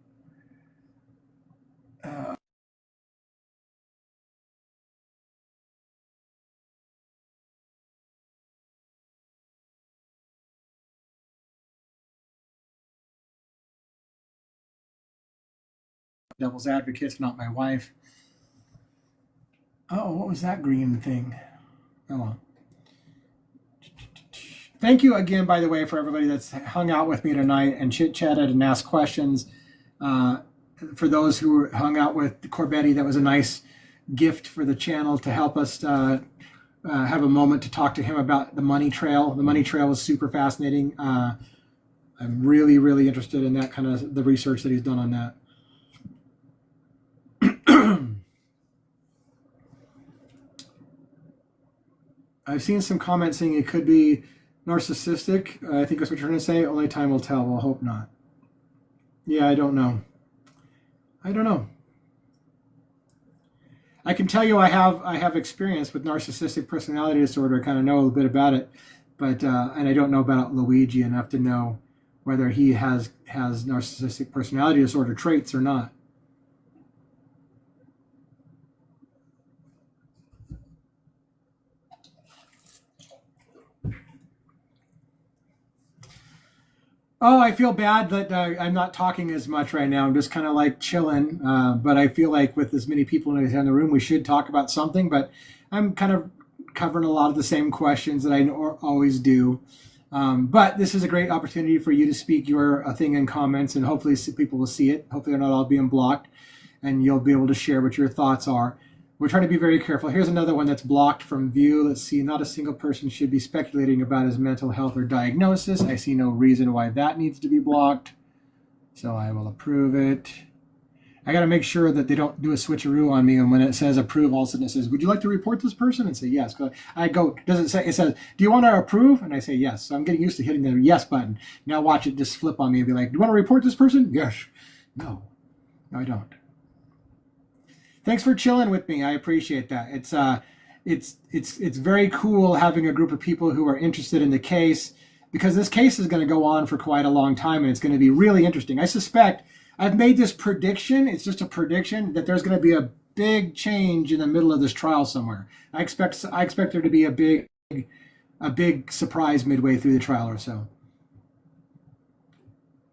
Devil's advocate, not my wife. Oh, what was that green thing? Oh, well. Thank you again, by the way, for everybody that's hung out with me tonight and chit-chatted and asked questions. For those who hung out with Cobretti, that was a nice gift for the channel to help us have a moment to talk to him about the money trail. The money trail is super fascinating. I'm really, really interested in that kind of the research that he's done on that. I've seen some comments saying it could be narcissistic. I think that's what you're trying to say. Only time will tell. Well, hope not. Yeah, I don't know. I can tell you I have experience with narcissistic personality disorder. I kind of know a little bit about it, but and I don't know about Luigi enough to know whether he has narcissistic personality disorder traits or not. Oh, I feel bad that I'm not talking as much right now. I'm just kind of like chilling. But I feel like with as many people in the room, we should talk about something. But I'm kind of covering a lot of the same questions that I always do. But this is a great opportunity for you to speak your thing in comments, and hopefully people will see it. Hopefully they're not all being blocked, and you'll be able to share what your thoughts are. We're trying to be very careful. Here's another one that's blocked from view. Let's see. Not a single person should be speculating about his mental health or diagnosis. I see no reason why that needs to be blocked. So I will approve it. I got to make sure that they don't do a switcheroo on me. And when it says approve, all of a sudden it says, would you like to report this person? And say yes. I go, it says, do you want to approve? And I say yes. So I'm getting used to hitting the yes button. Now watch it just flip on me and be like, do you want to report this person? Yes. No, I don't. Thanks for chilling with me. I appreciate that. It's very cool having a group of people who are interested in the case, because this case is going to go on for quite a long time, and it's going to be really interesting. I suspect I've made this prediction. It's just a prediction that there's going to be a big change in the middle of this trial somewhere. I expect there to be a big surprise midway through the trial or so.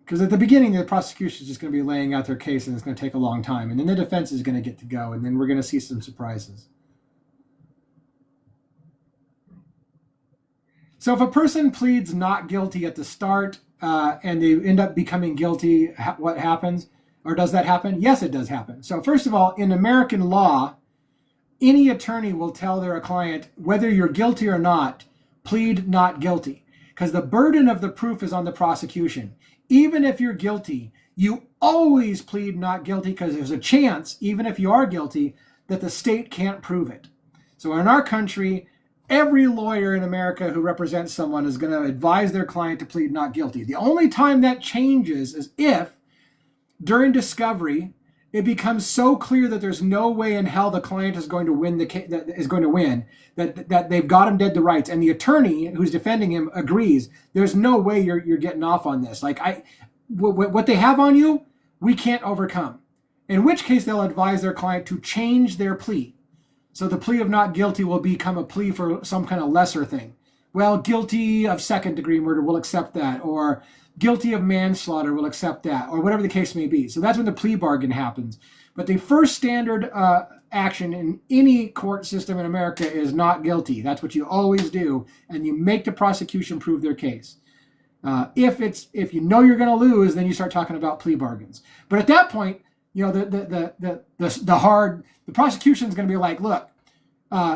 Because at the beginning, the prosecution is just going to be laying out their case, and it's going to take a long time. And then the defense is going to get to go, and then we're going to see some surprises. So if a person pleads not guilty at the start and they end up becoming guilty, what happens? Or does that happen? Yes, it does happen. So first of all, in American law, any attorney will tell their client, whether you're guilty or not, plead not guilty. Because the burden of the proof is on the prosecution. Even if you're guilty, you always plead not guilty, because there's a chance, even if you are guilty, that the state can't prove it. So in our country, every lawyer in America who represents someone is going to advise their client to plead not guilty. The only time that changes is if during discovery it becomes so clear that there's no way in hell the client is going to win that they've got him dead to rights, and the attorney who's defending him agrees. There's no way you're getting off on this. Like what they have on you, we can't overcome. In which case they'll advise their client to change their plea. So the plea of not guilty will become a plea for some kind of lesser thing. Well, guilty of second-degree murder, we'll accept that. Or guilty of manslaughter, we'll accept that. Or whatever the case may be. So that's when the plea bargain happens. But the first standard action in any court system in America is not guilty. That's what you always do. And you make the prosecution prove their case. If you know you're going to lose, then you start talking about plea bargains. But at that point, you know, the prosecution is going to be like, look,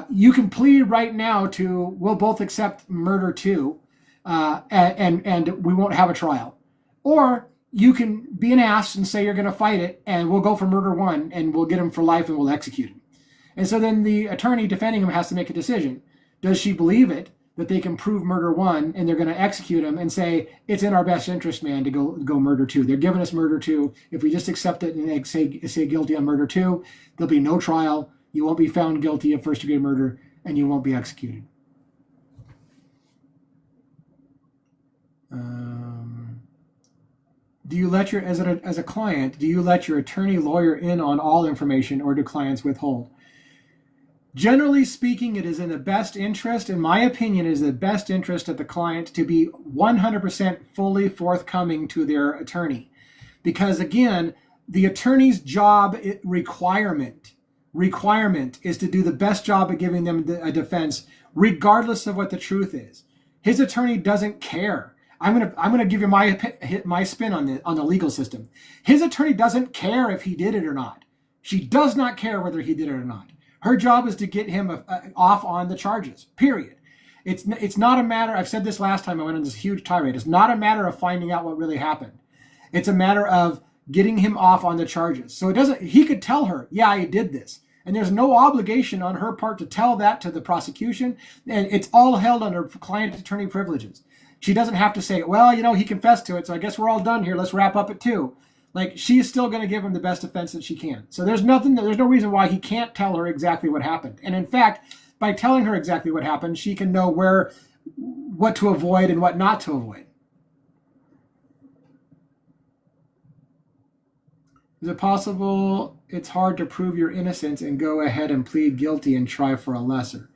you can plead right now to, we'll both accept murder too, and we won't have a trial. Or you can be an ass and say you're going to fight it, and we'll go for murder one, and we'll get him for life, and we'll execute him. And so then the attorney defending him has to make a decision. Does she believe it, that they can prove murder one, and they're going to execute him, and say, it's in our best interest, man, to go murder two. They're giving us murder two. If we just accept it and say guilty on murder two, there'll be no trial. You won't be found guilty of first-degree murder, and you won't be executed. Do you let as a client, do you let your attorney lawyer in on all information, or do clients withhold? Generally speaking, it is in the best interest, in my opinion, it is the best interest of the client to be 100% fully forthcoming to their attorney. Because again, the attorney's job requirement is to do the best job of giving them a defense, regardless of what the truth is. His attorney doesn't care. I'm gonna give you my spin on the legal system. His attorney doesn't care if he did it or not. She does not care whether he did it or not. Her job is to get him off on the charges, period. It's not a matter, I've said this last time I went on this huge tirade, it's not a matter of finding out what really happened. It's a matter of getting him off on the charges. So he could tell her, yeah, I did this. And there's no obligation on her part to tell that to the prosecution. And it's all held under client-attorney privileges. She doesn't have to say, well, you know, he confessed to it, so I guess we're all done here. Let's wrap up at 2. Like, she's still going to give him the best defense that she can. So there's no reason why he can't tell her exactly what happened. And in fact, by telling her exactly what happened, she can know what to avoid and what not to avoid. Is it possible it's hard to prove your innocence and go ahead and plead guilty and try for a lesser?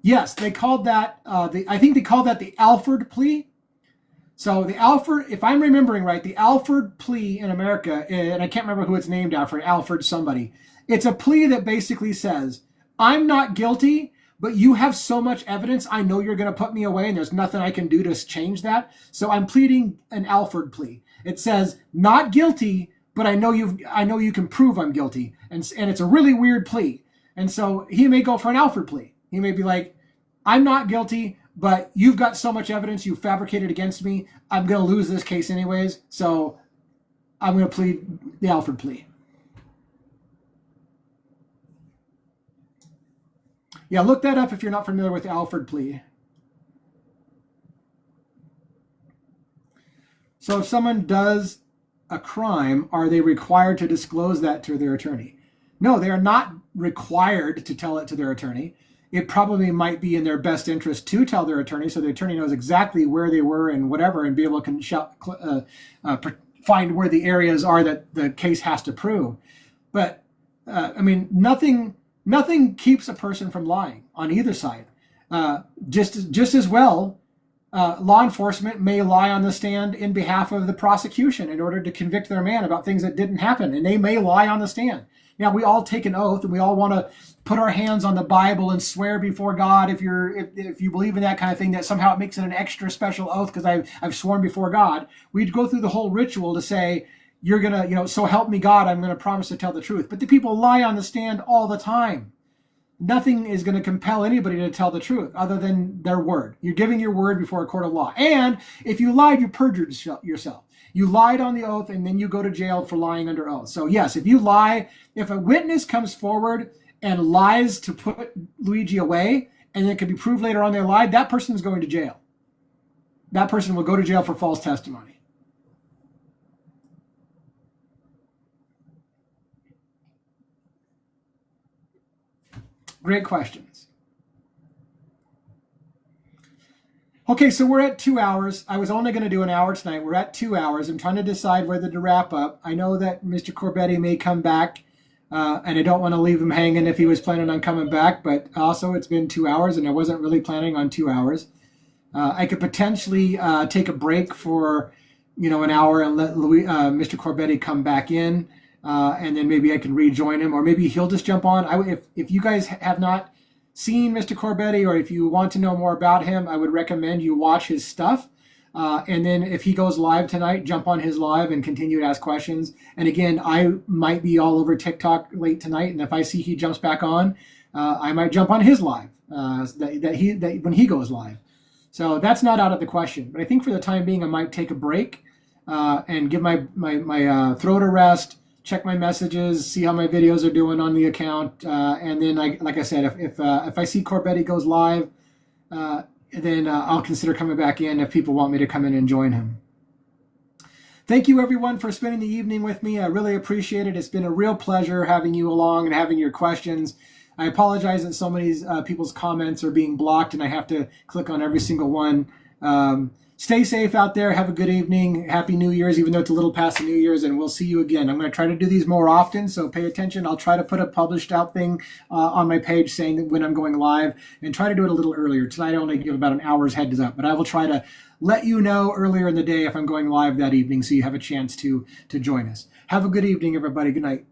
Yes, they called that, I think they called that the Alford plea. So the Alford, if I'm remembering right, the Alford plea in America, and I can't remember who it's named after, Alford somebody. It's a plea that basically says, I'm not guilty, but you have so much evidence, I know you're going to put me away, and there's nothing I can do to change that. So I'm pleading an Alford plea. It says, not guilty, but I know you can prove I'm guilty. And it's a really weird plea. And so he may go for an Alford plea. He may be like, I'm not guilty, but you've got so much evidence you fabricated against me, I'm going to lose this case anyways, so I'm going to plead the Alford plea. Yeah, look that up if you're not familiar with the Alford plea. So if someone does a crime, are they required to disclose that to their attorney? No, they are not required to tell it to their attorney. It probably might be in their best interest to tell their attorney, so the attorney knows exactly where they were and whatever, and be able to find where the areas are that the case has to prove. But I mean, nothing keeps a person from lying on either side. Just as well, law enforcement may lie on the stand in behalf of the prosecution in order to convict their man about things that didn't happen, and they may lie on the stand. Now, we all take an oath, and we all want to put our hands on the Bible and swear before God if you believe in that kind of thing, that somehow it makes it an extra special oath because I've sworn before God. We'd go through the whole ritual to say, you're going to, so help me God, I'm going to promise to tell the truth. But the people lie on the stand all the time. Nothing is going to compel anybody to tell the truth other than their word. You're giving your word before a court of law. And if you lied, you perjured yourself. You lied on the oath, and then you go to jail for lying under oath. So yes, if you lie, if a witness comes forward and lies to put Luigi away, and it could be proved later on they lied, that person is going to jail. That person will go to jail for false testimony. Great questions. Okay, so we're at 2 hours. I was only going to do an hour tonight. We're at 2 hours. I'm trying to decide whether to wrap up. I know that Mr. Cobretti may come back, and I don't want to leave him hanging if he was planning on coming back, but also it's been 2 hours, and I wasn't really planning on 2 hours. I could potentially take a break for, an hour and let Mr. Cobretti come back in, and then maybe I can rejoin him, or maybe he'll just jump on. If you guys have not seen Mr. Cobretti, or if you want to know more about him, I would recommend you watch his stuff. And then if he goes live tonight, jump on his live and continue to ask questions. And again, I might be all over TikTok late tonight, and if I see he jumps back on, I might jump on his live when he goes live. So that's not out of the question. But I think for the time being, I might take a break and give my throat a rest, check my messages, see how my videos are doing on the account, and then, like I said, if I see Cobretti goes live, then I'll consider coming back in if people want me to come in and join him. Thank you, everyone, for spending the evening with me. I really appreciate it. It's been a real pleasure having you along and having your questions. I apologize that so many people's comments are being blocked, and I have to click on every single one. Stay safe out there. Have a good evening. Happy New Year's, even though it's a little past the New Year's, and we'll see you again. I'm going to try to do these more often, so pay attention. I'll try to put a published out thing on my page saying that when I'm going live, and try to do it a little earlier. Tonight I only give about an hour's heads up, but I will try to let you know earlier in the day if I'm going live that evening, so you have a chance to join us. Have a good evening, everybody. Good night.